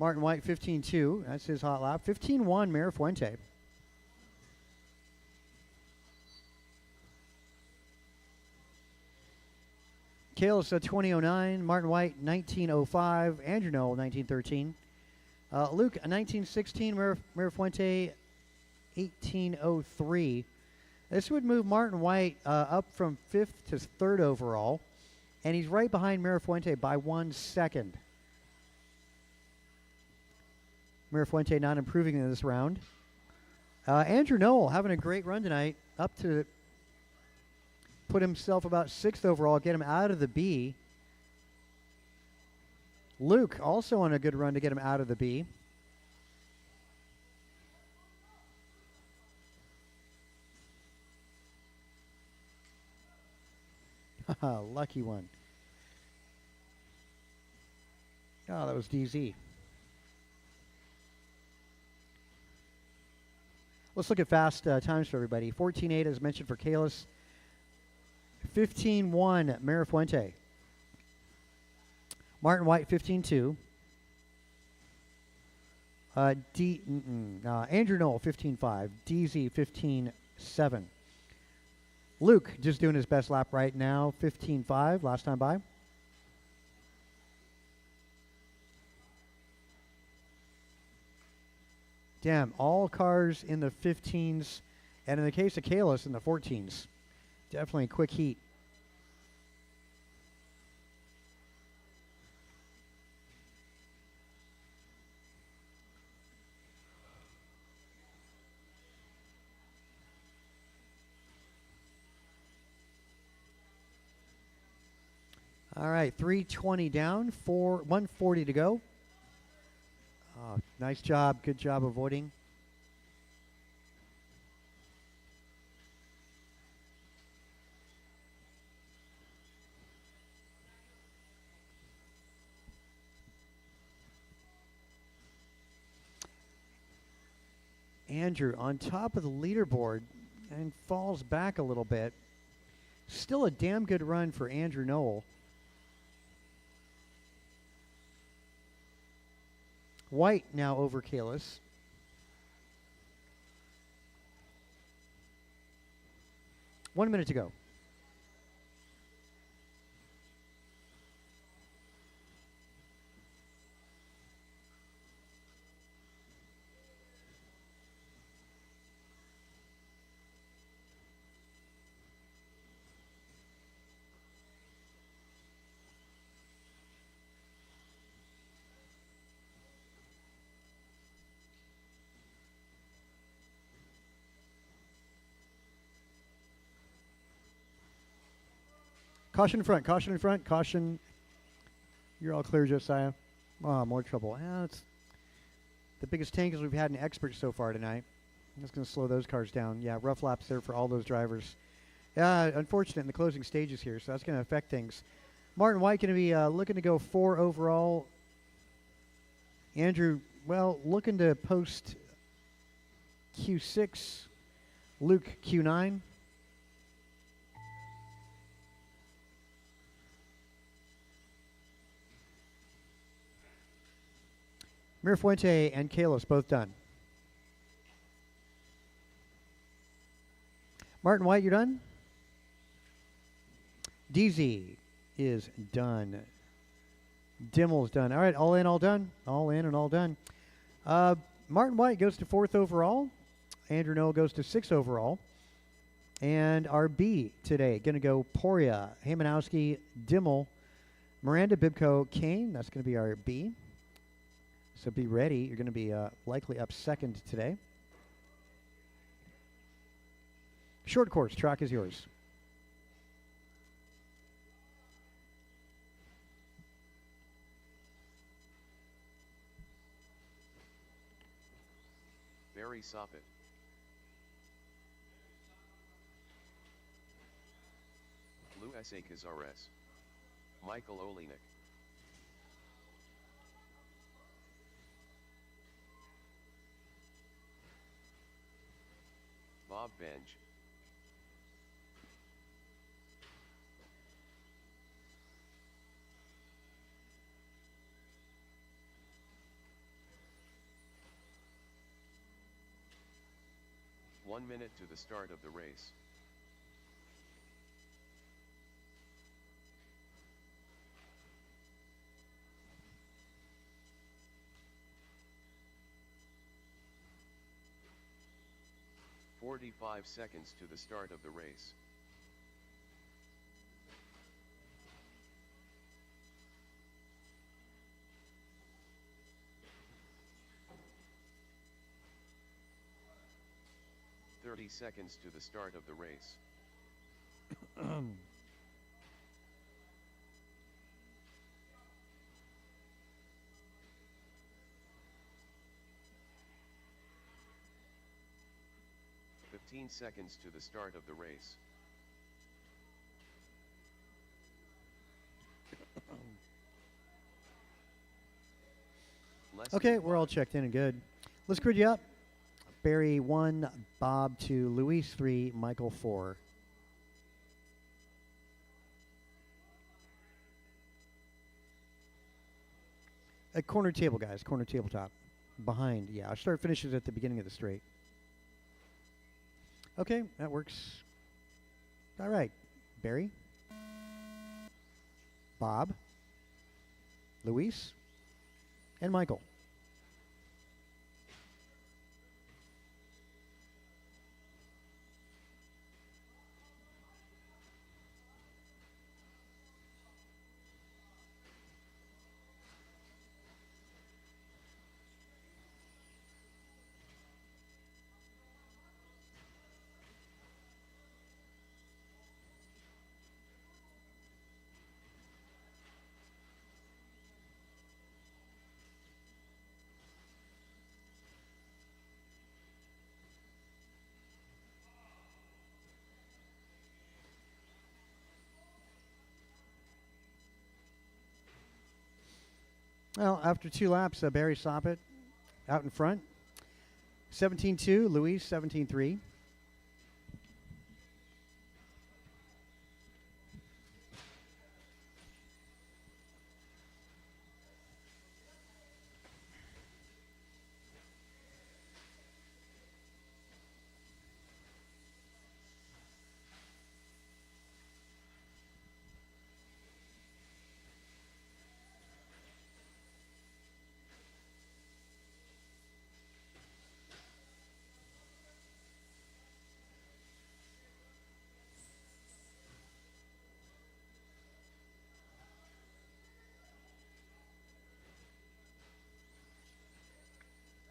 Martin White 15.2. That's his hot lap. 15.1 Mirafuente. Kalis 20.09. Martin White 19.05. Andrew Noel 19.13. Luke 19.16. Mirafuente 18.03. This would move Martin White up from 5th to 3rd overall, and he's right behind Mirafuente by 1 second. Mirafuente not improving in this round. Andrew Noel having a great run tonight, up to put himself about 6th overall, get him out of the B. Luke also on a good run to get him out of the B. Lucky one. Oh, that was DZ. Let's look at fast times for everybody. 14.8 as mentioned for Kalis. 15.1 Mirafuente. Martin White 15.2. Andrew Noel 15.5. DZ 15.7. Luke just doing his best lap right now, 15.5, last time by. Damn, all cars in the 15s, and in the case of Kalis, in the 14s. Definitely a quick heat. All right, 320 down, 140 to go. Nice job. Good job avoiding. Andrew on top of the leaderboard and falls back a little bit. Still a damn good run for Andrew Noel. White now over Kalis. One minute to go. Caution in front, caution in front, caution. You're all clear, Josiah. Oh, more trouble. It's the biggest tankers we've had in experts so far tonight. That's going to slow those cars down. Yeah, rough laps there for all those drivers. Unfortunate in the closing stages here, so that's going to affect things. Martin White going to be looking to go 4 overall. Andrew, well, looking to post Q6. Luke, Q9. Mirafuente and Kalis both done. Martin White, you're done? DZ is done. Dimmel's done. All right, all in, all done. All in and all done. Martin White goes to 4th overall. Andrew Noel goes to 6th overall. And our B today, going to go Poria, Hamanowski, Dimmel, Miranda, Bibco, Kane. That's going to be our B. So be ready. You're going to be likely up 2nd today. Short course, track is yours. Barry Soppet. Lou S. A. Cazares. Michael Olenek. Bob Benj. One minute to the start of the race. "45 seconds to the start of the race. "30 seconds to the start of the race. 15 seconds to the start of the race. Okay, we're all checked in and good. Let's grid you up. Barry 1, Bob 2, Luis 3, Michael 4. Corner table, guys. Corner tabletop. Behind, yeah. Our start finishes at the beginning of the straight. Okay, that works. All right. Barry. Bob. Luis. And Michael. Well, after 2 laps, Barry Soppet out in front. 17-2, Luis 17-3.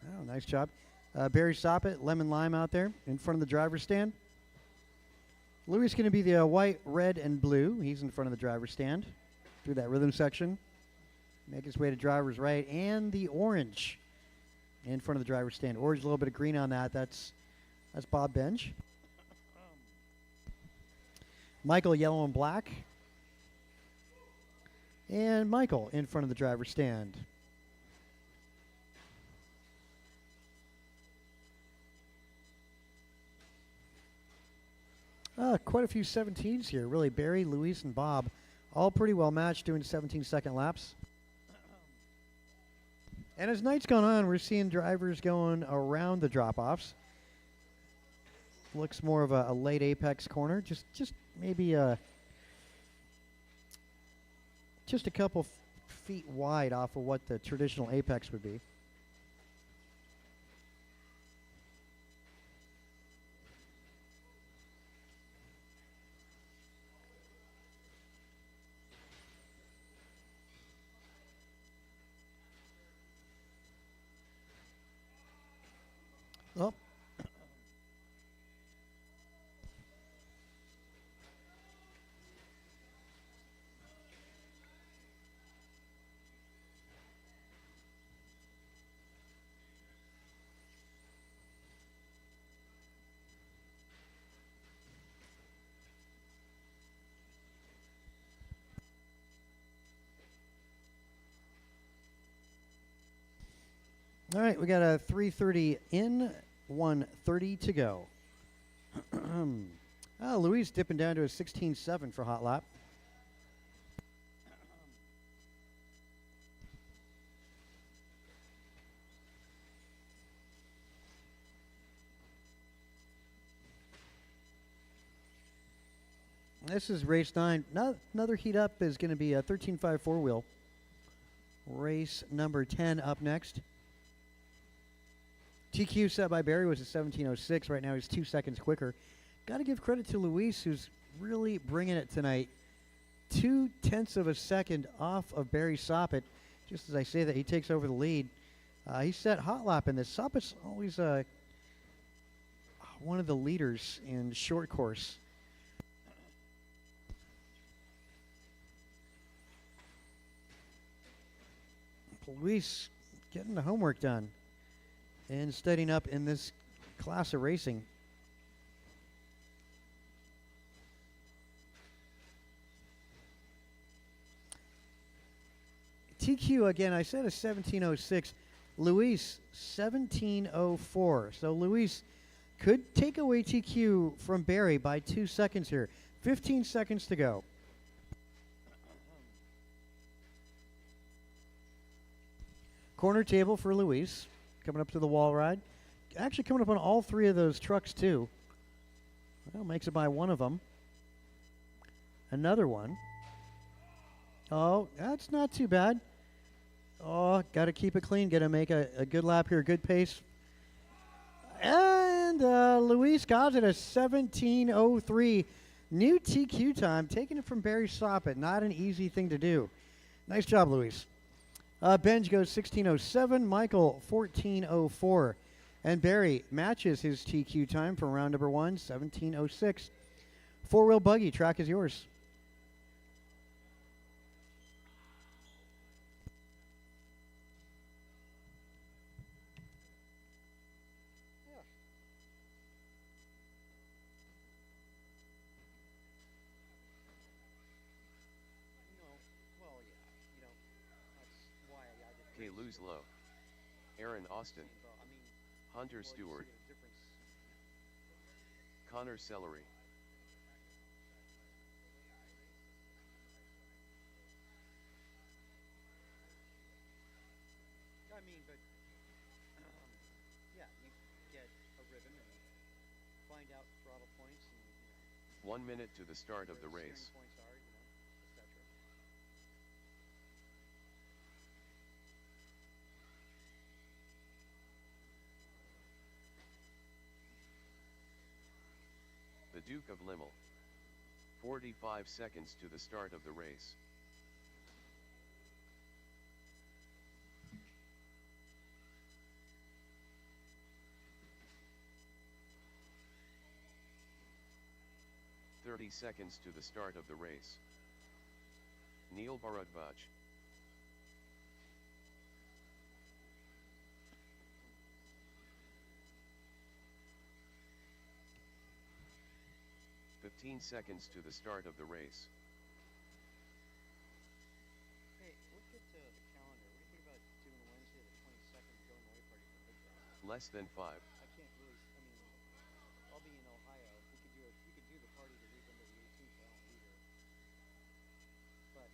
Oh, nice job. Barry Soppet, lemon lime out there in front of the driver's stand. Louis going to be the white, red, and blue. He's in front of the driver's stand through that rhythm section. Make his way to driver's right. And the orange in front of the driver's stand. Orange, a little bit of green on that. That's Bob Benj. Michael, yellow and black. And Michael in front of the driver's stand. Quite a few 17s here. Really, Barry, Luis, and Bob all pretty well matched doing 17-second laps. And as night's gone on, we're seeing drivers going around the drop-offs. Looks more of a late apex corner. Just maybe just a couple feet wide off of what the traditional apex would be. Oh. All right, we got a 3:30 in, 1:30 to go. Luis dipping down to a 16.7 for hot lap. This is race 9. Another heat up is going to be a 13.5 four-wheel. Race number 10 up next. TQ set by Barry was a 17.06. Right now he's 2 seconds quicker. Got to give credit to Luis, who's really bringing it tonight. 0.2 of a second off of Barry Soppet. Just as I say that, he takes over the lead. He set hot lap in this. Soppet's always one of the leaders in short course. Luis getting the homework done and studying up in this class of racing. TQ, again, I said a 17.06. Luis, 17.04. So Luis could take away TQ from Barry by 2 seconds here. 15 seconds to go. Corner table for Luis. Coming up to the wall ride. Actually coming up on all three of those trucks, too. Well, makes it by one of them. Another one. Oh, that's not too bad. Oh, got to keep it clean. Got to make a good lap here. Good pace. And Luis got it a 17.03. New TQ time. Taking it from Barry Soppet. Not an easy thing to do. Nice job, Luis. Benj goes 16.07, Michael 14.04. And Barry matches his TQ time from round number 1, 17.06. Four-wheel buggy, track is yours. K. Lose Low. Aaron Austin. Hunter Stewart, Connor Celery, I mean, but yeah, you get a rhythm and find out throttle points and 1 minute to the start of where the steering race. points are, etc. The Duke of Limmel. 45 seconds to the start of the race. Seconds to the start of the race. Neil Bharadwaj. Seconds to the start of the race. Hey, look at the calendar. What do you think about doing Wednesday the 22nd going away party for Big Brown? Less than 5. I can't really. I mean, I'll be in Ohio. We could do the party the weekend of the 18th. I won't be here. But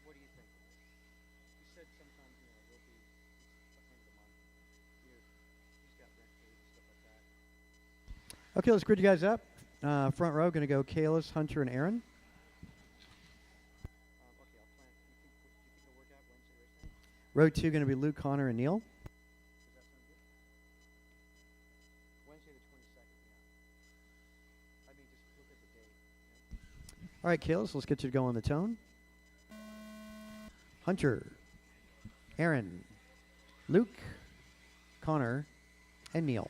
what do you think? You said sometime we'll be at the end of the month. He's got rent paid and stuff like that. Okay, let's grid you guys up. Front row going to go Kalis, Hunter, and Aaron. Okay, I'll plan. Do you think it'll work out Wednesday race night? Row 2 going to be Luke, Connor, and Neil. Does that sound good? Wednesday the 22nd, yeah. I mean, just look at the date. All right, Kalis, let's get you to go on the tone. Hunter, Aaron, Luke, Connor, and Neil.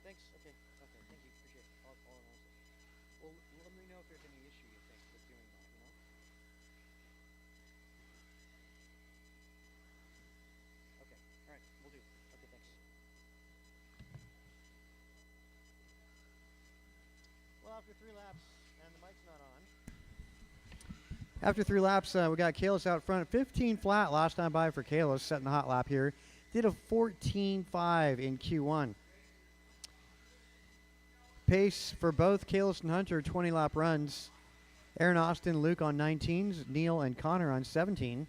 Thanks. Okay. Thank you. Appreciate it. I'll announce it. Well, let me know if there's any issue you think with doing that. Okay. All right. We'll do. Okay. Thanks. Well, after 3 laps, and the mic's not on. After 3 laps, we got Kalis out front. 15 flat last time by for Kalis, setting the hot lap here. Did a 14.5 in Q1. Pace for both Kalis and Hunter, 20-lap runs. Aaron Austin, Luke on 19s, Neil and Connor on 17.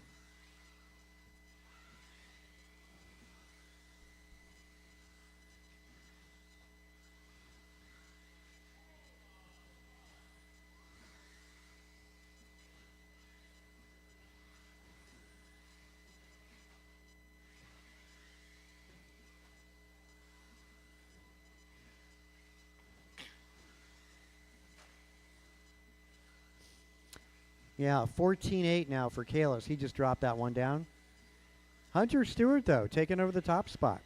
Yeah, 14.8 now for Kalis. He just dropped that one down. Hunter Stewart, though, taking over the top spot.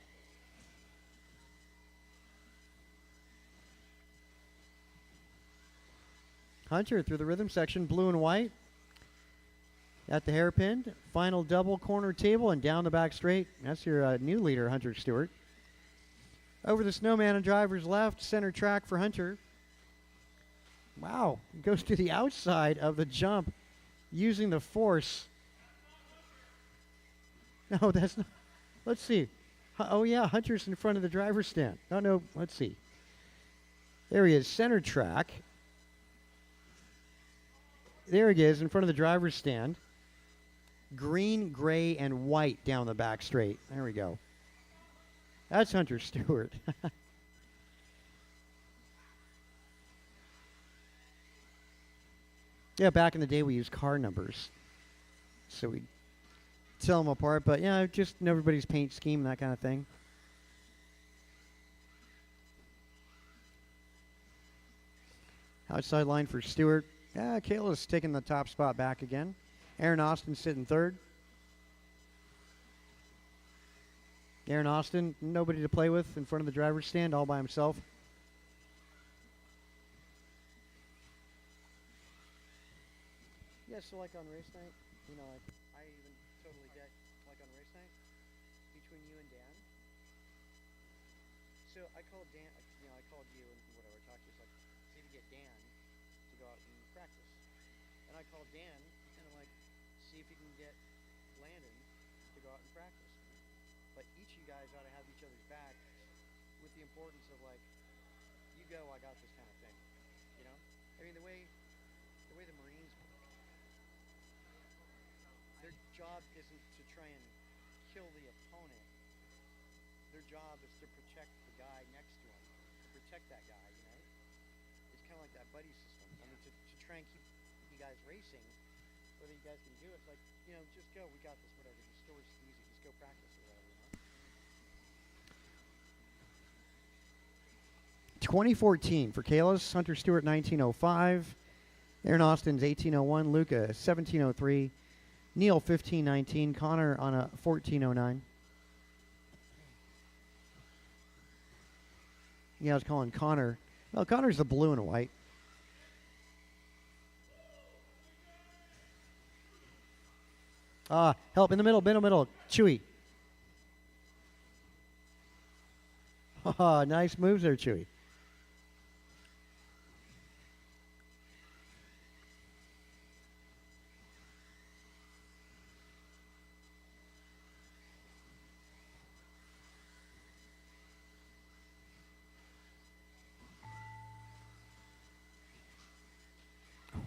Hunter through the rhythm section, blue and white. At the hairpin, final double corner table and down the back straight. That's your new leader, Hunter Stewart. Over the snowman and driver's left, center track for Hunter. Wow, goes to the outside of the jump using the force. No, that's not. Let's see. Oh, yeah, Hunter's in front of the driver's stand. Oh, no, let's see. There he is, center track. There he is in front of the driver's stand. Green, gray, and white down the back straight. There we go. That's Hunter Stewart. Yeah, back in the day we used car numbers. So we'd tell them apart, but yeah, just in everybody's paint scheme and that kind of thing. Outside line for Stewart. Yeah, Kayla's taking the top spot back again. Aaron Austin sitting third. Aaron Austin, nobody to play with in front of the driver's stand, all by himself. Yeah, so like on race night, you know, I even totally get, like on race night, between you and Dan. So I called Dan, you know, I called you and whatever, talked to you, it's like, see if you get Dan to go out and practice. And I called Dan, and I'm like, see if you can get Landon to go out and practice. But each of you guys ought to have each other's back with the importance of like, you go, I got this kind of thing. You know? I mean, the way the Marines work, their job isn't to try and kill the opponent. Their job is to protect the guy next to him, to protect that guy, you know? It's kind of like that buddy system. I mean, to try and keep you guys racing, whether you guys can do it, it's like, you know, just go, we got this, whatever. The store's easy, just go practice or whatever, you know? 2014 for Kalis, Hunter Stewart 1905, Aaron Austin's 1801, Luca 1703, Neil 1519, Connor on a 1409. Yeah, I was calling Connor. Well, Connor's the blue and white. Help in the middle. Chewy. Nice moves there, Chewy.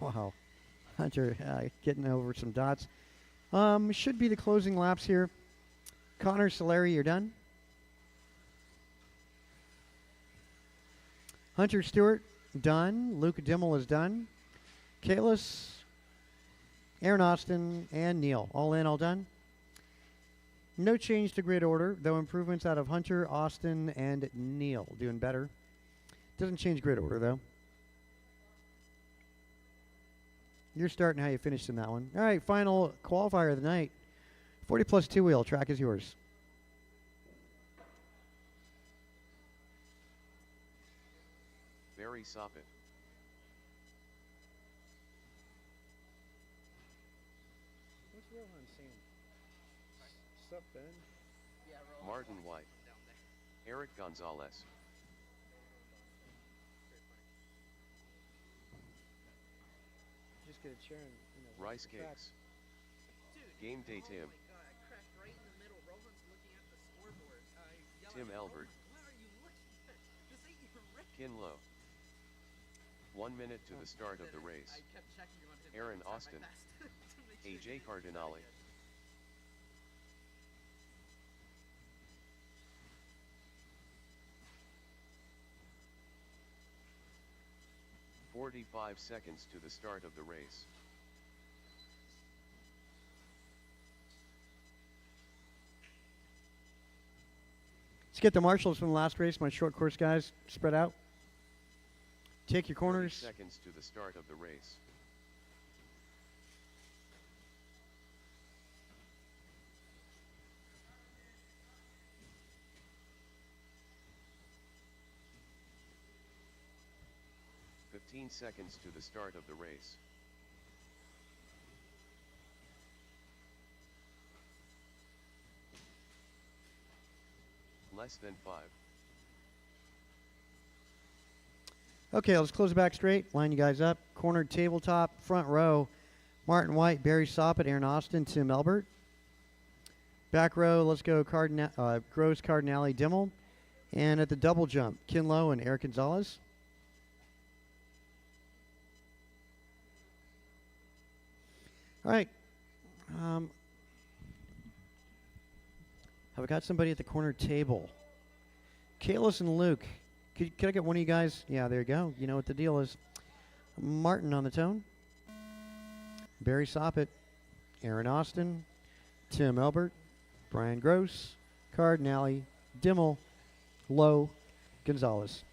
Wow. Hunter getting over some dots. Should be the closing laps here. Connor Solari, you're done. Hunter Stewart, done. Luke Dimmel is done. Kalis, Aaron Austin, and Neil. All in, all done. No change to grid order, though improvements out of Hunter, Austin, and Neil. Doing better. Doesn't change grid order, though. You're starting how you finished in that one. All right, final qualifier of the night. 40 plus two-wheel. Track is yours. Barry Soppet. What's Rohan saying? Sup, Ben? Martin White. Eric Gonzalez. Just get a chair and, you know, Rice the track. Cakes. Game Day Tim. God, I cracked right in the middle. Rohan's looking at the scoreboard. I yell Tim at him, Albert. "Rohan, what are you looking at? This ain't even ready." Kinlow. 1 minute to the start of the race. I kept checking on him Aaron every time I Austin. passed to make sure he AJ didn't Cardinale. get it. 45 seconds to the start of the race. Let's get the marshals from the last race. My short course guys, spread out. Take your 30 corners. seconds to the start of the race. "15 seconds to the start of the race. Less than 5. Okay, let's close it back straight. Line you guys up. Cornered tabletop, front row. Martin White, Barry Soppet, Aaron Austin, Tim Elbert. Back row, let's go Gross, Cardinale, Dimmel. And at the double jump, Kinlow and Eric Gonzalez. All right. Have I got somebody at the corner table? Kalis and Luke. Could I get one of you guys? Yeah, there you go. You know what the deal is. Martin on the tone. Barry Soppet. Aaron Austin. Tim Elbert. Brian Gross. Cardinale. Dimmel. Lowe. Gonzalez.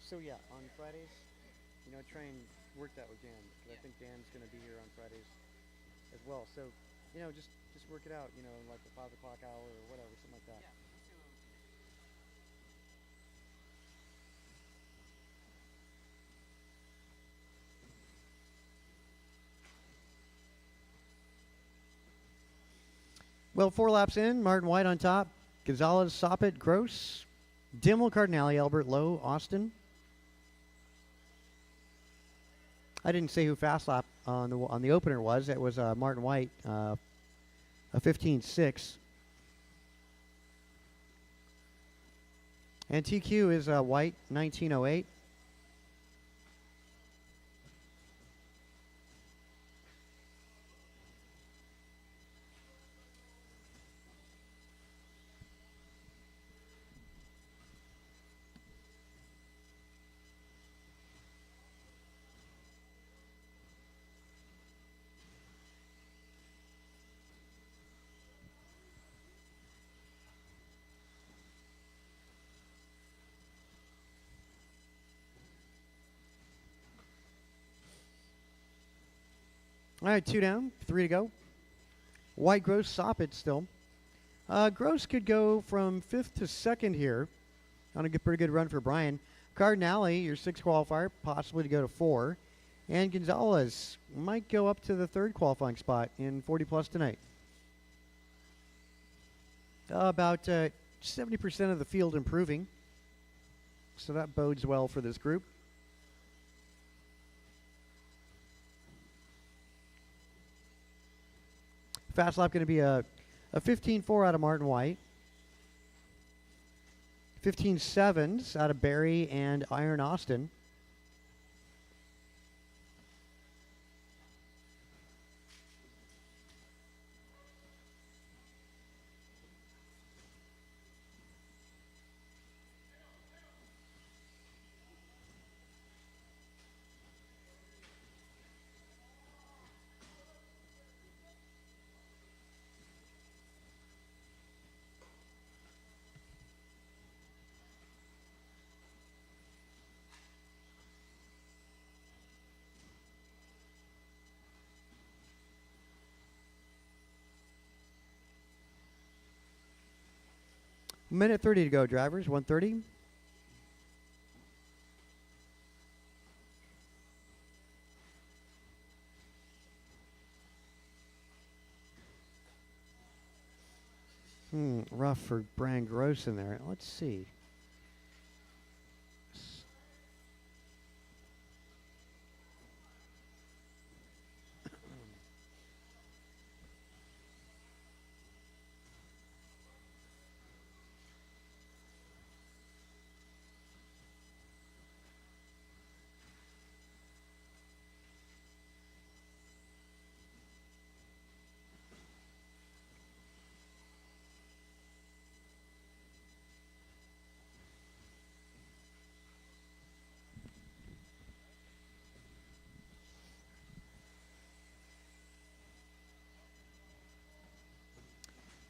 So yeah, on Fridays, you know, try and work that with Dan because I Yeah. think Dan's going to be here on Fridays as well. So, you know, just work it out. You know, like the 5 o'clock hour or whatever, something like that. Yeah, let's see what we can do. Well, 4 laps in, Martin White on top, Gonzalez, Soppet, Gross, Dimmel, Cardinale, Albert, Lowe, Austin. I didn't say who fast lap on the opener was. It was Martin White, a 15.6. And TQ is White, 19.08. All right, 2 down, 3 to go. White, Gross, Soppet still. Gross could go from 5th to 2nd here on a pretty good run for Brian. Cardinale, your 6th qualifier, possibly to go to 4. And Gonzalez might go up to the 3rd qualifying spot in 40 plus tonight. About 70% of the field improving. So that bodes well for this group. Fast lap going to be a 15.4 out of Martin White. 15.7s out of Barry and Iron Austin. Minute 30 to go, drivers. 1:30. Rough for Brian Gross in there. Let's see.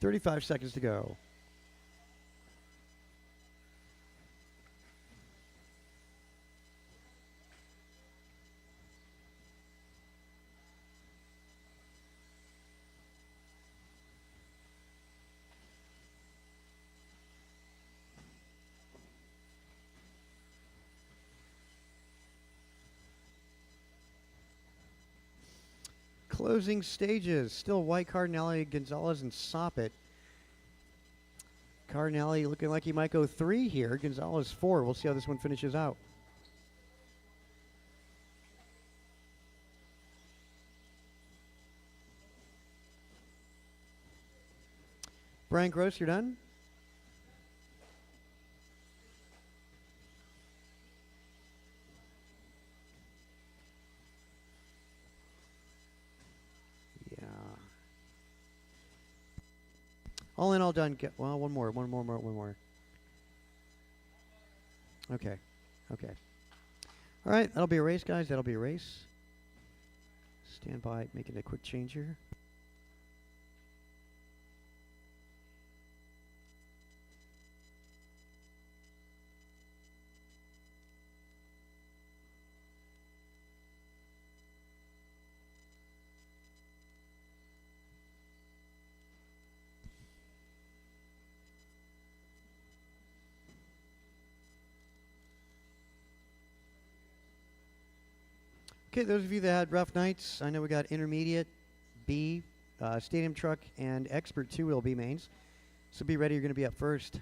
"35 seconds to go." Closing stages. Still White, Cardinale, Gonzalez, and Soppet. Cardinale looking like he might go 3 here. Gonzalez 4. We'll see how this one finishes out. Brian Gross, you're done? Yeah. All in, all done. Well, one more. Okay. Okay. All right, that'll be a race, guys. That'll be a race. Stand by, making a quick change here. Okay, those of you that had rough nights, I know we got intermediate, B, stadium truck, and expert two-wheel B mains. So be ready, you're going to be up first.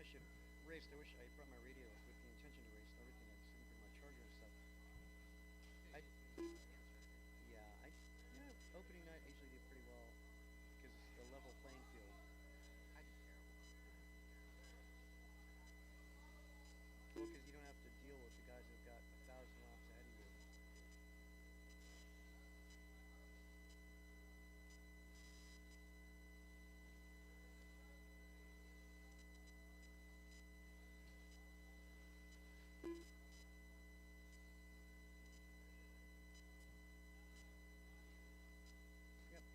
I should have raced. I wish I brought my radio with the intention to race and everything. I just didn't bring my charger and stuff. Opening night I usually do pretty well because it's a level playing field. I do terrible. Well, because you don't have to deal with the guys who've got 1,000 laps ahead of you. Yep.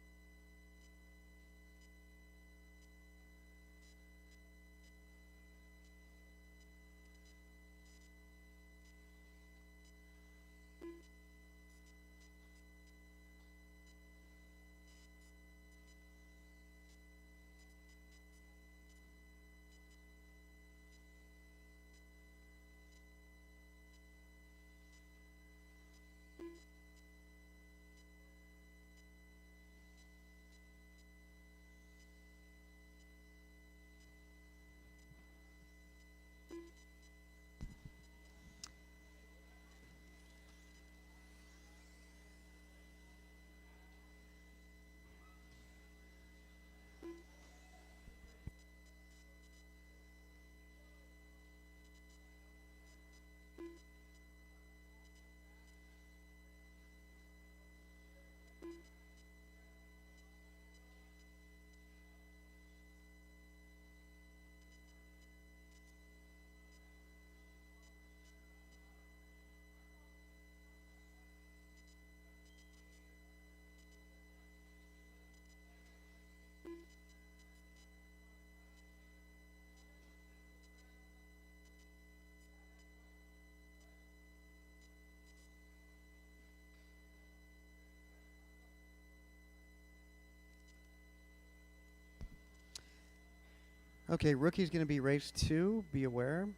Okay, rookie's going to be race 2. Be aware.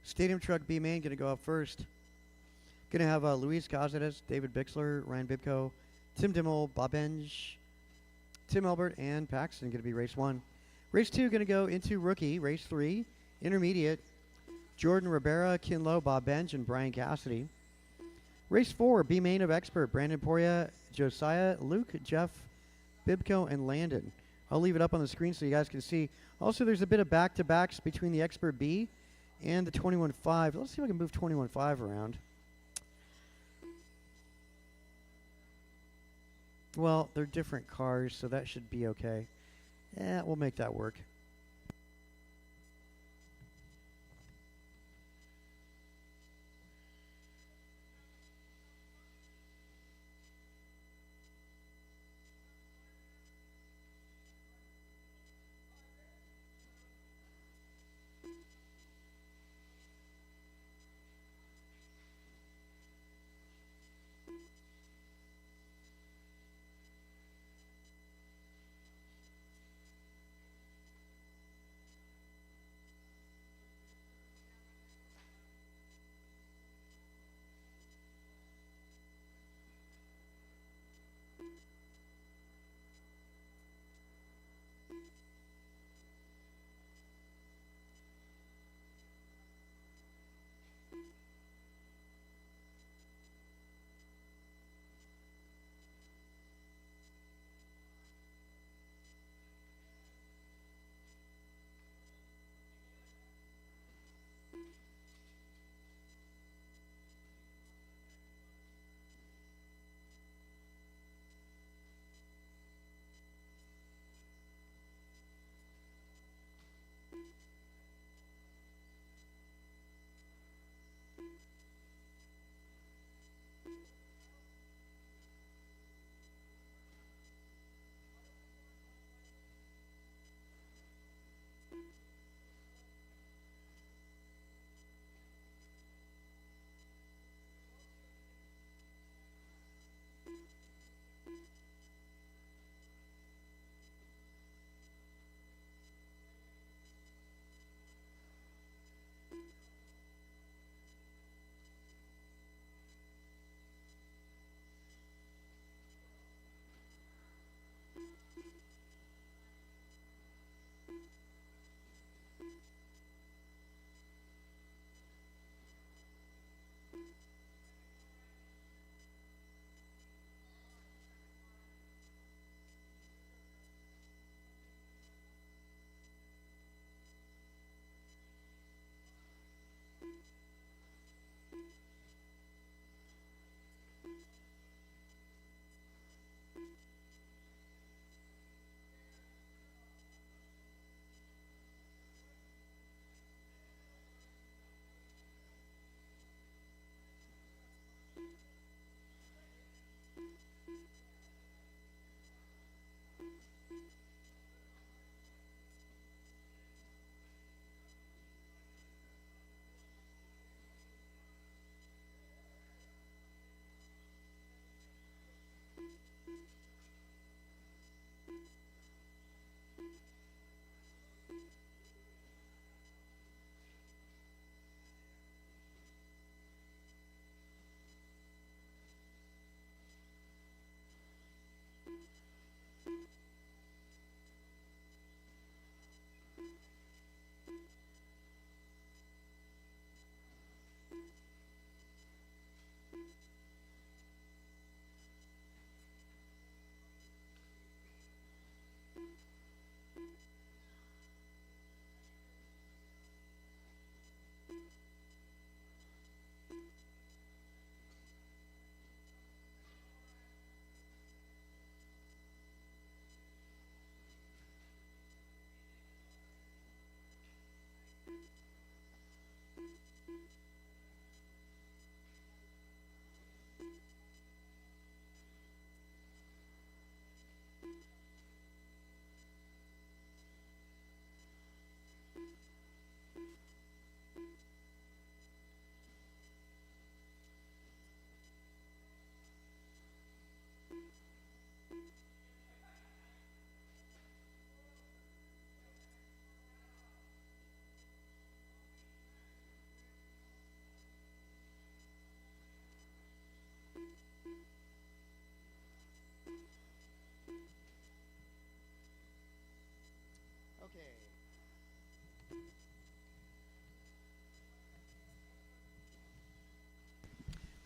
Stadium truck B main going to go up first. Going to have Luis Cazares, David Bixler, Ryan Bibko, Tim Dimmel, Bob Enge, Tim Elbert, and Paxton going to be race 1. Race 2 going to go into rookie. Race 3, intermediate, Jordan Ribera, Kin Lowe, Bob Enge, and Brian Cassidy. Race 4, B main of expert, Brandon Poria, Josiah, Luke, Jeff, Bibko, and Landon. I'll leave it up on the screen so you guys can see. Also, there's a bit of back-to-backs between the expert B and the 21.5. Let's see if I can move 21.5 around. Well, they're different cars, so that should be okay. Yeah, we'll make that work.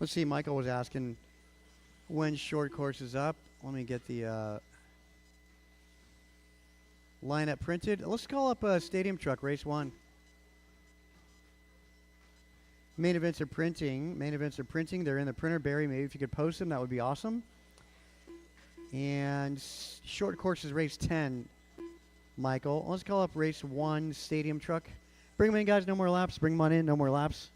Let's see. Michael was asking when short course is up. Let me get the lineup printed. Let's call up Stadium Truck Race 1. Main events are printing. Main events are printing. They're in the printer. Barry, maybe if you could post them, that would be awesome. And short course is race 10, Michael. Let's call up race 1, Stadium Truck. Bring them in, guys. No more laps. Bring them on in. No more laps.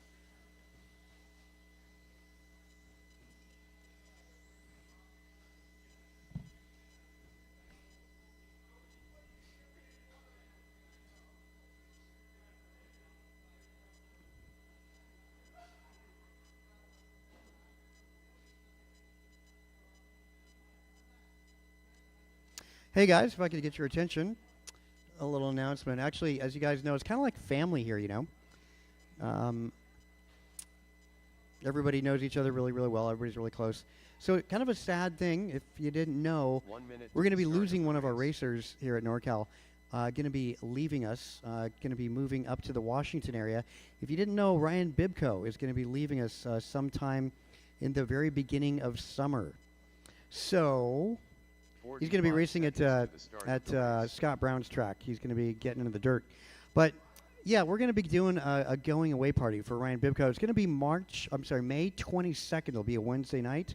Hey guys, if I could get your attention, a little announcement. Actually, as you guys know, it's kind of like family here, you know. Everybody knows each other really, really well. Everybody's really close. So kind of a sad thing, if you didn't know, 1 minute. we're going to be start of losing the one of our race. racers here at NorCal. Going to be leaving us, going to be moving up to the Washington area. If you didn't know, Ryan Bibko is going to be leaving us sometime in the very beginning of summer. So he's going to be 45 racing seconds to the start of the race. Scott Brown's track. He's going to be getting into the dirt. But, yeah, we're going to be doing a going away party for Ryan Bibko. It's going to be May 22nd. It'll be a Wednesday night.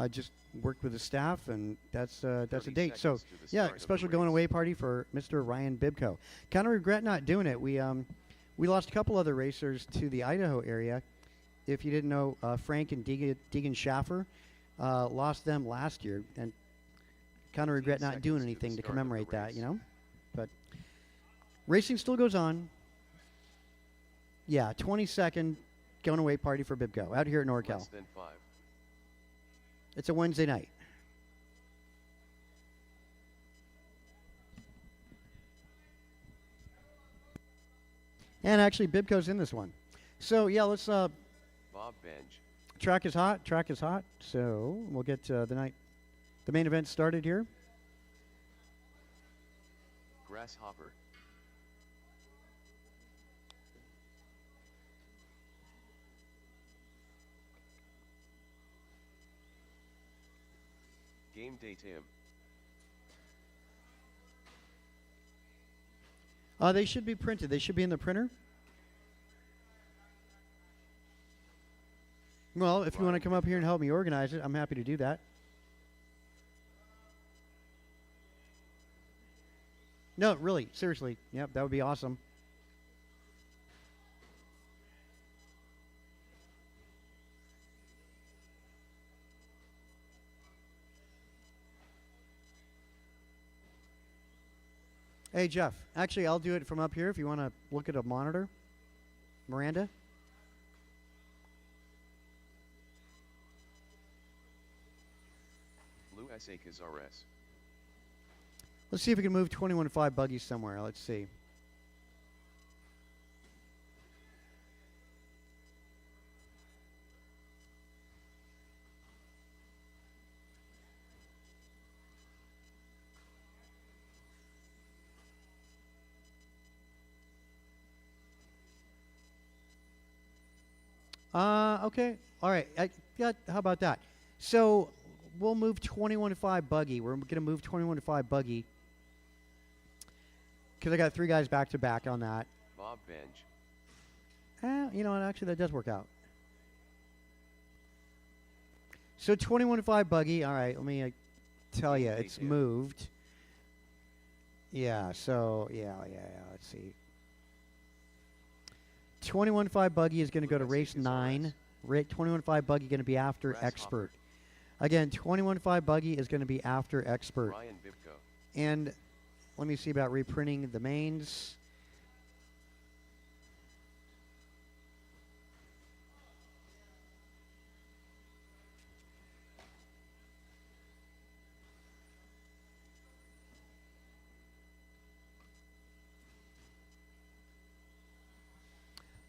Just worked with the staff, and that's a 30 date. So, seconds to the yeah, start of the special going race. away party for Mr. Ryan Bibko. Kind of regret not doing it. We lost a couple other racers to the Idaho area. If you didn't know, Frank and Deegan Schaffer lost them last year, and kind of regret not doing seconds to the anything to start of the commemorate that, race. you know. But racing still goes on. Yeah, 22nd going away party for Bibko out here at NorCal. Less than 5. It's a Wednesday night. And actually, Bibko's in this one. So, yeah, let's, Bob Benj. track is hot. Track is hot. So, we'll get the main event started here. Grasshopper. Game day Tim. They should be printed. They should be in the printer. Well, if you want to come up here and help me organize it, I'm happy to do that. No, really, seriously. Yep, that would be awesome. Hey, Jeff. Actually, I'll do it from up here if you want to look at a monitor. Miranda? Lou S.A. Cazares. Let's see if we can move 21.5 buggies somewhere. Let's see. Okay. All right. How about that? So we'll move 21.5 buggy. We're going to move 21.5 buggy because I got 3 guys back to back on that. Bob Benj. You know what? Actually, that does work out. So 21.5 buggy. All right. Let me tell you, it's Detail. moved. Yeah. So yeah. Let's see. 21.5 buggy is going to go to Lucas race Cazares. 9. 21.5 buggy going to be after Grasshopper. expert. Again, 21.5 buggy is going to be after expert. Ryan Bibko. And let me see about reprinting the mains.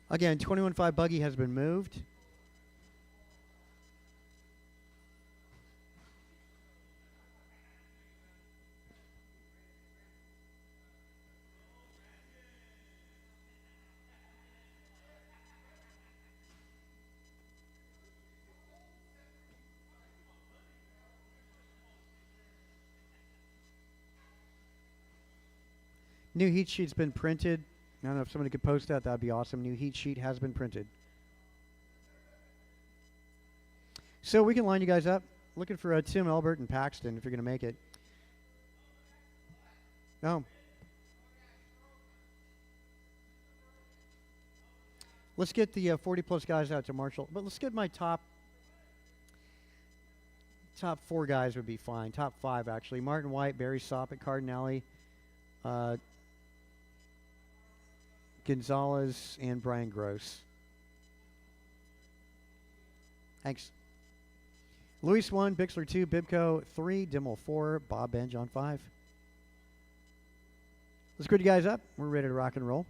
Again, 21.5 buggy has been moved. New heat sheet's been printed. I don't know if somebody could post that. That'd be awesome. New heat sheet has been printed. So we can line you guys up. Looking for Tim, Albert, and Paxton if you're going to make it. No. Let's get the 40-plus guys out to Marshall. But let's get my top 4 guys would be fine. Top 5, actually. Martin White, Barry Soppett, Cardinale, Gonzalez, and Brian Gross. Thanks. Luis 1, Bixler 2, Bibco 3, Dimmel 4, Bob Benj on 5. Let's get you guys up. We're ready to rock and roll.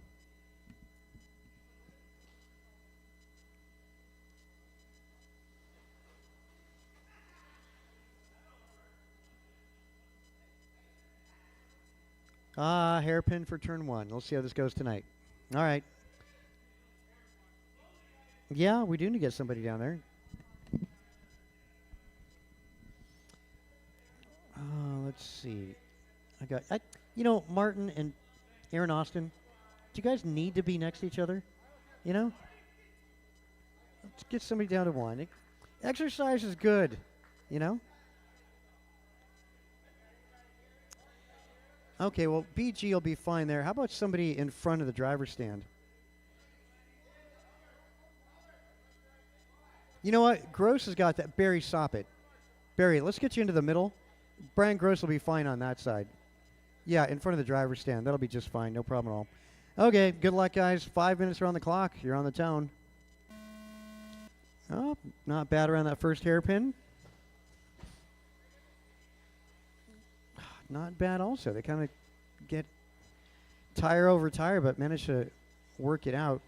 Hairpin for turn 1. We'll see how this goes tonight. All right. Yeah, we do need to get somebody down there. Let's see. Martin and Aaron Austin, do you guys need to be next to each other? You know? Let's get somebody down to 1. Exercise is good, you know? Okay, well, BG will be fine there. How about somebody in front of the driver's stand? You know what? Gross has got that. Barry Soppett. Barry, let's get you into the middle. Brian Gross will be fine on that side. Yeah, in front of the driver's stand. That'll be just fine. No problem at all. Okay, good luck, guys. 5 minutes around the clock. You're on the town. Oh, not bad around that first hairpin. Not bad also. They kind of get tire over tire, but manage to work it out.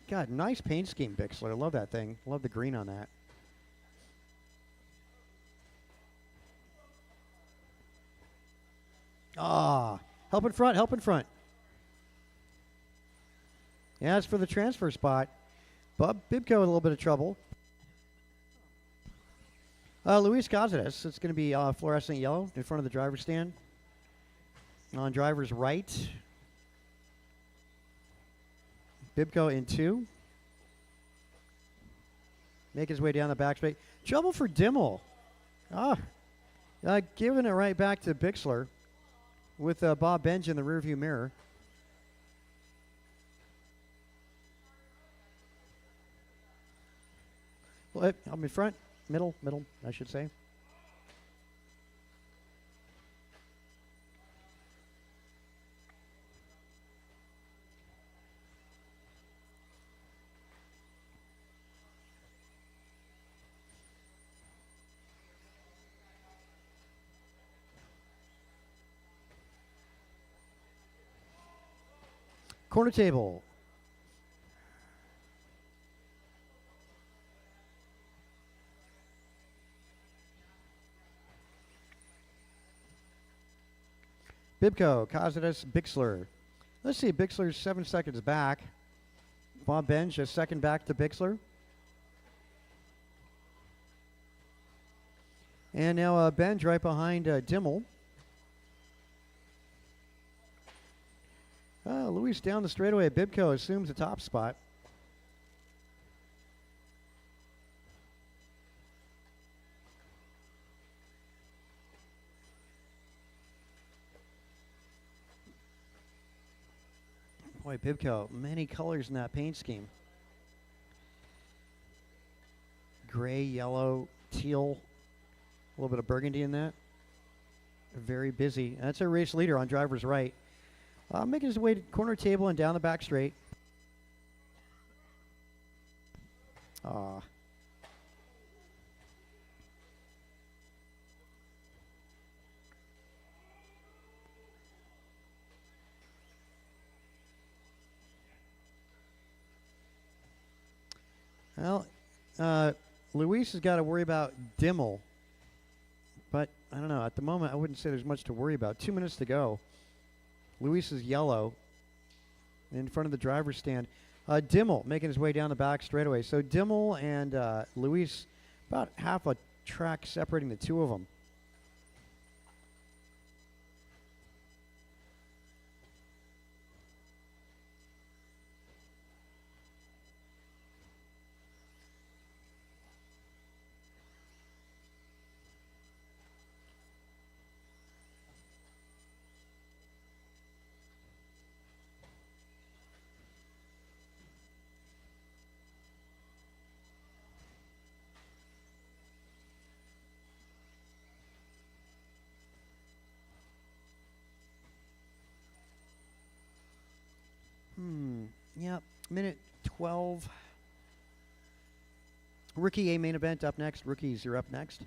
God, nice paint scheme, Bixler. I love that thing. Love the green on that. Help in front, help in front. Yeah, it's for the transfer spot. Bob Bibco in a little bit of trouble. Luis Cazares, it's going to be fluorescent yellow in front of the driver's stand. On driver's right. Bibco in 2. Make his way down the back straight. Trouble for Dimmel. Giving it right back to Bixler with Bob Benj in the rearview mirror. Well, I'm in front. Middle, I should say. Corner table. Bibco, Cazares, Bixler. Let's see, Bixler's 7 seconds back. Bob Benj, a second back to Bixler. And now Benj right behind Dimmel. Luis down the straightaway. Bibco assumes the top spot. Boy, Bibco, many colors in that paint scheme. Gray, yellow, teal, a little bit of burgundy in that. Very busy. That's our race leader on driver's right. Making his way to corner table and down the back straight. Well, Luis has got to worry about Dimmel. But, I don't know, at the moment I wouldn't say there's much to worry about. 2 minutes to go. Luis is yellow in front of the driver's stand. Dimmel making his way down the back straightaway. So Dimmel and Luis, about half a track separating the two of them. Yep, minute 12. Rookie A main event up next. Rookies, you're up next.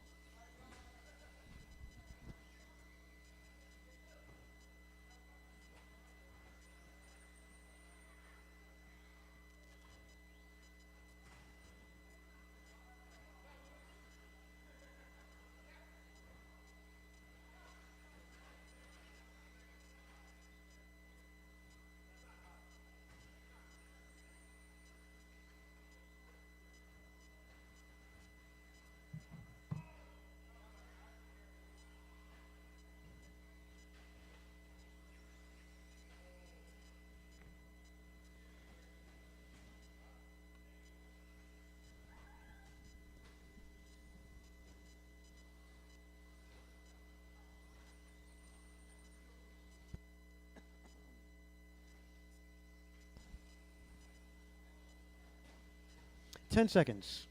Ten seconds.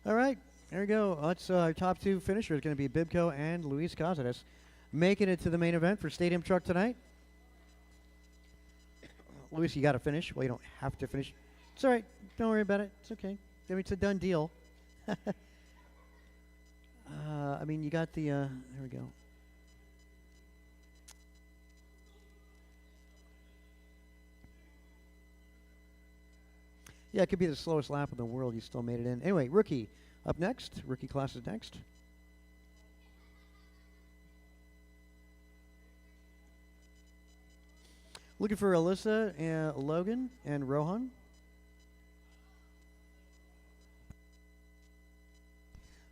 All right, there we go. Let's our top two finishers going to be Bibco and Luis Cáceres, making it to the main event for Stadium Truck tonight. Luis, you got to finish. Well, you don't have to finish. It's all right. Don't worry about it. It's okay. I mean, it's a done deal. I mean, you got the. There we go. Yeah, it could be the slowest lap in the world. You still made it in. Anyway, rookie up next. Rookie class is next. Looking for Alyssa, and Logan, and Rohan.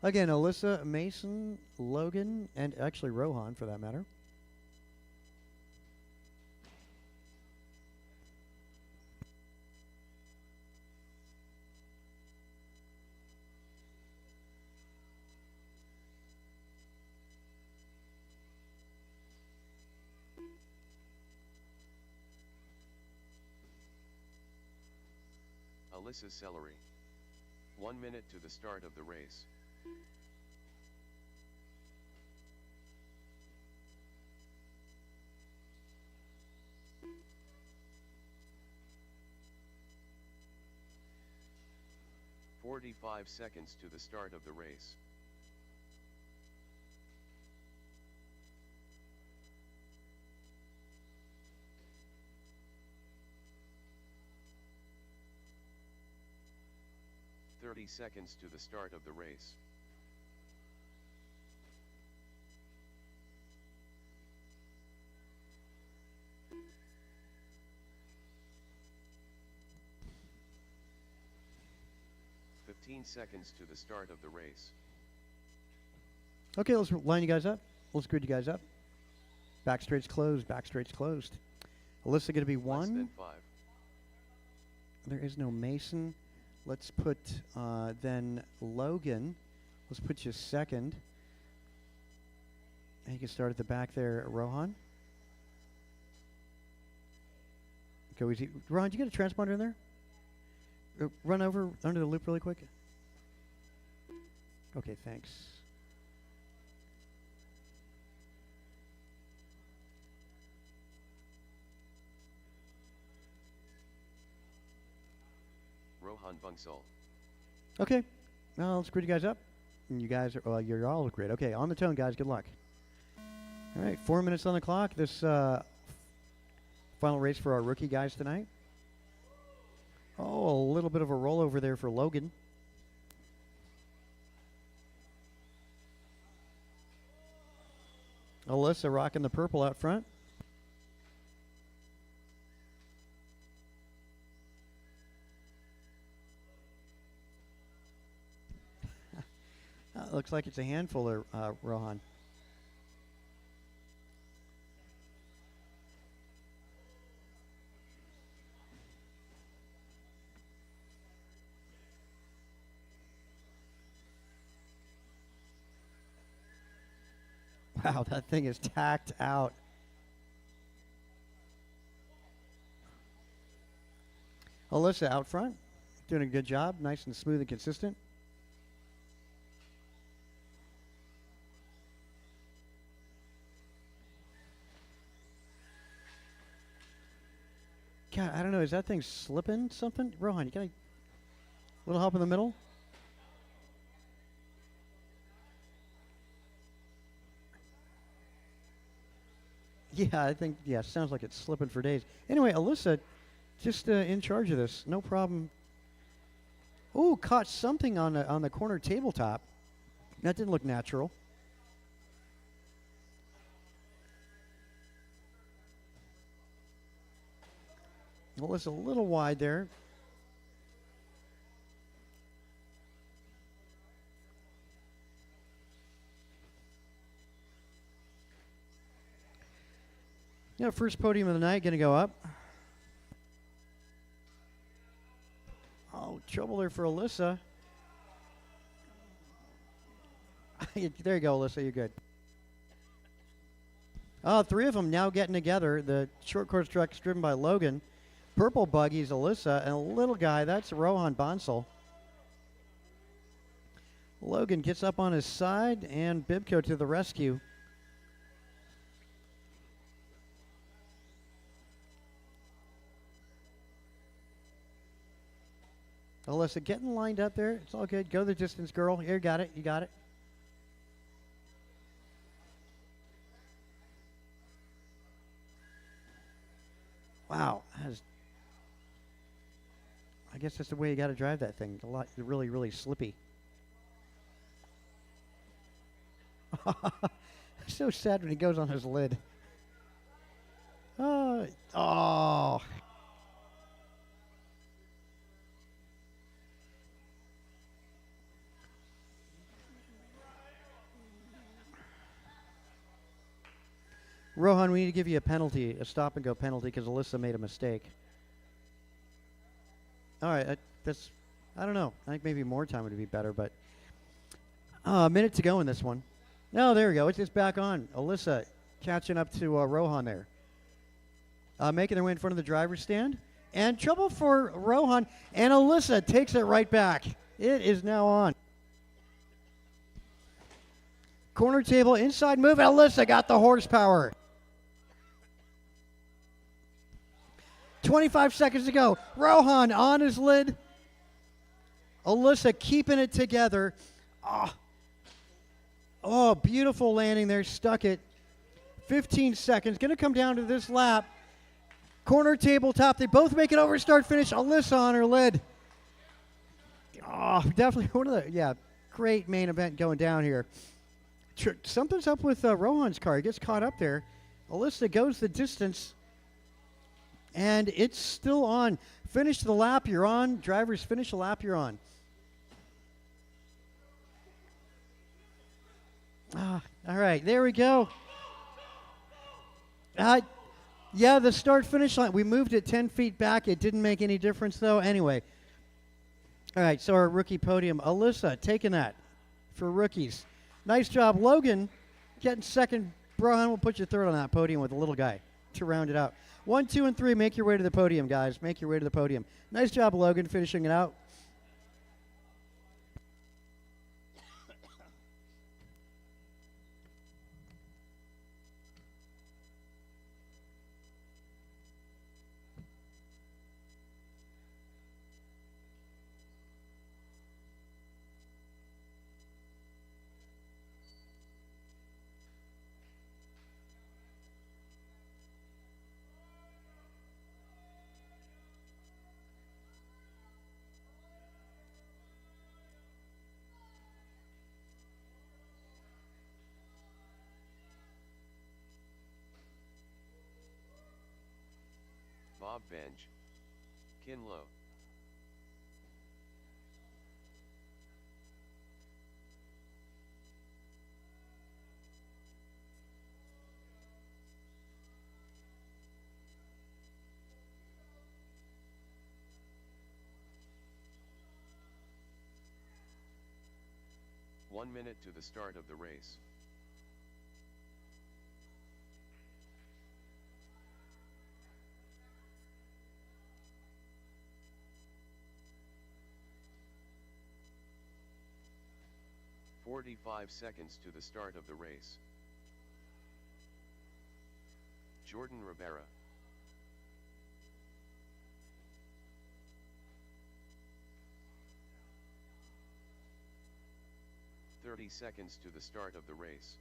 Again, Alyssa, Mason, Logan, and actually Rohan for that matter. Alyssa Celery. 1 minute to the start of the race. "45 seconds to the start of the race. "30 seconds to the start of the race. "15 seconds to the start of the race. Okay, let's line you guys up. Let's grid you guys up. Back straight's closed. Back straight's closed. Alyssa going to be Less than one. 5. There is no Mason. Let's put then Logan. Let's put you second. And you can start at the back there, Rohan. Go easy. Rohan, did you get a transponder in there? Run over under the loop really quick. Okay, thanks. Rohan Bunsal. Okay, now let's grid you guys up. And you guys are, well, you're all great. Okay, on the tone, guys. Good luck. All right, 4 minutes on the clock. This final race for our rookie guys tonight. Oh, a little bit of a rollover there for Logan. Alyssa rocking the purple out front. Looks like it's a handful there, Rohan. Wow, that thing is tacked out. Alyssa out front, doing a good job, nice and smooth and consistent. God, I don't know. Is that thing slipping something? Rohan, you got a little help in the middle? Yeah, I think, yeah, sounds like it's slipping for days. Anyway, Alyssa just in charge of this. No problem. Ooh, caught something on the corner tabletop. That didn't look natural. Alyssa a little wide there. Yeah, first podium of the night, going to go up. Oh, trouble there for Alyssa. There you go, Alyssa. You're good. Oh, three of them now getting together. The short course truck's driven by Logan. Purple buggy's Alyssa, and a little guy, that's Rohan Bansal. Logan gets up on his side, and Bibco to the rescue. Alyssa getting lined up there. It's all good. Go the distance, girl. Here, got it. You got it. Wow. I guess that's the way you got to drive that thing. A lot, really, really slippy. So sad when he goes on his lid. Oh. Rohan, we need to give you a penalty, a stop-and-go penalty, because Alyssa made a mistake. All right, I don't know. I think maybe more time would be better, but a minute to go in this one. No, there we go. It's just back on. Alyssa catching up to Rohan there. Making their way in front of the driver's stand. And trouble for Rohan, and Alyssa takes it right back. It is now on. Corner table, inside move, and Alyssa got the horsepower. 25 seconds to go. Rohan on his lid. Alyssa keeping it together. Oh, beautiful landing there. Stuck it. 15 seconds. Going to come down to this lap. Corner tabletop. They both make it over start finish. Alyssa on her lid. Oh, definitely one of the, great main event going down here. Something's up with Rohan's car. He gets caught up there. Alyssa goes the distance. And it's still on. Finish the lap, you're on. Drivers, finish the lap, you're on. All right, there we go. Yeah, the start-finish line. We moved it 10 feet back. It didn't make any difference, though. Anyway. All right, so our rookie podium. Alyssa taking that for rookies. Nice job. Logan getting second. Rohan will put you third on that podium with the little guy to round it out. 1, 2, and 3. Make your way to the podium, guys. Make your way to the podium. Nice job, Logan, finishing it out. Bob Bench. Kinlow. One minute to the start of the race. 45 seconds to the start of the race. Jordan Rivera. Seconds to the start of the race.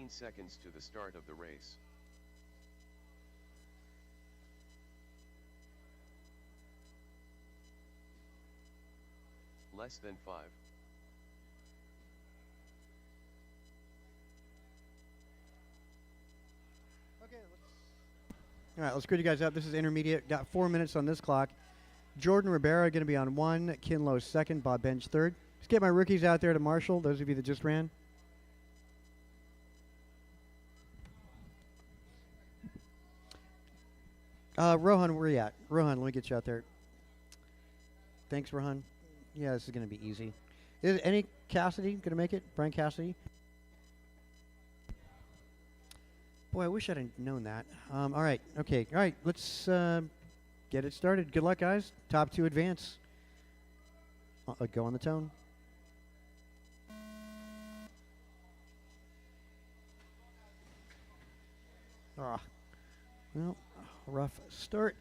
Seconds to the start of the race. Less than 5. All right, let's grid you guys up. This is intermediate. Got 4 minutes on this clock. Jordan Rivera going to be on 1. Kinlow second. Bob Bench third. Let's get my rookies out there to marshal, those of you that just ran. Rohan, where you at? Rohan, let me get you out there. Thanks, Rohan. Yeah, this is going to be easy. Is any Cassidy going to make it? Brian Cassidy? Boy, I wish I'd have known that. All right, okay. All right, let's get it started. Good luck, guys. Top 2 advance. Go on the tone. Well, rough start.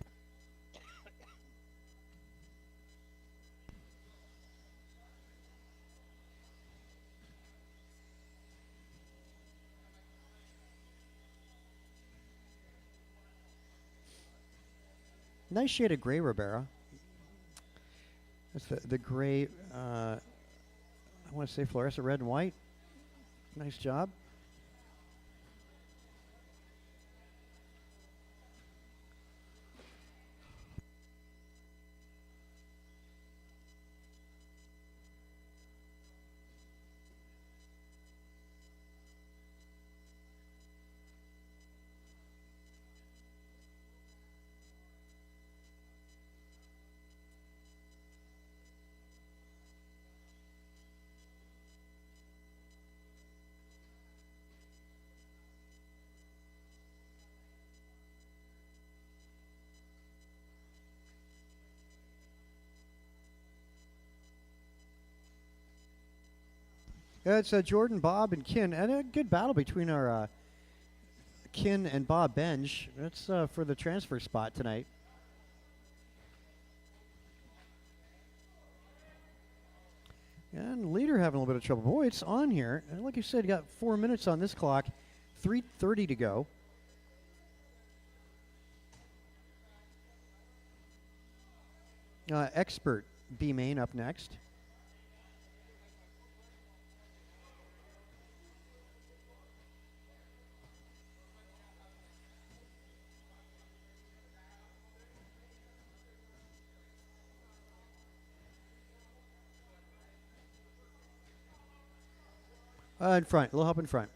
Nice shade of gray, Ribera. That's the gray, I want to say fluorescent red and white. Nice job. It's Jordan, Bob, and Kin, and a good battle between our Kin and Bob Bench. That's for the transfer spot tonight. And leader having a little bit of trouble. Boy, it's on here. And like you said, you got 4 minutes on this clock, 3:30 to go. Expert B main up next. In front, a little help in front.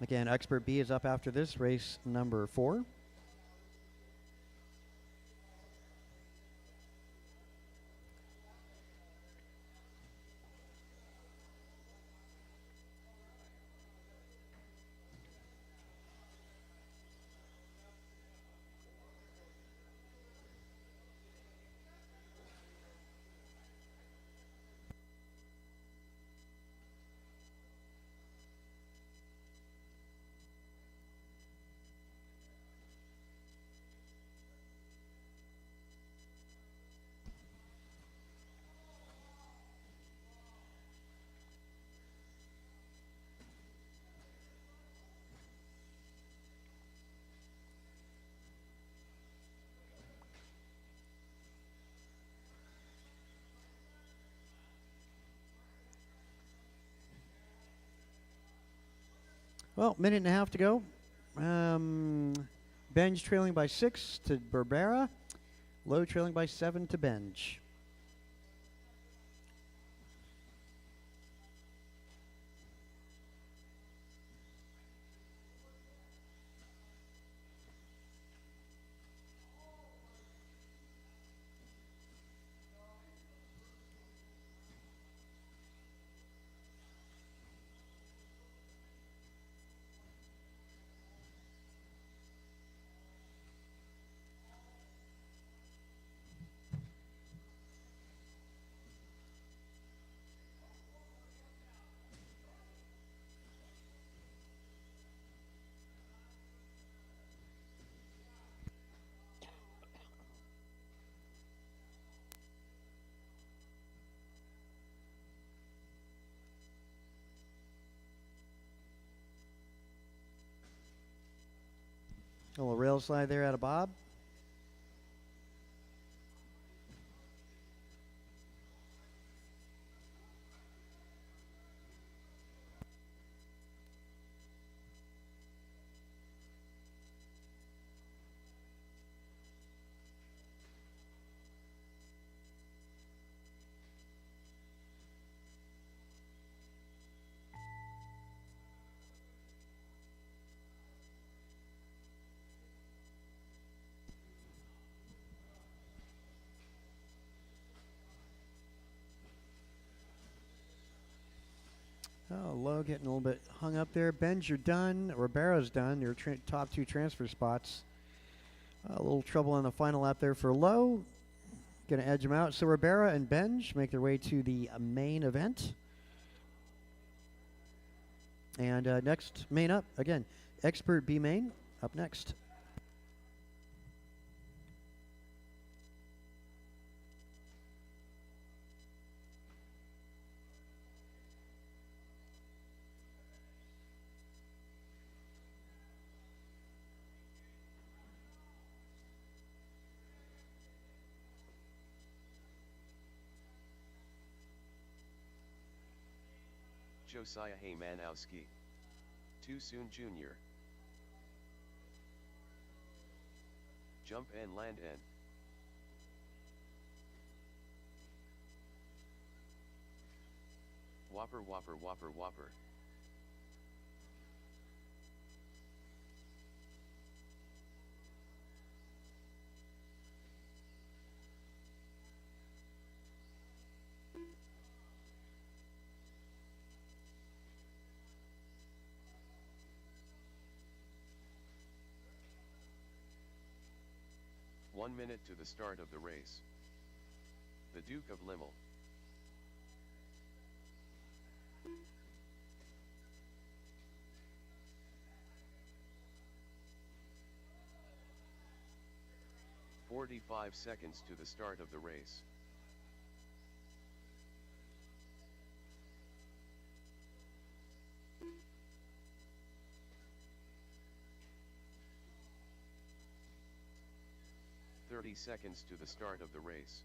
Again, Expert B is up after this, race number 4. Well, minute and a half to go. Benj trailing by 6 to Berbera. Low trailing by 7 to Benj. A little rail slide there out of Bob. Oh, Low getting a little bit hung up there. Benj, you're done. Ribero's done. Your top 2 transfer spots. A little trouble on the final lap there for Low. Going to edge him out. So Ribera and Benj make their way to the main event. And next, main up. Again, Expert B main up next. Josiah Haymanowski. Too soon Jr. Jump and land N. Whopper whopper whopper whopper. One minute to the start of the race. The Duke of Limmel. "45 seconds to the start of the race. "30 seconds to the start of the race.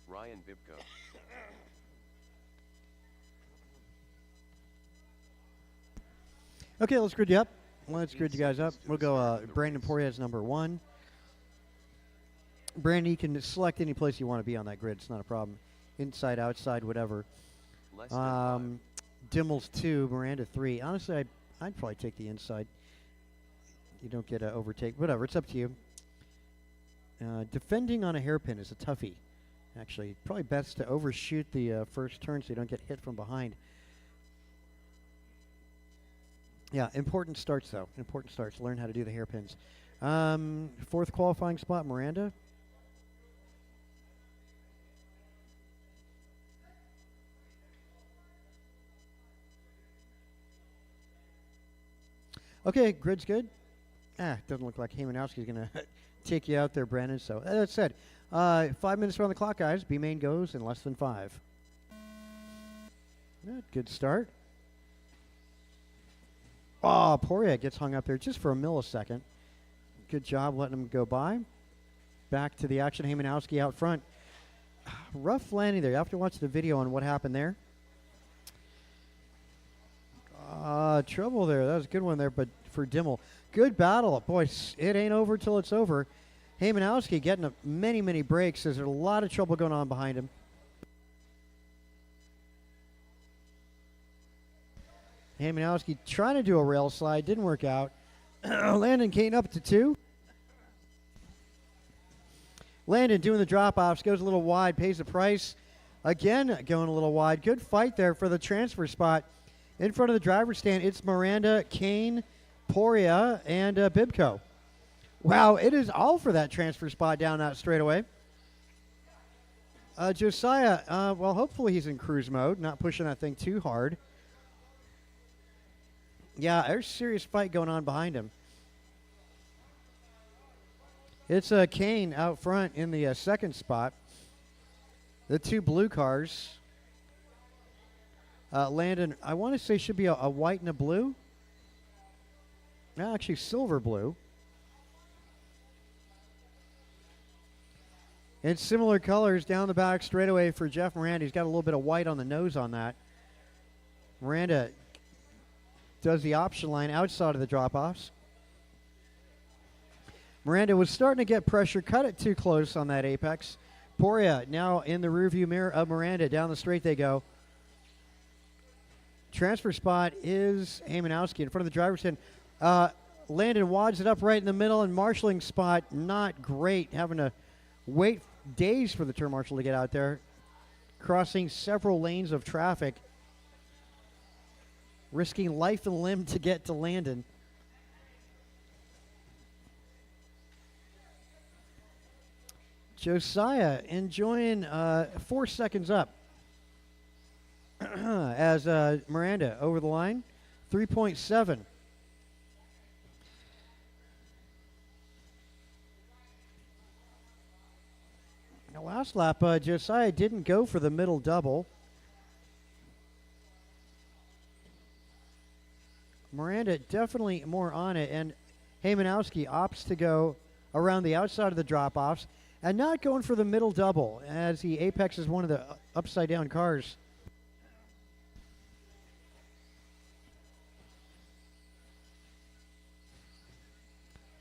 Ryan Bibko. Okay, let's grid you up. Let's grid you guys up. We'll go Brandon Poirier number 1. Brandon, you can select any place you want to be on that grid. It's not a problem. Inside, outside, whatever. Less than 5. Dimmel's 2, Miranda 3. Honestly, I'd probably take the inside. You don't get to overtake. Whatever, it's up to you. Defending on a hairpin is a toughie. Actually, probably best to overshoot the first turn so you don't get hit from behind. Yeah, important starts, though. Important starts. Learn how to do the hairpins. 4th qualifying spot, Miranda. Okay, grid's good. Doesn't look like Haymanowski's going to take you out there, Brandon. So, that said, 5 minutes around the clock, guys. B main goes in less than 5. Good start. Oh, Poirier gets hung up there just for a millisecond. Good job letting him go by. Back to the action. Haymanowski out front. Rough landing there. You have to watch the video on what happened there. trouble there. That was a good one there, but for Dimmel. Good battle. Boy, it ain't over till it's over. Haymanowski getting many, many breaks. There's a lot of trouble going on behind him. Haymanowski trying to do a rail slide. Didn't work out. Landon Kane up to 2. Landon doing the drop-offs. Goes a little wide. Pays the price. Again, going a little wide. Good fight there for the transfer spot. In front of the driver's stand, it's Miranda, Kane, Poria, and Bibco. Wow, it is all for that transfer spot down that straightaway. Josiah, well, hopefully he's in cruise mode, not pushing that thing too hard. Yeah, there's a serious fight going on behind him. It's Kane out front in the second spot. The 2 blue cars. Landon, I want to say should be a white and a blue. No, actually silver blue. And similar colors down the back straightaway for Jeff Miranda. He's got a little bit of white on the nose on that. Miranda does the option line outside of the drop-offs. Miranda was starting to get pressure, cut it too close on that apex. Poria now in the rearview mirror of Miranda. Down the straight they go. Transfer spot is Haymanowski in front of the driver's stand. Landon wads it up right in the middle, and marshalling spot not great. Having to wait days for the turn marshal to get out there. Crossing several lanes of traffic. Risking life and limb to get to Landon. Josiah enjoying 4 seconds up as Miranda over the line. 3.7. Now last lap, Josiah didn't go for the middle double. Miranda definitely more on it, and Haymanowski opts to go around the outside of the drop-offs and not going for the middle double as he apexes one of the upside-down cars.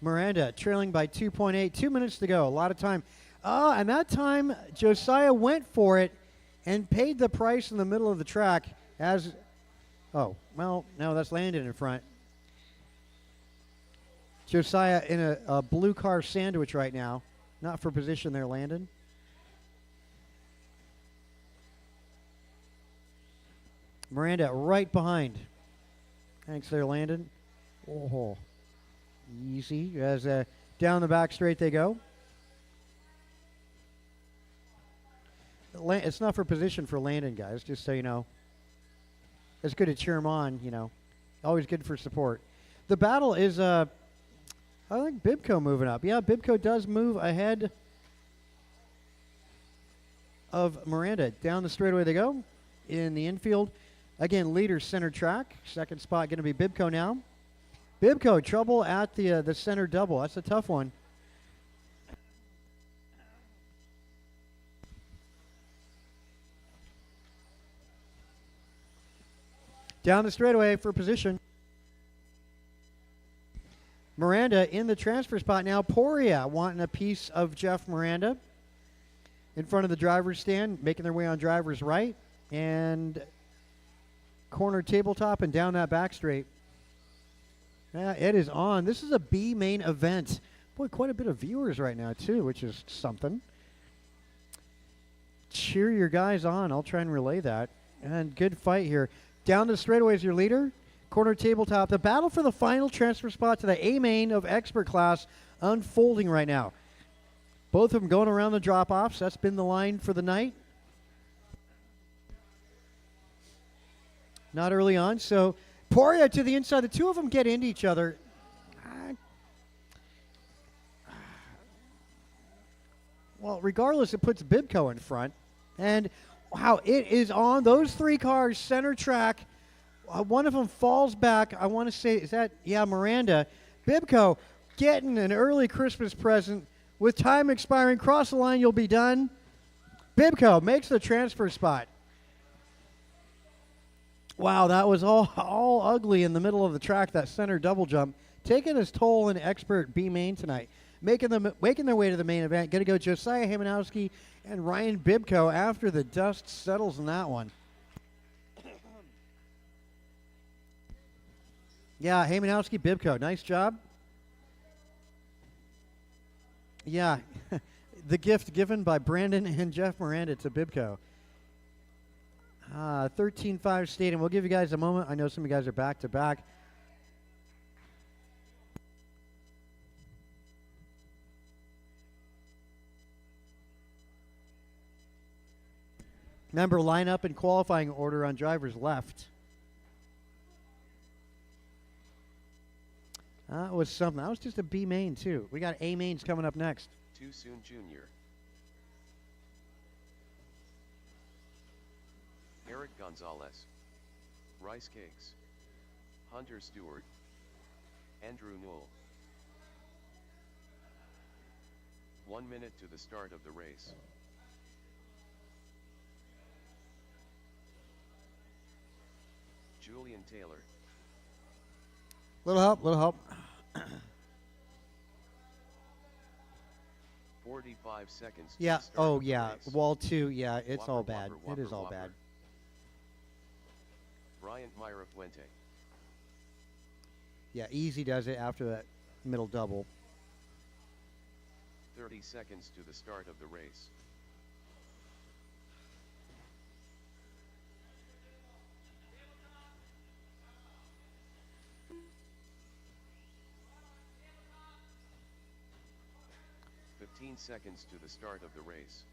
Miranda trailing by 2.8. 2 minutes to go. A lot of time. And that time, Josiah went for it and paid the price in the middle of the track as... Oh, well, no, that's Landon in front. Josiah in a blue car sandwich right now. Not for position there, Landon. Miranda right behind. Thanks there, Landon. Oh, easy. As down the back straight they go. It's not for position for Landon, guys, just so you know. It's good to cheer him on, you know. Always good for support. The battle is, I think Bibco moving up. Yeah, Bibco does move ahead of Miranda. Down the straightaway they go. In the infield, again, leader center track. Second spot going to be Bibco now. Bibco, trouble at the center double. That's a tough one. Down the straightaway for position. Miranda in the transfer spot now. Poria wanting a piece of Jeff Miranda. In front of the driver's stand, making their way on driver's right. And corner tabletop and down that back straight. Yeah, it is on. This is a B main event. Boy, quite a bit of viewers right now, too, which is something. Cheer your guys on. I'll try and relay that. And good fight here. Down the straightaway is your leader. Corner tabletop. The battle for the final transfer spot to the A main of expert class unfolding right now. Both of them going around the drop-offs. That's been the line for the night. Not early on. So Poria to the inside. The two of them get into each other. Well, regardless, it puts Bibco in front. And wow, it is on. Those three cars, center track. One of them falls back. I want to say, is that, yeah, Miranda. Bibco getting an early Christmas present. With time expiring, cross the line, you'll be done. Bibco makes the transfer spot. Wow, that was all ugly in the middle of the track. That center double jump, taking his toll in expert B main tonight, making their way to the main event. Going to go Josiah Hamanowski and Ryan Bibko after the dust settles in that one. Yeah, Hamanowski, Bibko, nice job. Yeah, the gift given by Brandon and Jeff Miranda to Bibko. 13-5 Stadium. We'll give you guys a moment. I know some of you guys are back to back. Remember, line up in qualifying order on drivers left. That was something. That was just a B main, too. We got A mains coming up next. Too Soon Jr. Eric Gonzalez. Rice Cakes. Hunter Stewart. Andrew Newell. 1 minute to the start of the race. Julian Taylor. Little help, little help. 45 seconds. to Yeah. the start Oh, of the yeah. race. Wall 2. Yeah, it's Whopper, all bad. whopper, It is all whopper. bad. Bryant Myra Fuente. Yeah, easy does it after that middle double. 30 seconds to the start of the race. "15 seconds to the start of the race.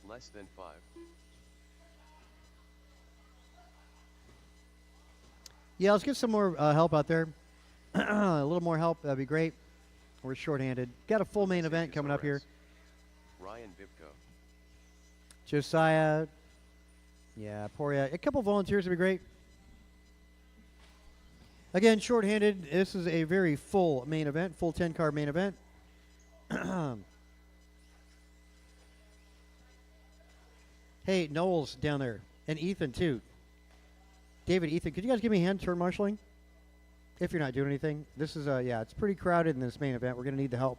Less than 5. Yeah, let's get some more help out there. A little more help, that'd be great. We're shorthanded. Got a full main event coming up here. Ryan Bibko. Josiah. Yeah, Poria. A couple volunteers would be great. Again, shorthanded. This is a very full main event, full 10-car main event. Hey, Noel's down there. And Ethan, too. David, Ethan, could you guys give me a hand turn marshaling? If you're not doing anything. This is, yeah, it's pretty crowded in this main event. We're going to need the help.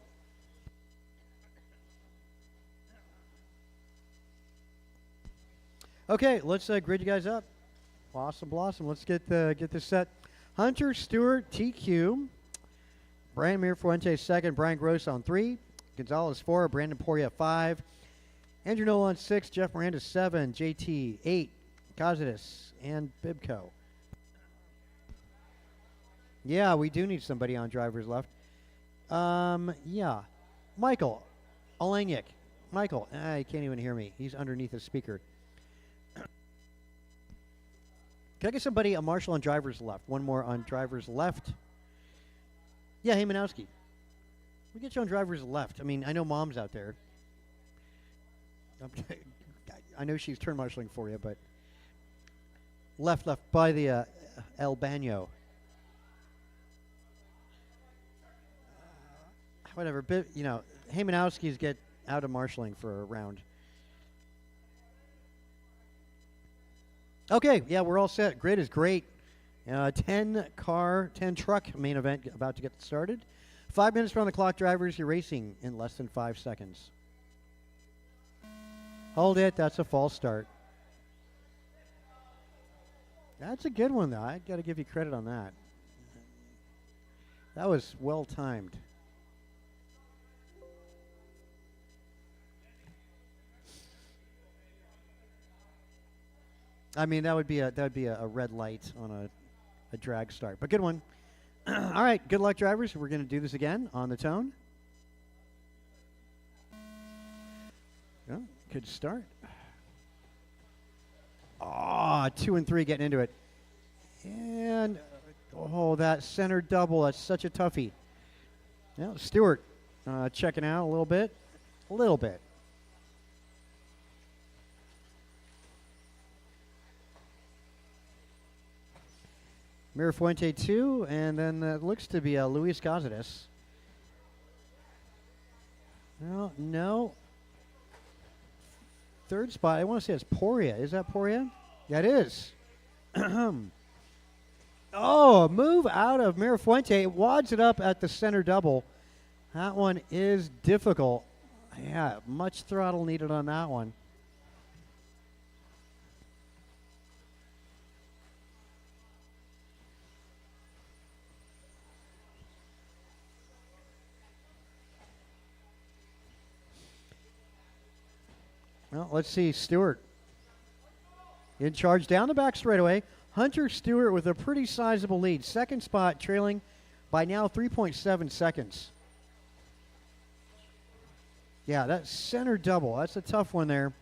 Okay, let's grid you guys up. Awesome, blossom. Let's get this set. Hunter Stewart, TQ. Brandon Mirafuente, second. Brian Gross on 3. Gonzalez, 4. Brandon Poria, 5. Andrew Nolan, 6. Jeff Miranda, 7. JT, 8. Cazadis, and Bibko. Yeah, we do need somebody on drivers left. Yeah. Michael Olenyk. Michael, he can't even hear me. He's underneath the speaker. Can I get somebody, a marshal on drivers left? One more on drivers left. Yeah, Hamanowski. We get you on drivers left. I mean, I know Mom's out there. I know she's turn marshaling for you, but left by the El Baño. Whatever, but, you know, Hamanowski's get out of marshaling for a round. Okay, yeah, we're all set. Grid is great. 10 truck main event about to get started. 5 minutes around the clock, drivers. You're racing in less than 5 seconds. Hold it. That's a false start. That's a good one, though. I got to give you credit on that. That was well timed. I mean, that would be a red light on a drag start, but good one. All right, good luck, drivers. We're going to do this again on the tone. Yeah, good start. Ah, 2 and 3 getting into it, and oh, that center double. That's such a toughie. Yeah, Stewart checking out a little bit. Mirafuente 2, and then it looks to be Luis Cazadis. Well, no. Third spot, I want to say it's Poria. Is that Poria? Yeah, it is. Oh, move out of Mirafuente. Wads it up at the center double. That one is difficult. Yeah, much throttle needed on that one. Well, let's see. Stewart in charge down the back straightaway. Hunter Stewart with a pretty sizable lead. Second spot trailing by now 3.7 seconds. Yeah, that center double. That's a tough one there.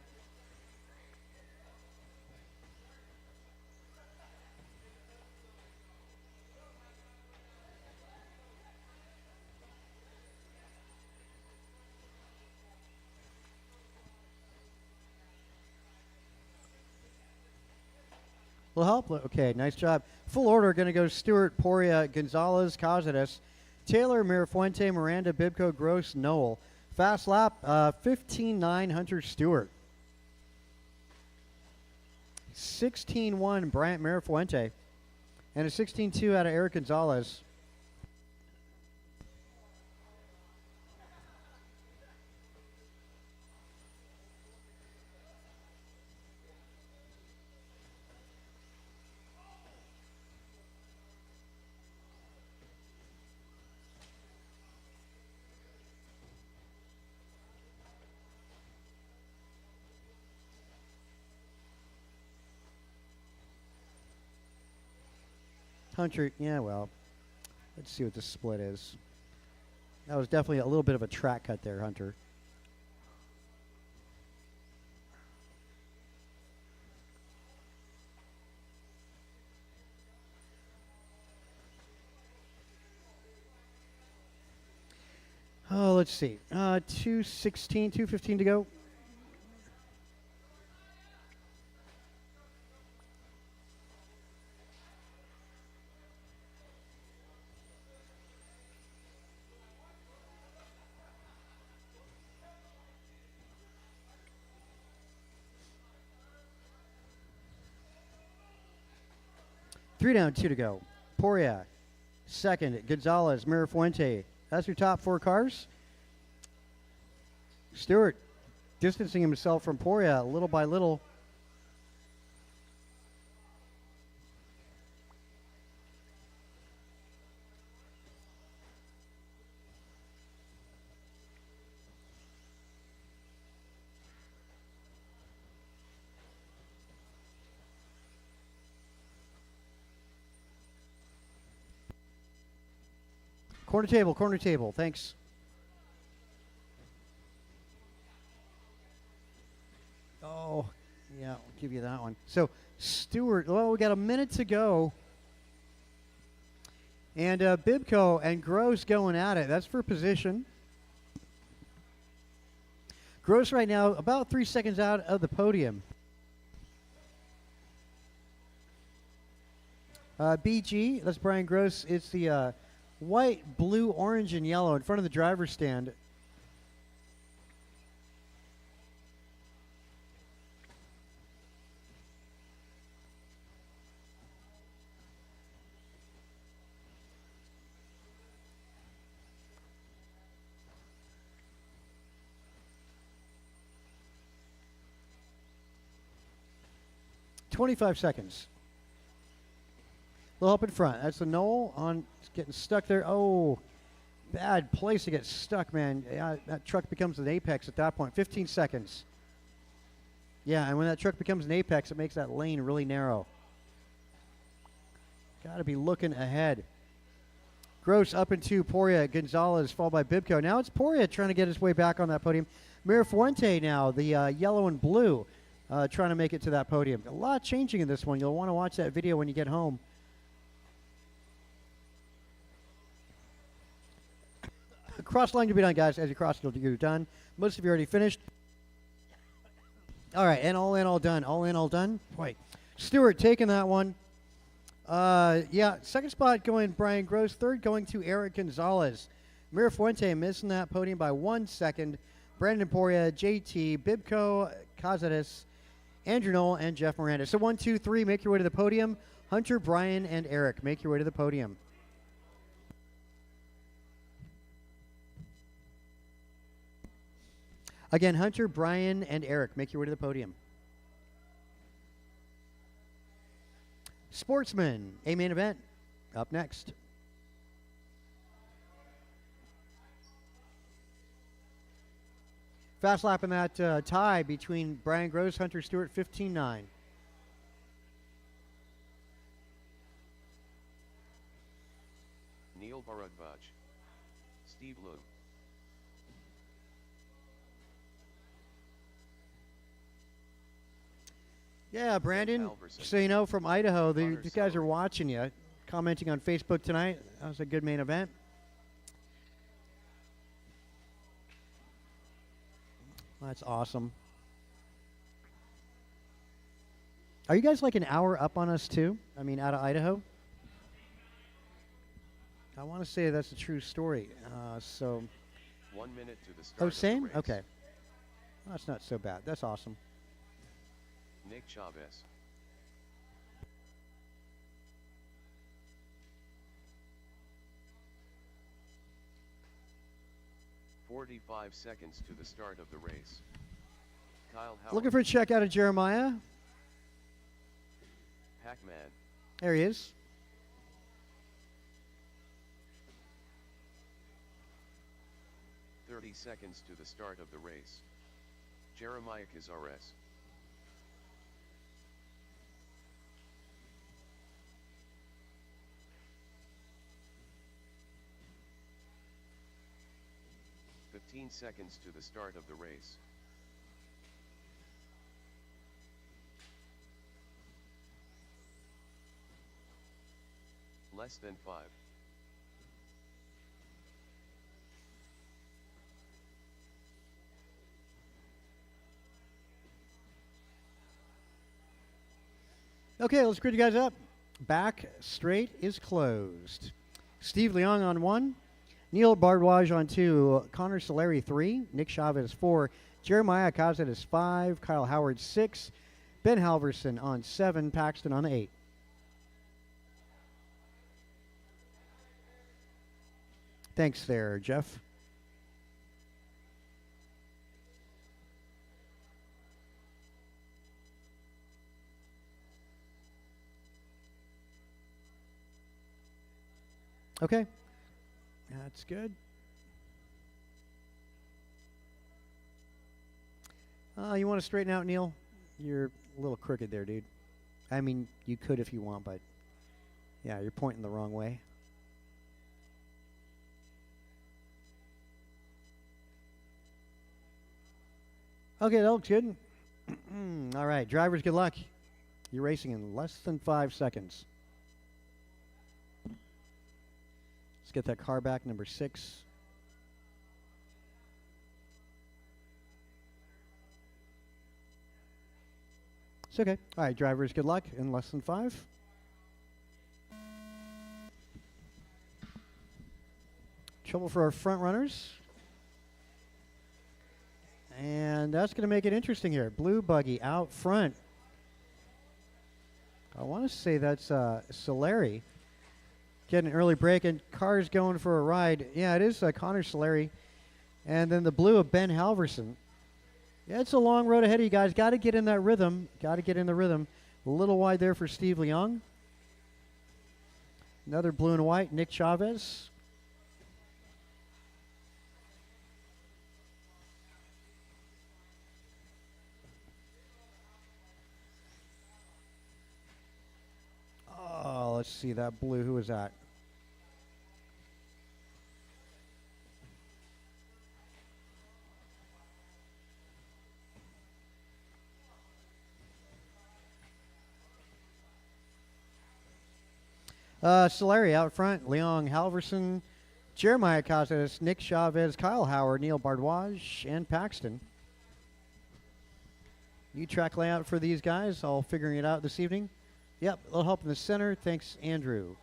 Will help. Okay, nice job. Full order going to go Stewart, Poria, Gonzalez, Cazares, Taylor, Mirafuente, Miranda, Bibco, Gross, Noel. Fast lap, 15.9 Hunter Stewart. 16.1 Bryant Mirafuente. And a 16.2 out of Eric Gonzalez. Hunter, yeah, well, let's see what the split is. That was definitely a little bit of a track cut there, Hunter. Oh, let's see. 2:16, 2:15 to go. Three down, two to go. Poria, second. Gonzalez, Mirafuente. That's your top four cars. Stewart distancing himself from Poria little by little. Corner table, thanks. Oh, yeah, I'll give you that one. So, Stewart, well, we got a minute to go. And Bibco and Gross going at it. That's for position. Gross right now about 3 seconds out of the podium. BG, that's Brian Gross. It's the white, blue, orange, and yellow in front of the driver's stand. "25 seconds. A little up in front. That's the Noel on getting stuck there. Oh, bad place to get stuck, man. Yeah, that truck becomes an apex at that point. 15 seconds. Yeah, and when that truck becomes an apex, it makes that lane really narrow. Got to be looking ahead. Gross up into Poria. Gonzalez followed by Bibco. Now it's Poria trying to get his way back on that podium. Mirafuente now, the yellow and blue, trying to make it to that podium. A lot changing in this one. You'll want to watch that video when you get home. Cross line to be done, guys. As you cross, you're done. Most of you already finished. All right, and all in, all done. All in, all done. Boy, Stewart taking that one. Yeah, second spot going Brian Gross. Third going to Eric Gonzalez. Mirafuente missing that podium by 1 second. Brandon Poria, JT, Bibco, Kazatis, Andrew Knoll, and Jeff Miranda. So 1, 2, 3, make your way to the podium. Hunter, Brian, and Eric, make your way to the podium. Again, Hunter, Brian, and Eric, make your way to the podium. Sportsman, a main event, up next. Fast lap in that tie between Brian Gross, Hunter Stewart, 15-9. Neil Bharadwaj. Steve Liu. Yeah, Brandon, Halverson. so you know, from Idaho, Connor these guys are Sullivan. watching you, commenting on Facebook tonight. That was a good main event. That's awesome. Are you guys like an hour up on us too? I mean, out of Idaho? I want to say that's a true story. So, 1 minute to the start oh, of the same? race. Okay. Well, that's not so bad. That's awesome. Nick Chavez. "45 seconds to the start of the race. Kyle Howard. Looking for a check out of Jeremiah. Pac-Man. There he is. "30 seconds to the start of the race. Jeremiah Cazares. "15 seconds to the start of the race. Less than 5. Okay, let's grid you guys up. Back straight is closed. Steve Leong on 1. Neil Bardwaj on 2. Connor Solari 3. Nick Chavez 4. Jeremiah Kazet is 5. Kyle Howard 6. Ben Halverson on 7. Paxton on 8. Thanks there, Jeff. Okay. That's good. You want to straighten out, Neil? You're a little crooked there, dude. I mean, you could if you want, but yeah, you're pointing the wrong way. Okay, that looks good. All right, drivers, good luck. You're racing in less than 5 seconds. Let's get that car back, number 6. It's okay. All right, drivers, good luck in less than 5. Trouble for our front runners. And that's going to make it interesting here. Blue buggy out front. I want to say that's Solari. Getting an early break, and cars going for a ride. Yeah, it is Connor Solari. And then the blue of Ben Halverson. Yeah, it's a long road ahead of you guys. Got to get in that rhythm. Got to get in the rhythm. A little wide there for Steve Leong. Another blue and white, Nick Chavez. Oh, let's see that blue. Who is that? Solari out front, Leong Halverson, Jeremiah Casas, Nick Chavez, Kyle Howard, Neil Bardwaj, and Paxton. New track layout for these guys, all figuring it out this evening. Yep, a little help in the center. Thanks, Andrew.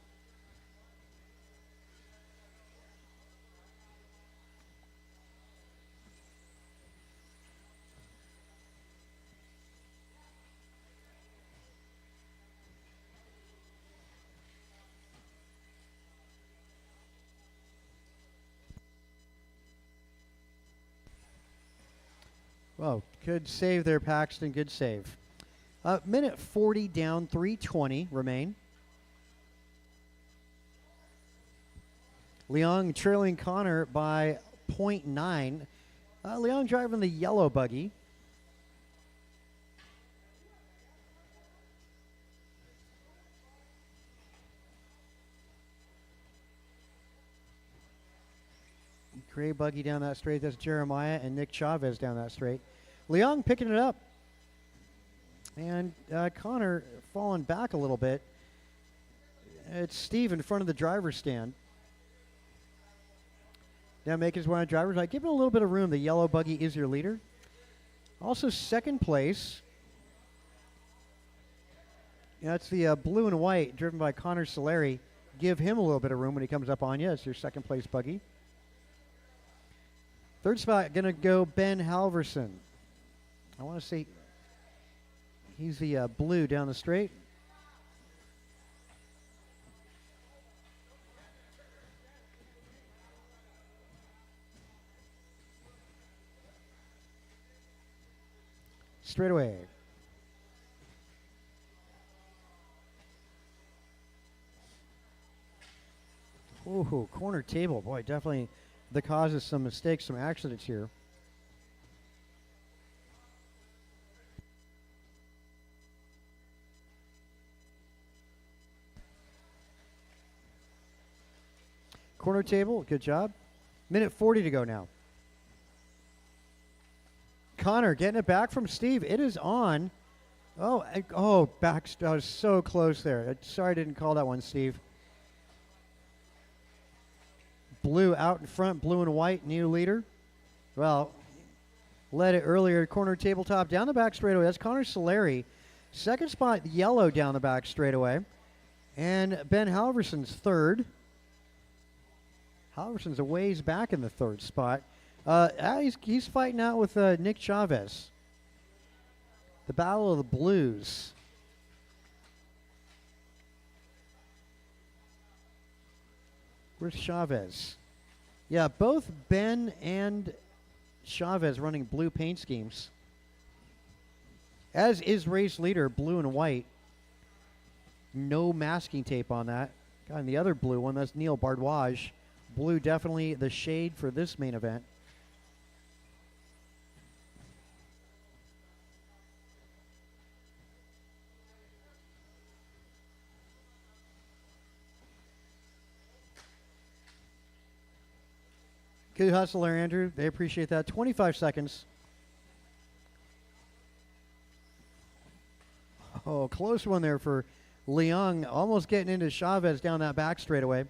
Whoa, good save there, Paxton. Good save. Minute 40 down, 3:20 remain. Leong trailing Connor by 0.9. Leong driving the yellow buggy. Gray buggy down that straight. That's Jeremiah and Nick Chavez down that straight. Leong picking it up. And Connor falling back a little bit. It's Steve in front of the driver's stand. Now making his way on driver's side. Give him a little bit of room. The yellow buggy is your leader. Also second place. That's the blue and white driven by Connor Solari. Give him a little bit of room when he comes up on you. It's your second place buggy. Third spot going to go Ben Halverson. I want to say he's the blue down the straight. Straight away. Ooh, corner table. Boy, definitely the cause of some mistakes, some accidents here. Corner table, good job. Minute 40 to go now. Connor getting it back from Steve. It is on. Back. I was so close there. Sorry I didn't call that one, Steve. Blue out in front, blue and white, new leader. Well, led it earlier, corner tabletop down the back straightaway. That's Connor Solari. Second spot, yellow down the back straightaway. And Ben Halverson's third. Halverson's a ways back in the third spot. He's fighting out with Nick Chavez. The Battle of the Blues. Where's Chavez? Yeah, both Ben and Chavez running blue paint schemes. As is race leader, blue and white. No masking tape on that. And the other blue one, that's Neil Bardwaj. Blue definitely the shade for this main event. Good hustle there, Andrew. They appreciate that. 25 seconds. Oh, close one there for Leong. Almost getting into Chavez down that back straightaway.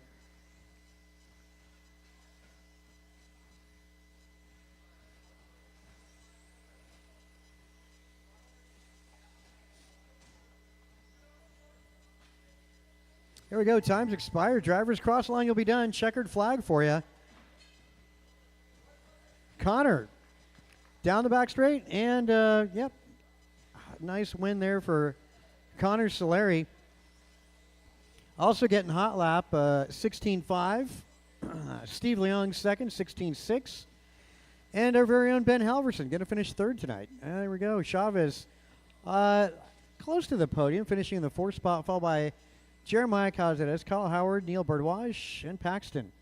Here we go. Time's expired. Drivers cross line. You'll be done. Checkered flag for you. Connor down the back straight, and yep, nice win there for Connor Solari. Also getting hot lap, 16.5. Steve Leong second, 16.6. And our very own Ben Halverson going to finish third tonight. There we go. Chavez close to the podium, finishing in the fourth spot, followed by Jeremiah Cazares, Kyle Howard, Neil Bardwaj, and Paxton.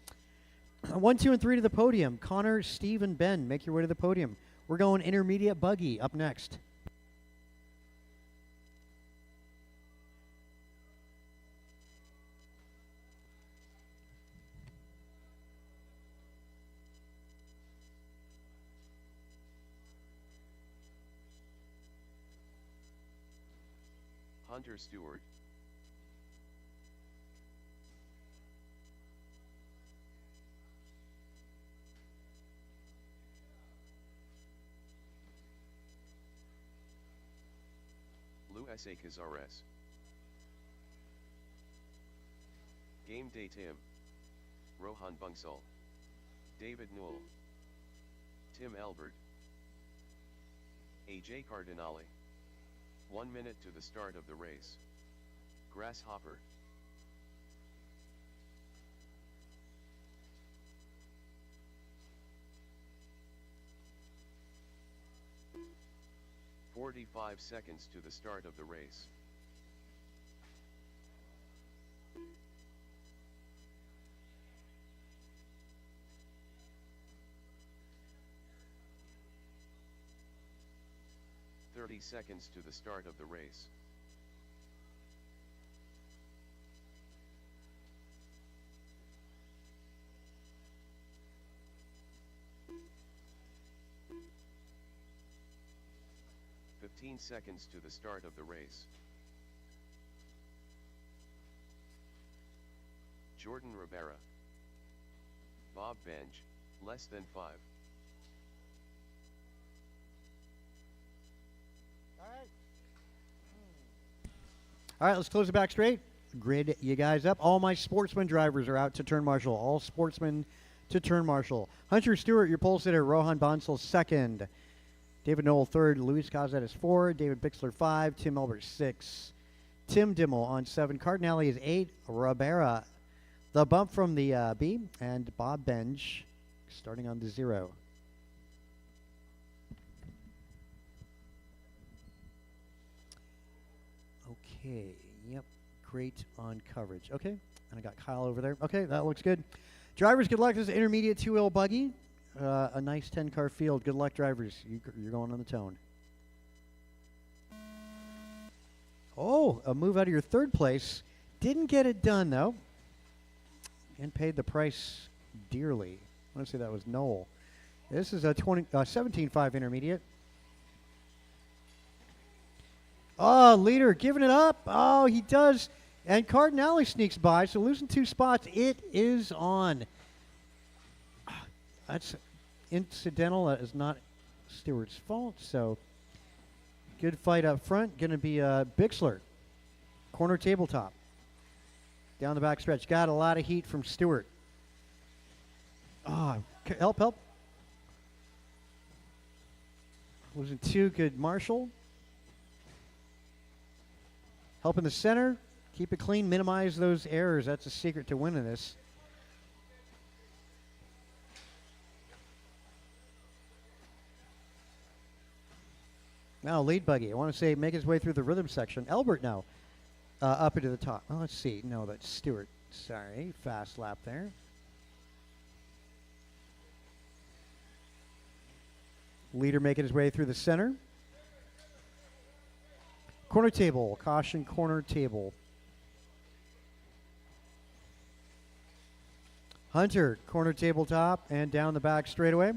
1, 2, and 3 to the podium. Connor, Steve, and Ben, make your way to the podium. We're going intermediate buggy up next. Hunter Stewart. S.A. Cazares. Game Day Tim. Rohan Bunsal. David Newell. Tim Albert. A.J. Cardinale. 1 minute to the start of the race. Grasshopper. 45 seconds to the start of the race. Seconds to the start of the race. Seconds to the start of the race. Jordan Rivera. Bob Benj, less than 5. All right, let's close the back straight. Grid you guys up. All my sportsman drivers are out to turn marshal. All sportsmen to turn marshal. Hunter Stewart, your pole sitter. Rohan Bansal, second. David Noel, third. Luis Cazares, 4. David Bixler, 5. Tim Elbert, 6. Tim Dimmel on 7. Cardinale is 8. Ribera, the bump from the B. And Bob Benj starting on the 0. Okay, yep, great on coverage. Okay, and I got Kyle over there. Okay, that looks good. Drivers, good luck. This is an intermediate two-wheel buggy. A nice 10-car field. Good luck, drivers. You're going on the tone. Oh, a move out of your third place. Didn't get it done, though. And paid the price dearly. I want to say that was Noel. This is a 17.5 intermediate. Oh, leader giving it up. Oh, he does. And Cardinale sneaks by, so losing 2 spots. It is on. That's incidental. That is not Stewart's fault. So good fight up front. Going to be Bixler. Corner tabletop. Down the back stretch. Got a lot of heat from Stewart. Oh, help. Losing 2. Good Marshall. Help in the center. Keep it clean. Minimize those errors. That's a secret to winning this. Now lead buggy. I want to say make his way through the rhythm section. Elbert now up into the top. Well, let's see. No, that's Stewart. Sorry. Fast lap there. Leader making his way through the center. Corner table. Caution corner table. Hunter, corner tabletop and down the back straightaway.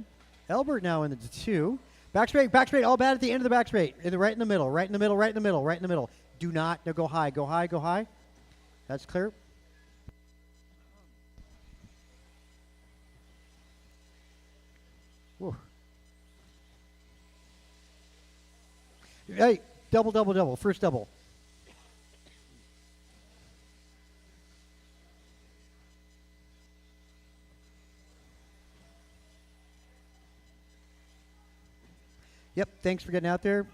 Elbert now in the 2. Back straight, all bad at the end of the back straight. Right in the middle. Do not, no, go high. That's clear. Whew. Hey, double. First double. Yep, thanks for getting out there.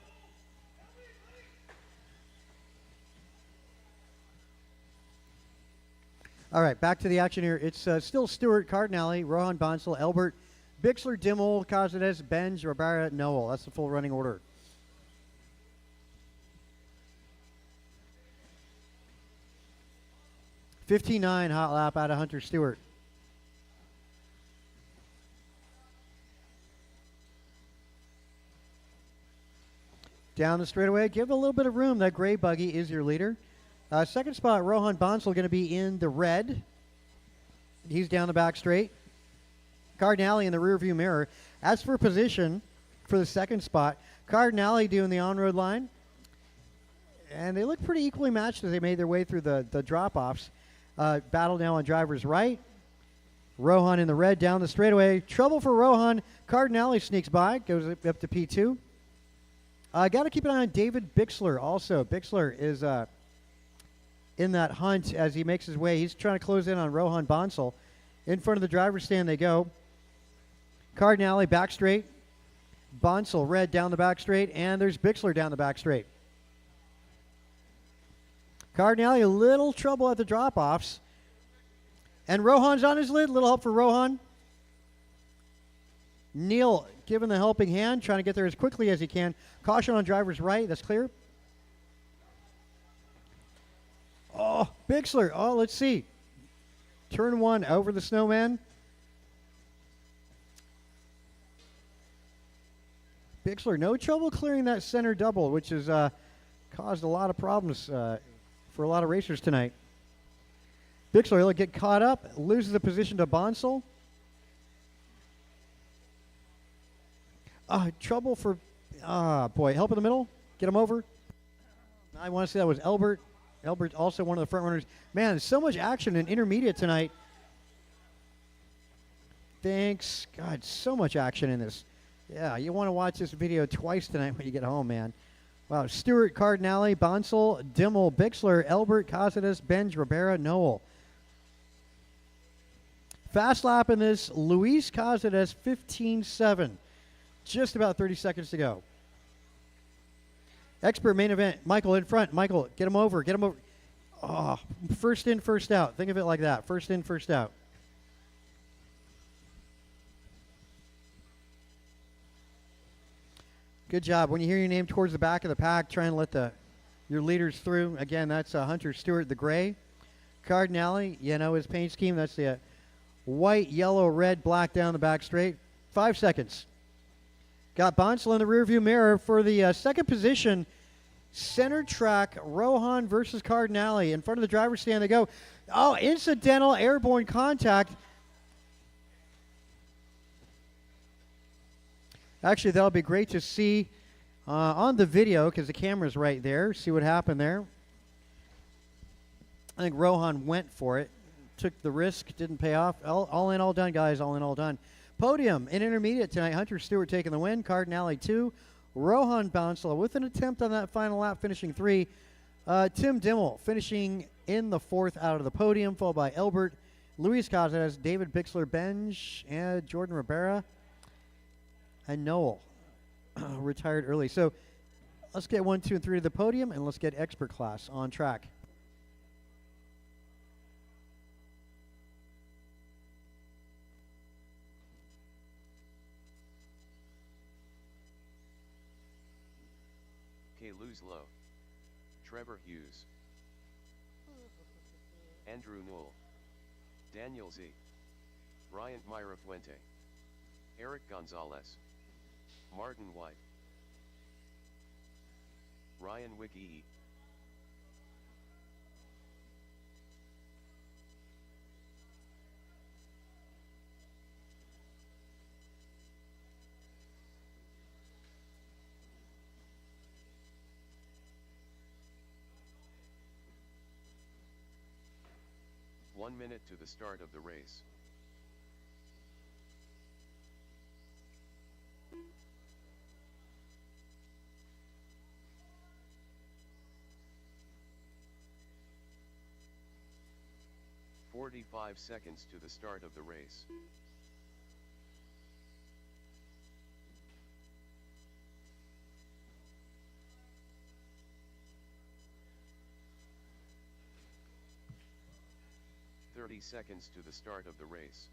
All right, back to the action here. It's still Stewart, Cardinale, Rohan Bansal, Elbert, Bixler, Dimmel, Cazares, Benj, Ribera, Noel. That's the full running order. .59 hot lap out of Hunter Stewart. Down the straightaway, give a little bit of room. That gray buggy is your leader. Second spot, Rohan Bansal going to be in the red. He's down the back straight. Cardinale in the rearview mirror. As for position for the second spot, Cardinale doing the on-road line. And they look pretty equally matched as they made their way through the drop-offs. Battle now on driver's right. Rohan in the red down the straightaway. Trouble for Rohan. Cardinale sneaks by, goes up to P2. Got to keep an eye on David Bixler also. Bixler is in that hunt as he makes his way. He's trying to close in on Rohan Bansal. In front of the driver's stand they go. Cardinale back straight. Bansal red down the back straight. And there's Bixler down the back straight. Cardinale a little trouble at the drop-offs. And Rohan's on his lid. Little help for Rohan. Neil giving the helping hand, trying to get there as quickly as he can. Caution on driver's right. That's clear. Oh, Bixler. Oh, let's see. Turn 1 over the snowman. Bixler, no trouble clearing that center double, which has caused a lot of problems for a lot of racers tonight. Bixler, he'll get caught up, loses the position to Bonsall. Trouble for, boy, help in the middle. Get him over. I want to say that was Elbert. Elbert also one of the front runners. Man, so much action in intermediate tonight. Thanks. God, so much action in this. Yeah, you want to watch this video twice tonight when you get home, man. Wow, Stewart, Cardinale, Bonsall, Dimmel, Bixler, Elbert, Casadas, Benj, Ribera, Noel. Fast lap in this, Luis Casadas, 15.7. Just about 30 seconds to go. Expert main event. Michael in front. Michael, get him over. Get him over. Oh, first in, first out. Think of it like that. First in, first out. Good job. When you hear your name towards the back of the pack, try and let your leaders through. Again, that's Hunter Stewart, the gray. Cardinale, you know his paint scheme. That's the white, yellow, red, black down the back straight. 5 seconds. Got Bonsall in the rearview mirror for the second position. Center track, Rohan versus Cardinale. In front of the driver's stand they go. Oh, incidental airborne contact. Actually, that'll be great to see on the video because the camera's right there. See what happened there. I think Rohan went for it. Took the risk, didn't pay off. All in, all done, guys. All in, all done. Podium in intermediate tonight. Hunter Stewart taking the win. Cardinale 2. Rohan Bonsall with an attempt on that final lap, finishing 3. Tim Dimmel finishing in the 4th out of the podium, followed by Elbert, Luis Casares, David Bixler, Benj, and Jordan Ribera, and Noel retired early. So let's get 1, 2, and 3 to the podium, and let's get expert class on track. Lose Low, Trevor Hughes, Andrew Newell, Daniel Z, Bryant Myra Fuente, Eric Gonzalez, Martin White, Ryan Wickie, One minute to the start of the race. "45 seconds to the start of the race. Seconds to the start of the race.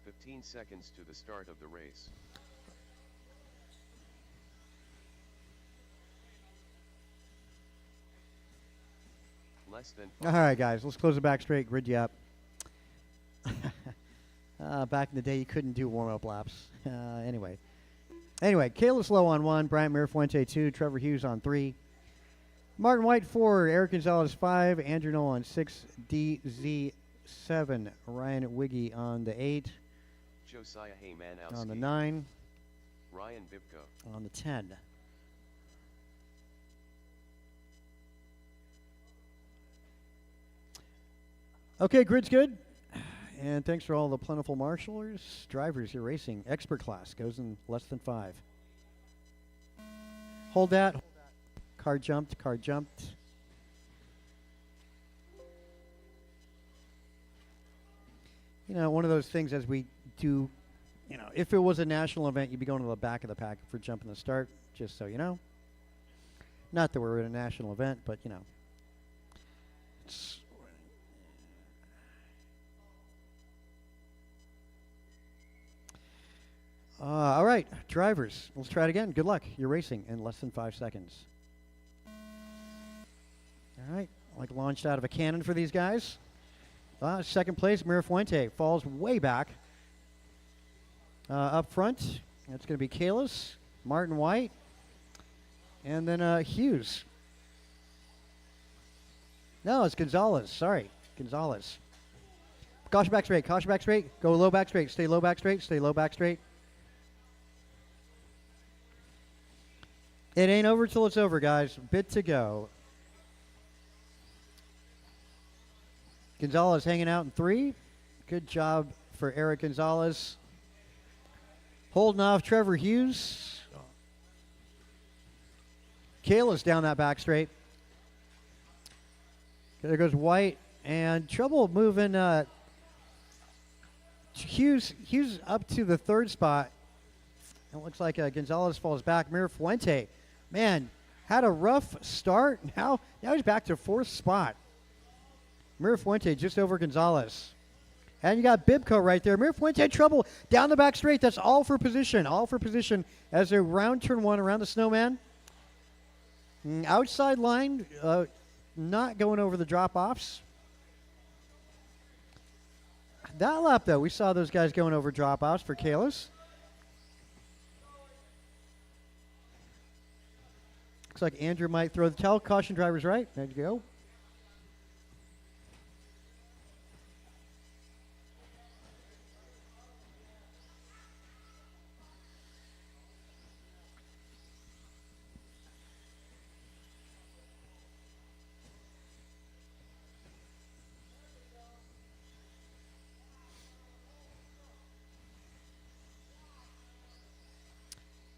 "15 seconds to the start of the race. Less than 5. All right, guys, let's close the back straight, grid you up. Back in the day, you couldn't do warm-up laps. Anyway, Kayla Slow on 1, Bryant Mirafuente 2, Trevor Hughes on 3, Martin White 4, Eric Gonzalez 5, Andrew Noel on 6, DZ 7, Ryan Wiggy on the 8, Josiah Haymanowski on the 9, Ryan Bibko on the 10. Okay, grid's good. And thanks for all the plentiful marshals, drivers here racing. Expert class goes in less than 5. Hold that. Car jumped, car jumped. You know, one of those things as we do, you know, if it was a national event, you'd be going to the back of the pack for jumping the start, just so you know. Not that we're at a national event, but you know. It's all right, drivers. Let's try it again. Good luck. You're racing in less than 5 seconds. All right, like launched out of a cannon for these guys. Second place, Mirafuente falls way back. Up front, it's going to be Kalis, Martin White, and then Hughes. No, it's Gonzalez. Sorry, Gonzalez. Caution back straight, caution back straight. Go low back straight, stay low back straight, stay low back straight. It ain't over till it's over, guys. Bit to go. Gonzalez hanging out in 3. Good job for Eric Gonzalez. Holding off Trevor Hughes. Kayla's down that back straight. There goes White. And trouble moving Hughes up to the 3rd spot. It looks like Gonzalez falls back. Mirafuente, man, had a rough start. Now he's back to 4th spot. Mirafuente just over Gonzalez. And you got Bibco right there. Mirafuente had trouble down the back straight. That's all for position. All for position as they round turn 1 around the snowman. Outside line, not going over the drop-offs. That lap, though, we saw those guys going over drop-offs for Kalis. Looks like Andrew might throw the towel. Caution drivers right. There you go.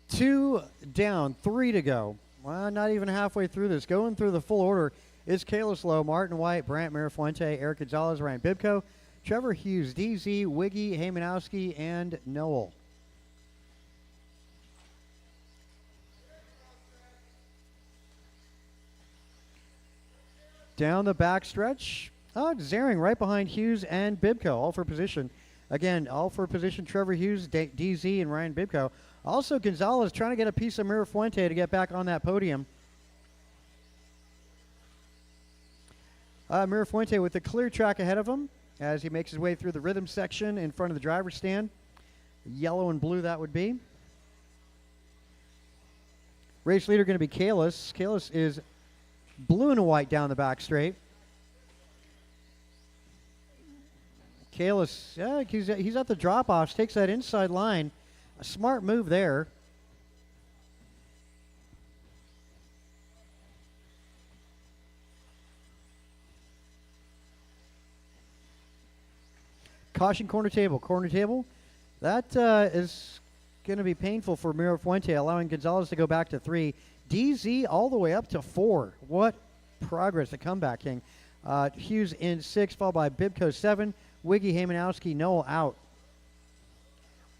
Two down, 3 to go. Well, not even halfway through this. Going through the full order is Kalis Lowe, Martin White, Brant Mirafuente, Eric Gonzalez, Ryan Bibco, Trevor Hughes, DZ, Wiggy, Haymanowski, and Noel. Down the back stretch, Zering right behind Hughes and Bibco, all for position. Again, all for position, Trevor Hughes, DZ, and Ryan Bibco. Also, Gonzalez trying to get a piece of Mirafuente to get back on that podium. Mirafuente with the clear track ahead of him as he makes his way through the rhythm section in front of the driver's stand. Yellow and blue that would be. Race leader going to be Kalis. Kalis is blue and white down the back straight. Kalis, yeah, he's at the drop-offs, takes that inside line. A smart move there. Caution corner table. Corner table. That is going to be painful for Mirafuente, allowing Gonzalez to go back to 3. DZ all the way up to 4. What progress, the comeback king. Hughes in 6, followed by Bibco 7. Wiggy, Haymanowski, Noel out.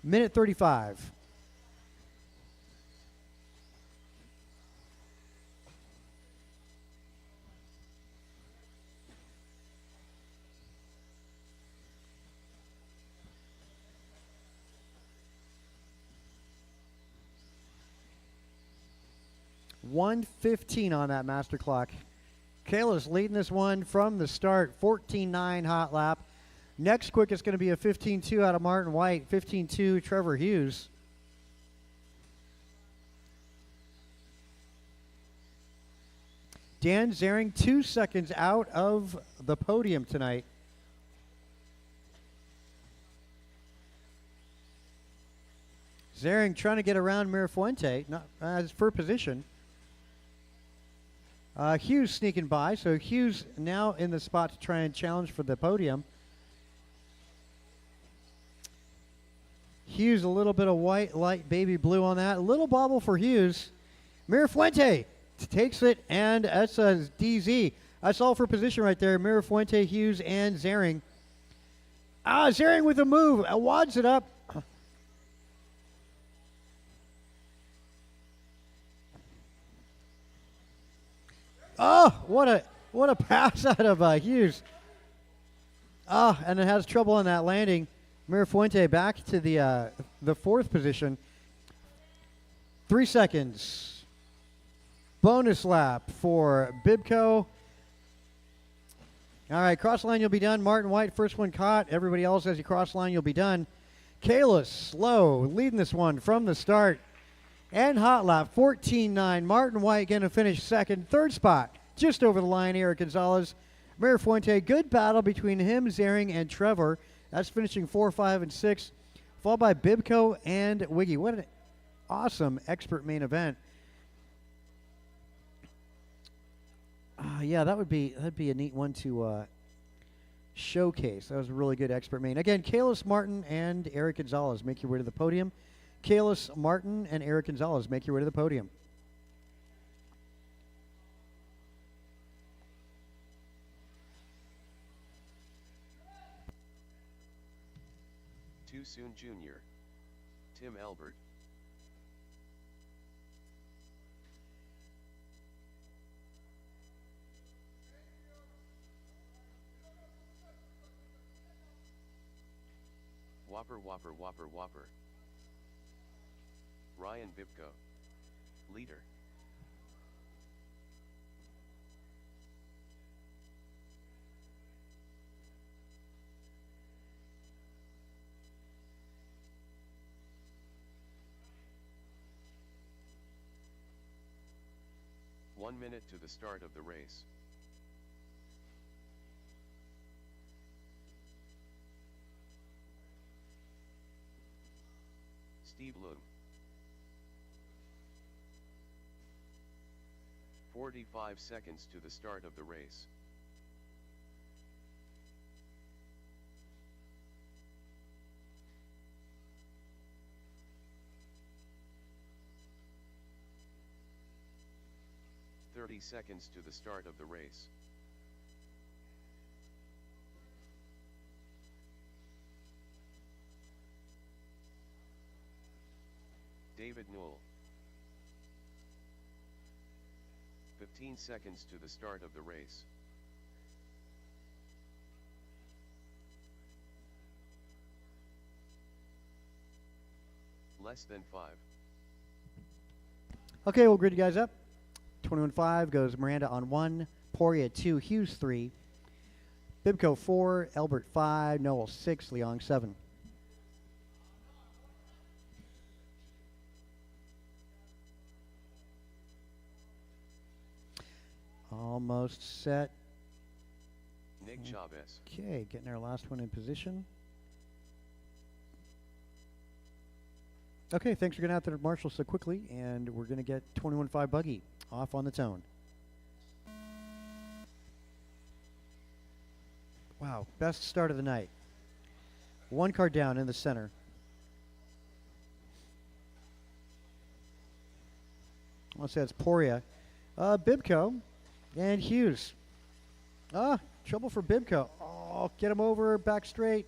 Minute 35. .115 on that master clock. Kayla's leading this one from the start. 14.9 hot lap. Next quickest going to be a 15.2 out of Martin White. 15.2 Trevor Hughes. Dan Zering 2 seconds out of the podium tonight. Zering trying to get around Mirafuente, not as for position. Hughes sneaking by, so Hughes now in the spot to try and challenge for the podium. Hughes a little bit of white, light baby blue on that. A little bobble for Hughes. Mirafuente takes it, and that's a DZ. That's all for position right there. Mirafuente, Hughes, and Zering. Zering with a move. Wads it up. Oh, what a pass out of Hughes. Oh, and it has trouble on that landing. Mirafuente back to the fourth position. 3 seconds. Bonus lap for Bibco. All right, cross line, you'll be done. Martin White, first one caught. Everybody else, as you cross line, you'll be done. Kalis slow, leading this one from the start. And hot lap, 14.9. Martin White going to finish second. Third spot, just over the line, Eric Gonzalez. Mirafuente, good battle between him, Zering, and Trevor. That's finishing 4, 5, and 6. Followed by Bibco and Wiggy. What an awesome expert main event. Yeah, that'd be a neat one to showcase. That was a really good expert main. Again, Kalis Martin and Eric Gonzalez, make your way to the podium. Kalis Martin and Eric Gonzalez, make your way to the podium. Too Soon Jr. Tim Albert. Whopper Whopper Whopper Whopper. Ryan Bibco. Leader. One minute to the start of the race. Steve Lung. 45 seconds to the start of the race. "30 seconds to the start of the race. David Newell. 15 seconds to the start of the race. Less than 5. Okay, we'll grid you guys up. 21.5 goes Miranda on 1, Poria 2, Hughes 3, Bibco 4, Albert 5, Noel 6, Leong 7. Almost set. Nick Chavez. Okay, getting our last one in position. Okay, thanks for getting out there, Marshall, so quickly, and we're going to get 21.5 buggy off on the tone. Wow, best start of the night. One car down in the center. I want to say it's Poria. Bibco and Hughes. Trouble for Bibco. Oh, get him over, back straight.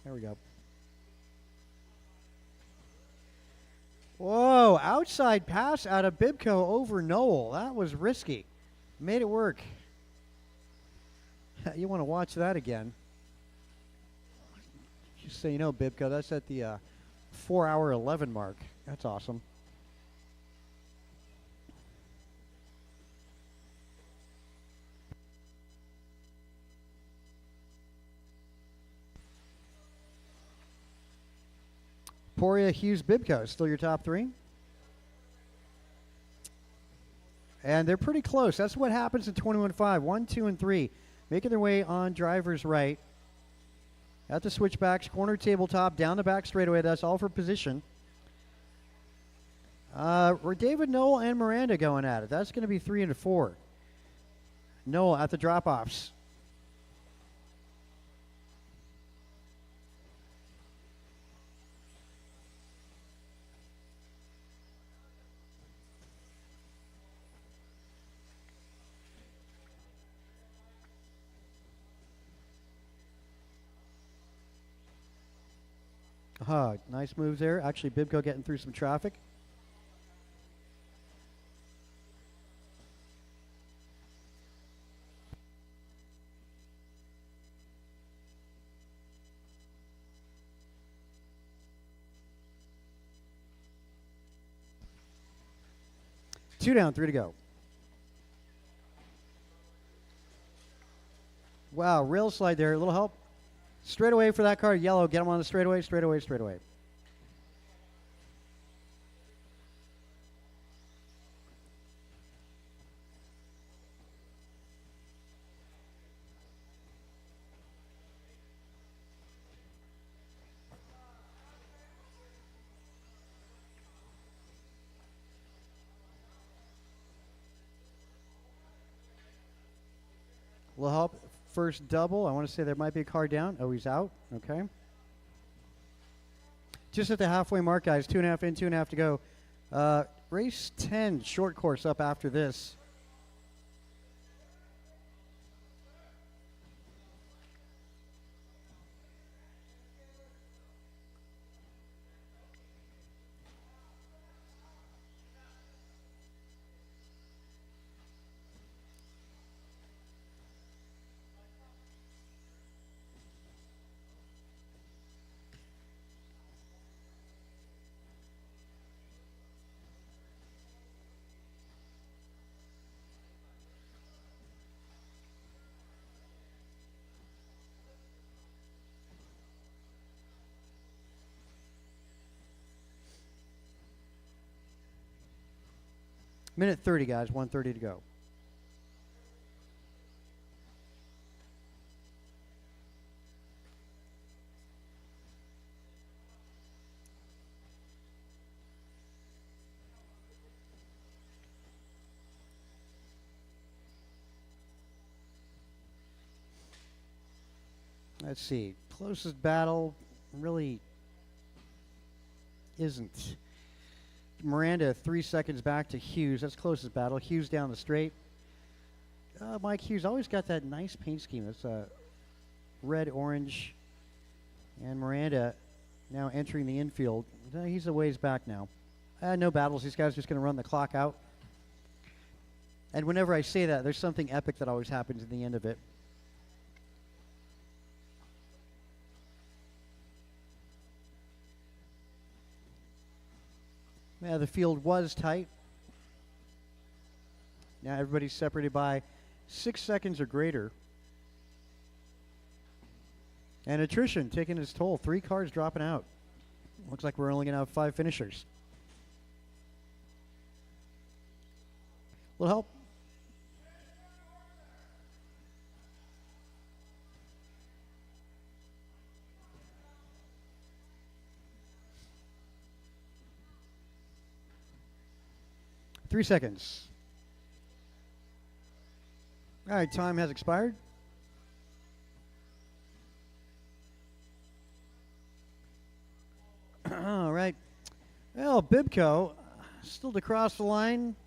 There we go. Whoa, outside pass out of Bibco over Noel. That was risky. Made it work. You want to watch that again. Just so you know, Bibco, that's at the 4-hour 11 mark. That's awesome. Poria, Hughes, Bibco, still your top three. And they're pretty close. That's what happens in 21.5. 1, 2, and 3. Making their way on driver's right. At the switchbacks, corner tabletop, down the back straightaway. That's all for position. David, Noel, and Miranda going at it. That's going to be 3 and 4. Noel at the drop-offs. Nice moves there. Actually, Bibco getting through some traffic. 2 down, 3 to go. Wow, rail slide there. A little help. Straightaway for that car. Yellow. Get him on the straightaway, straightaway, straightaway. Will help. First double. I want to say there might be a car down. Oh, he's out. Okay. Just at the halfway mark, guys. 2.5 in, 2.5 to go. Race 10, short course up after this. Minute 30, guys. 1:30 to go. Let's see. Closest battle really isn't. Miranda 3 seconds back to Hughes. That's closest battle. Hughes down the straight. Mike Hughes always got that nice paint scheme. It's red, orange, and Miranda now entering the infield. He's a ways back now. No battles. These guys are just going to run the clock out. And whenever I say that, there's something epic that always happens in the end of it. Yeah, the field was tight. Now everybody's separated by 6 seconds or greater. And attrition taking its toll. 3 cars dropping out. Looks like we're only going to have 5 finishers. Will help. Three seconds. All right, time has expired. All right. Well, Bibco still to cross the line.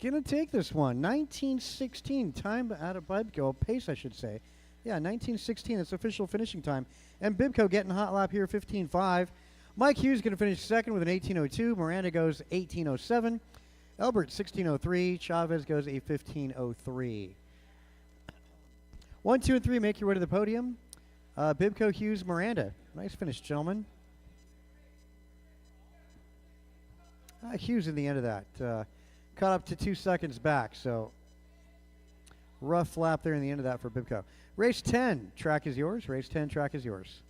Gonna take this one. 19:16 time out of Bibco. Pace, I should say. Yeah, 19:16. That's official finishing time. And Bibco getting hot lap here, 15.5. Mike Hughes going to finish second with an 18.02. Miranda goes 18.07. Elbert 16.03. Chavez goes a 15.03. 1, 2, and 3 make your way to the podium. Bibco, Hughes, Miranda. Nice finish, gentlemen. Hughes in the end of that. Caught up to 2 seconds back, so rough lap there in the end of that for Bibco. Race 10, track is yours. Race 10, track is yours.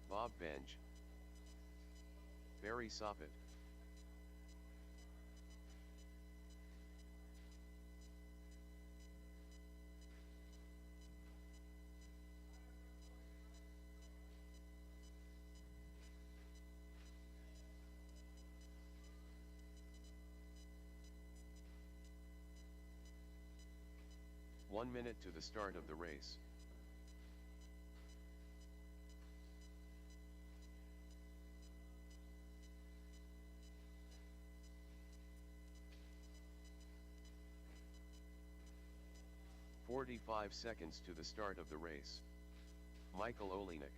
Bob Benj. Barry Soppet. One minute to the start of the race. "45 seconds to the start of the race. Michael Olenek.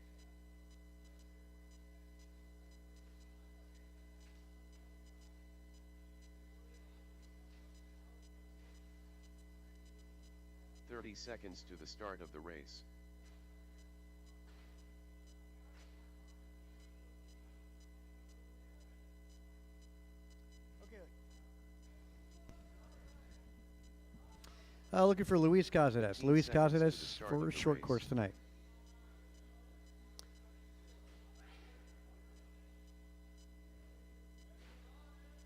30 seconds to the start of the race. Looking for Luis Cáceres. 15 Luis seconds to the Cáceres start for of a the short race. course tonight.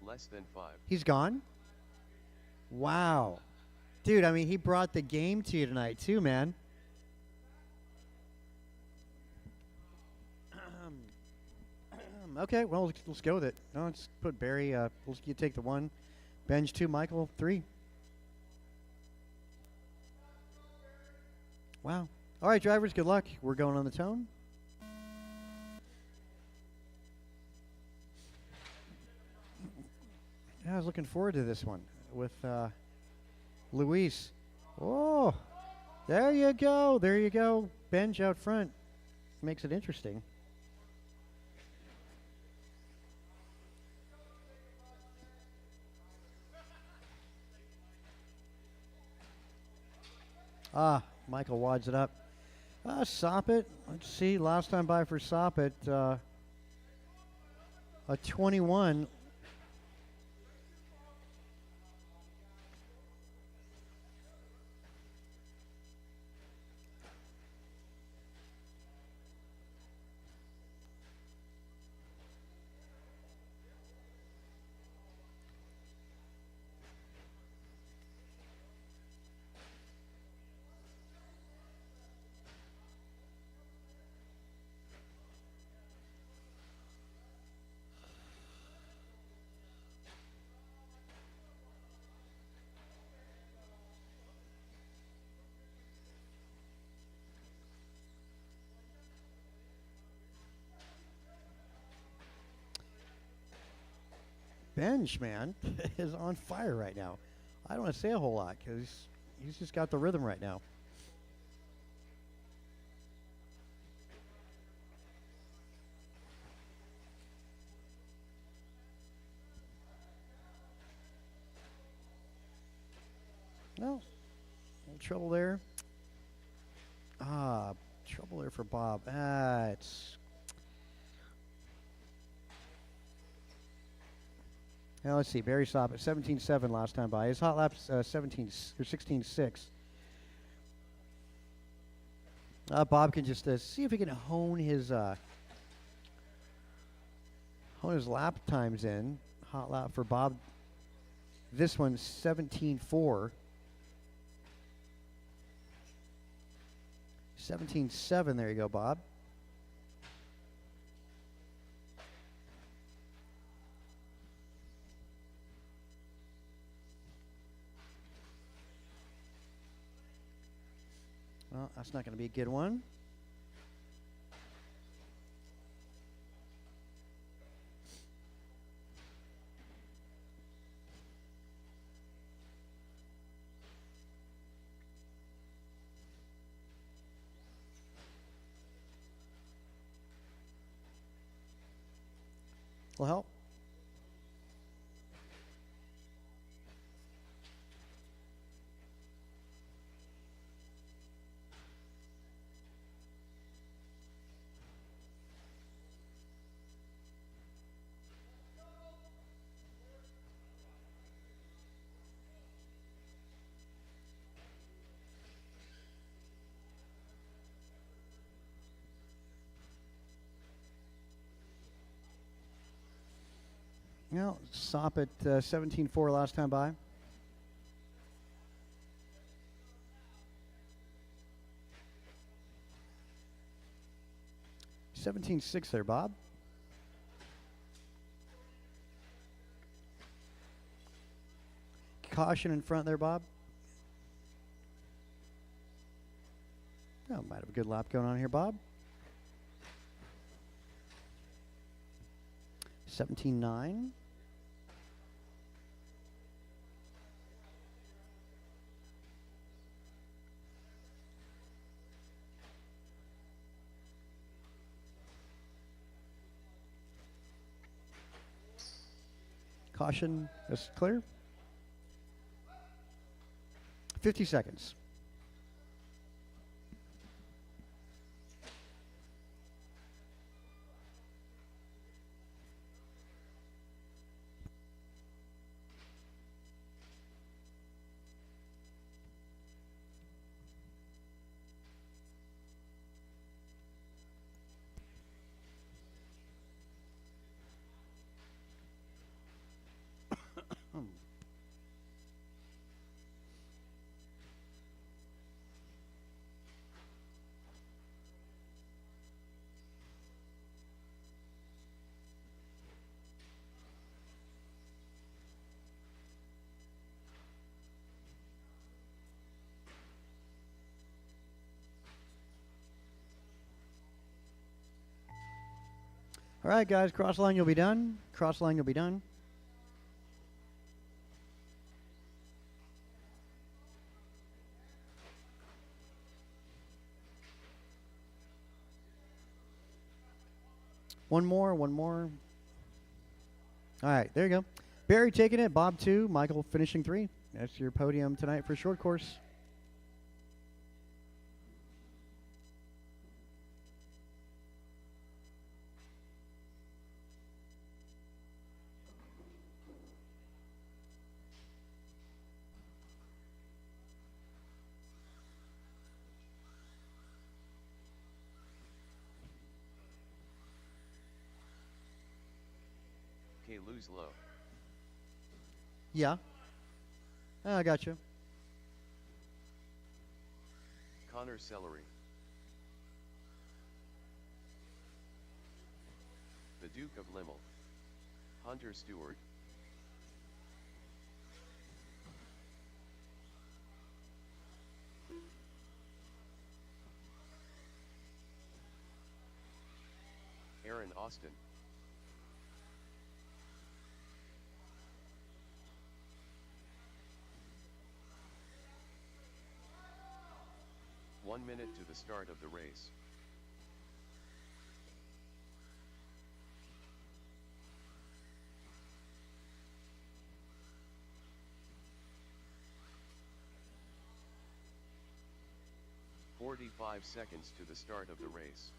Less than 5. He's gone? Wow. Dude, I mean, he brought the game to you tonight, too, man. Okay, well, let's go with it. No, let's put Barry. You take the 1. Benj 2, Michael 3. Wow. All right, drivers, good luck. We're going on the tone. Yeah, I was looking forward to this one with Luis. Oh, there you go. There you go. Benj out front. Makes it interesting. Michael wads it up. Soppit. Let's see. Last time by for Soppit. A 21. Benj, man, is on fire right now. I don't want to say a whole lot because he's just got the rhythm right now. No, little trouble there. Trouble there for Bob. It's. Now let's see. Barry Soppit, 17.7 last time by. His hot lap's 17 or 16.6. Bob can just see if he can hone his lap times in. Hot lap for Bob. This one's 17.4. 17.7. There you go, Bob. Well, that's not going to be a good one. Will help. No, Soppit 17.4 last time by. $17.6 there, Bob. Caution in front there, Bob. Oh, might have a good lap going on here, Bob. 17.9. Caution is clear. 50 seconds. All right, guys, cross line, you'll be done. Cross line, you'll be done. One more, one more. All right, there you go. Barry taking it, Bob 2, Michael finishing 3. That's your podium tonight for short course. K. Lose low. Yeah. I got you. Connor Celery. The Duke of Limmel. Hunter Stewart. Aaron Austin. One minute to the start of the race. "45 seconds to the start of the race.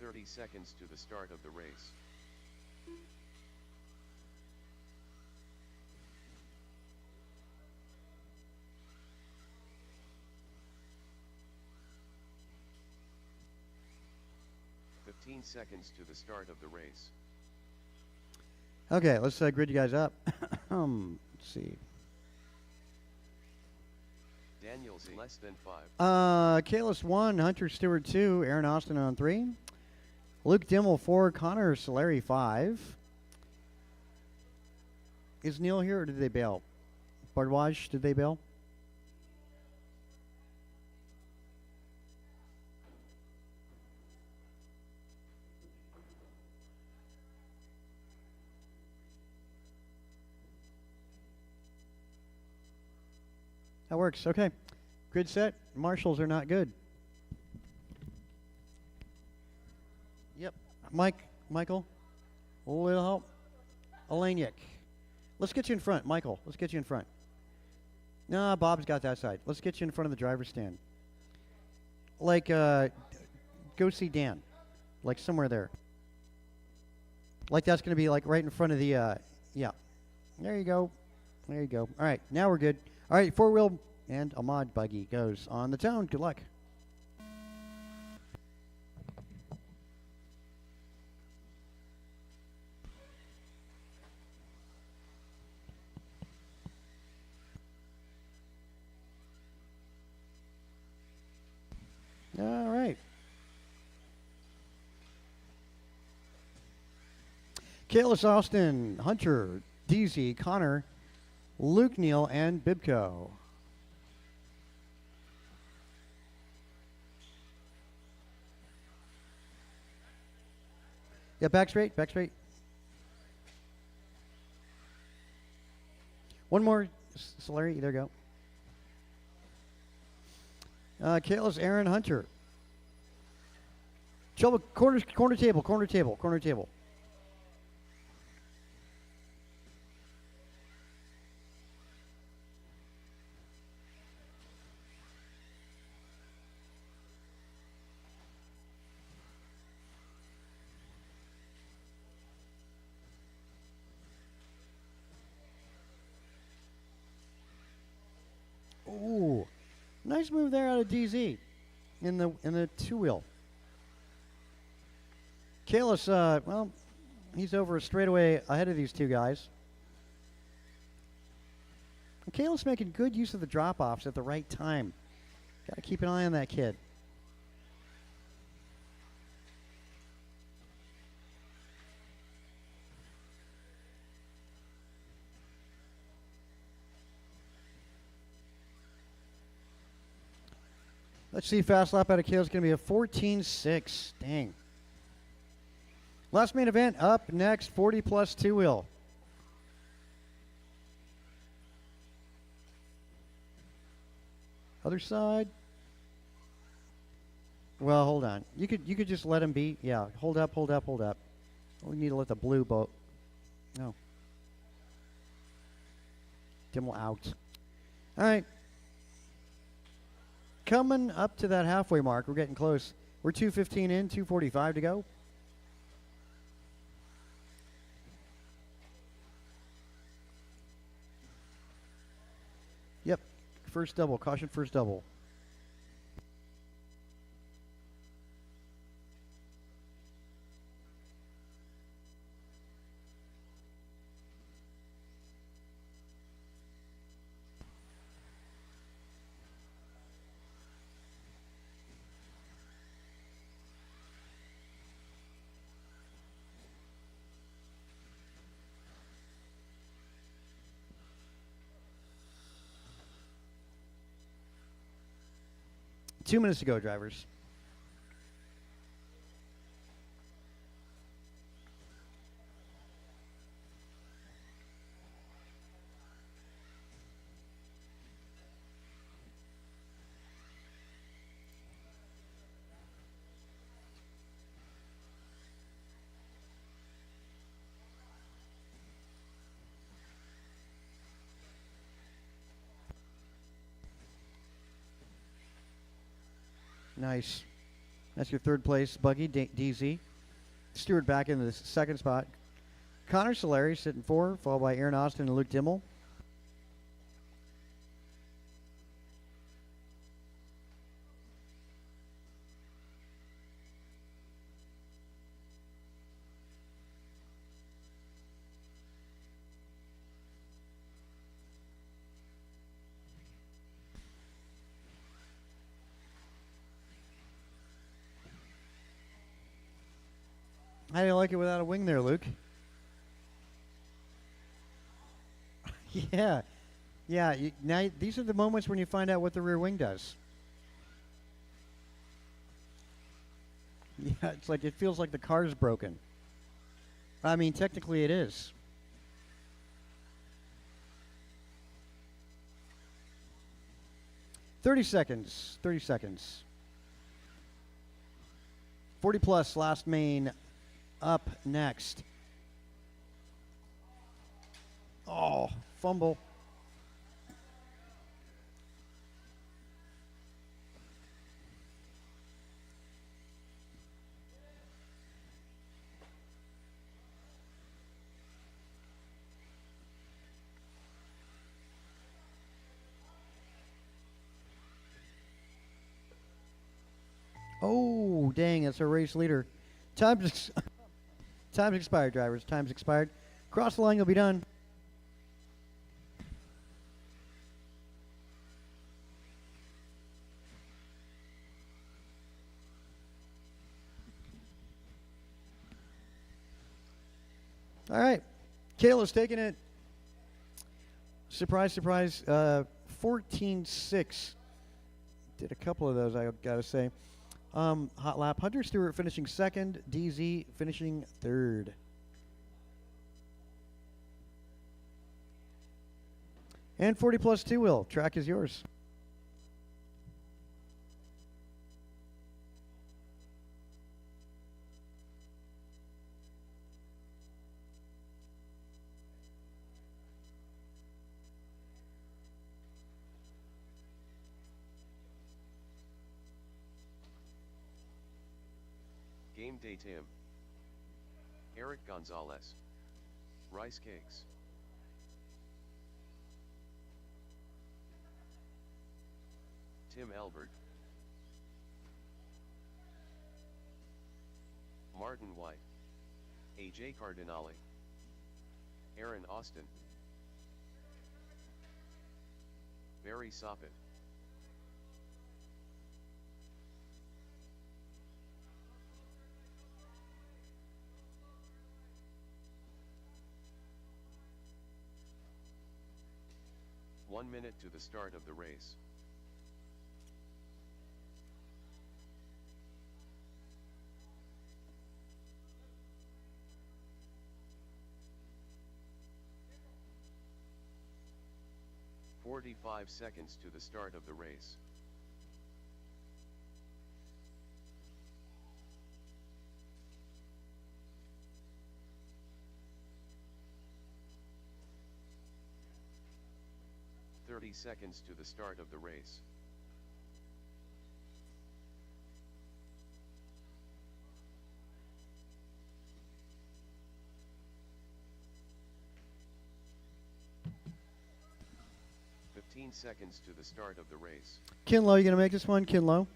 "30 seconds to the start of the race. "15 seconds to the start of the race. Okay, let's grid you guys up. Let's see. Daniels less than 5. Kalis 1, Hunter Stewart 2, Aaron Austin on 3. Luke Dimmel 4, Connor Solari 5. Is Neil here or did they bail? Bardwaj, did they bail? That works. Okay. Grid set. Marshals are not good. Yep. Michael. A little help. Eleniak. Let's get you in front. Michael, let's get you in front. Nah, Bob's got that side. Let's get you in front of the driver's stand. Like, go see Dan. Like somewhere there. Like that's going to be like right in front of the, yeah. There you go. There you go. All right, now we're good. All right, four-wheel and Ahmad buggy goes on the tone. Good luck. All right. Kalis Austin, Hunter, DZ, Connor, Luke Neal, and Bibco. Yeah, back straight, back straight. One more, Solari, there you go. Kalis, Aaron, Hunter. Trouble, corner table, corner table, corner table. Ooh, nice move there out of DZ in the two-wheel. Kalis, well, he's over a straightaway ahead of these two guys. Kalis making good use of the drop-offs at the right time. Got to keep an eye on that kid. Let's see, fast lap out of Kale is going to be a 14.6. Dang. Last main event up next, 40 plus two wheel. Other side. Well, hold on. You could just let him be. Yeah, hold up, hold up, hold up. We need to let the blue boat. No. Dimmel out. All right. Coming up to that halfway mark. We're getting close. We're 2:15 in, 2:45 to go. Yep. First double. Caution first double. Two minutes to go, drivers. Nice. That's your third place, Buggy, DZ. Stewart back in the second spot. Connor Solari sitting 4, followed by Aaron Austin and Luke Dimmel. How do you like it without a wing there, Luke? Yeah. Yeah, these are the moments when you find out what the rear wing does. Yeah, it's like it feels like the car's broken. I mean, technically it is. Thirty seconds. 30 seconds. 40 plus, last main up next. Oh, fumble. Oh, dang, that's our race leader. Time's expired, drivers. Time's expired. Cross the line, you'll be done. All right. Kayla's taking it. Surprise, surprise. 14-6. Did a couple of those, I got to say. Hot lap. Hunter Stewart finishing second. DZ finishing third. And 40 plus two wheel. Track is yours. Game day Tim. Eric Gonzalez. Rice cakes. Tim Albert. Martin White. AJ Cardinale. Aaron Austin. Barry Soppin. One minute to the start of the race. 35 seconds to the start of the race. Seconds to the start of the race. Seconds to the start of the race. Kinlow, you gonna make this one, Kinlow?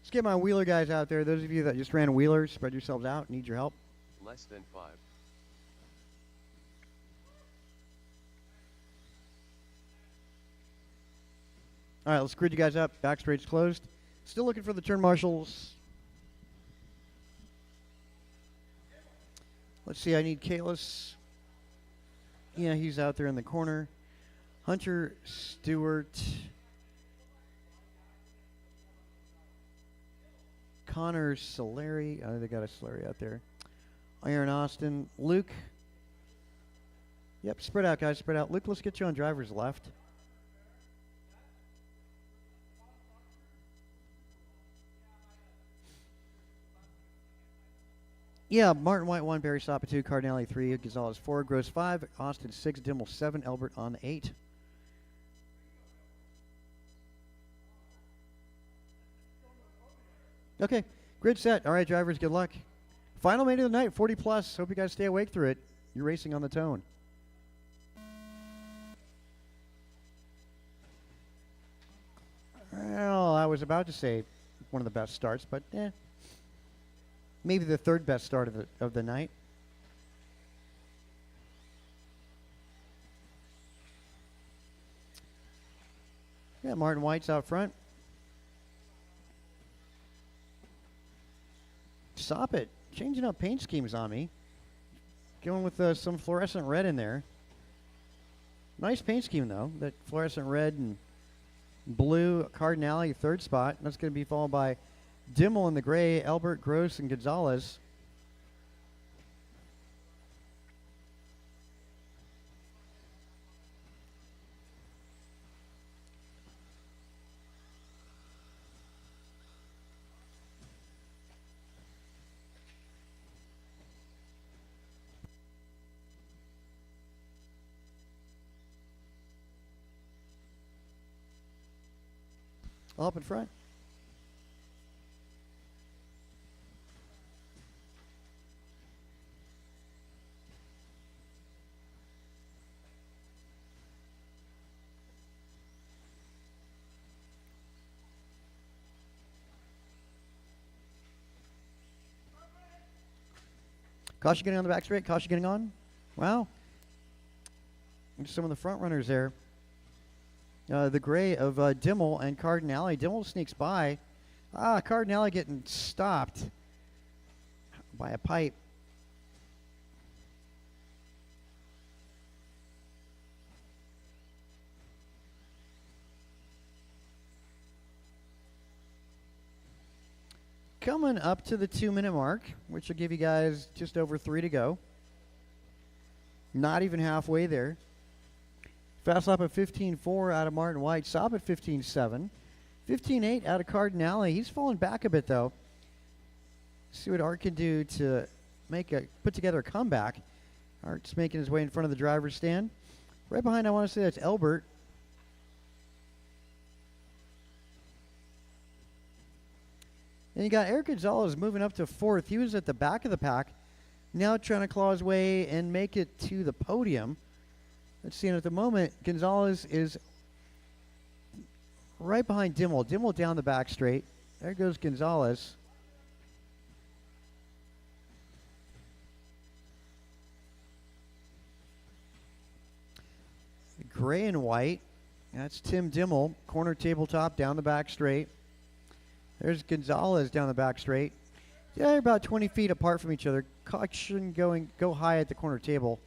Let's get my wheeler guys out there. Those of you that just ran wheelers, spread yourselves out. Need your help. Less than 5. All right, let's grid you guys up. Back straight's closed. Still looking for the turn marshals. Let's see, I need Kalis. Yeah, he's out there in the corner. Hunter Stewart. Connor Solari. Oh, they got a Solari out there. Iron Austin. Luke. Yep, spread out, guys. Spread out. Luke, let's get you on driver's left. Yeah, Martin White 1, Barry Soppa 2, Cardinale 3, Gonzalez 4, Gross 5, Austin 6, Dimmel 7, Elbert on 8. Okay, grid set. All right, drivers, good luck. Final main of the night, 40 plus. Hope you guys stay awake through it. You're racing on the tone. Well, I was about to say one of the best starts, but maybe the third best start of the night. Yeah, Martin White's out front. Soppit, changing up paint schemes on me. Going with some fluorescent red in there. Nice paint scheme, though. That fluorescent red and blue Cardinale, third spot. That's going to be followed by Dimmel in the gray, Elbert, Gross, and Gonzalez. All up in front. Caution getting on the back straight. Caution getting on. Wow. There's some of the front runners there. The gray of Dimmel and Cardinale. Dimmel sneaks by. Cardinale getting stopped by a pipe. Coming up to the 2-minute mark, which will give you guys just over 3 to go. Not even halfway there. Fast lap at 15.4 out of Martin White. Sopp at 15.7. 15.8 out of Cardinale. He's fallen back a bit, though. See what Art can do to put together a comeback. Art's making his way in front of the driver's stand. Right behind, I want to say that's Elbert. And you got Eric Gonzalez moving up to 4th. He was at the back of the pack. Now trying to claw his way and make it to the podium. Let's see, and at the moment, Gonzalez is right behind Dimmel. Dimmel down the back straight. There goes Gonzalez. Gray and white. That's Tim Dimmel. Corner tabletop down the back straight. There's Gonzalez down the back straight. Yeah, they're about 20 feet apart from each other. Caution go high at the corner table.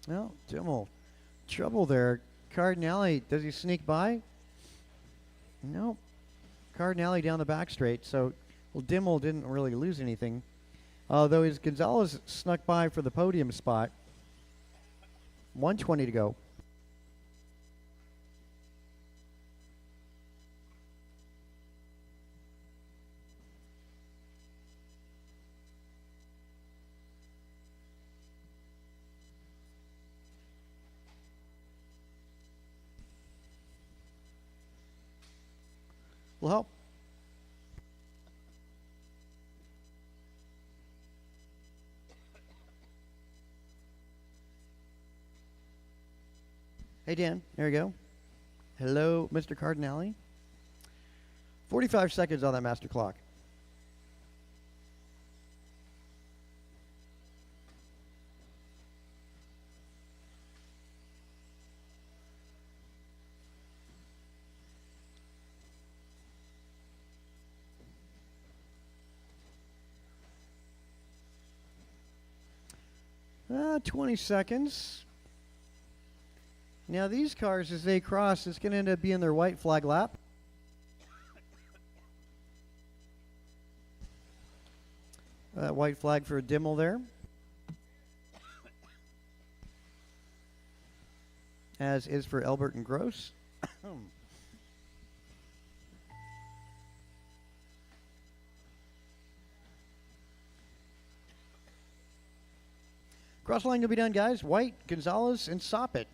Well, Dimmel, trouble there. Cardinale, does he sneak by? Nope. Cardinale down the back straight, so well, Dimmel didn't really lose anything. Though his Gonzalez snuck by for the podium spot. 120 to go. Will help. Hey, Dan. There you go. Hello, Mr. Cardinale. 45 seconds on that master clock. Uh, 20 seconds. Now these cars, as they cross, it's going to end up being their white flag lap. White flag for Dimmel there. As is for Elbert and Gross. Cross line will be done, guys. White, Gonzalez, and Soppet.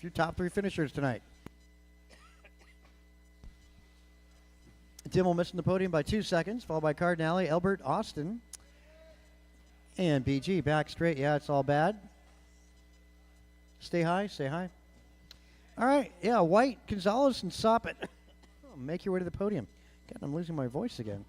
Your top three finishers tonight. Dimmel missing the podium by 2 seconds, followed by Cardinale, Elbert, Austin, and BG back straight. Yeah, it's all bad. Stay high, stay high. All right, yeah, White, Gonzalez, and Soppet. Make your way to the podium. God, I'm losing my voice again.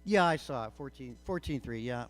Yeah, I saw it. 14-3, yeah.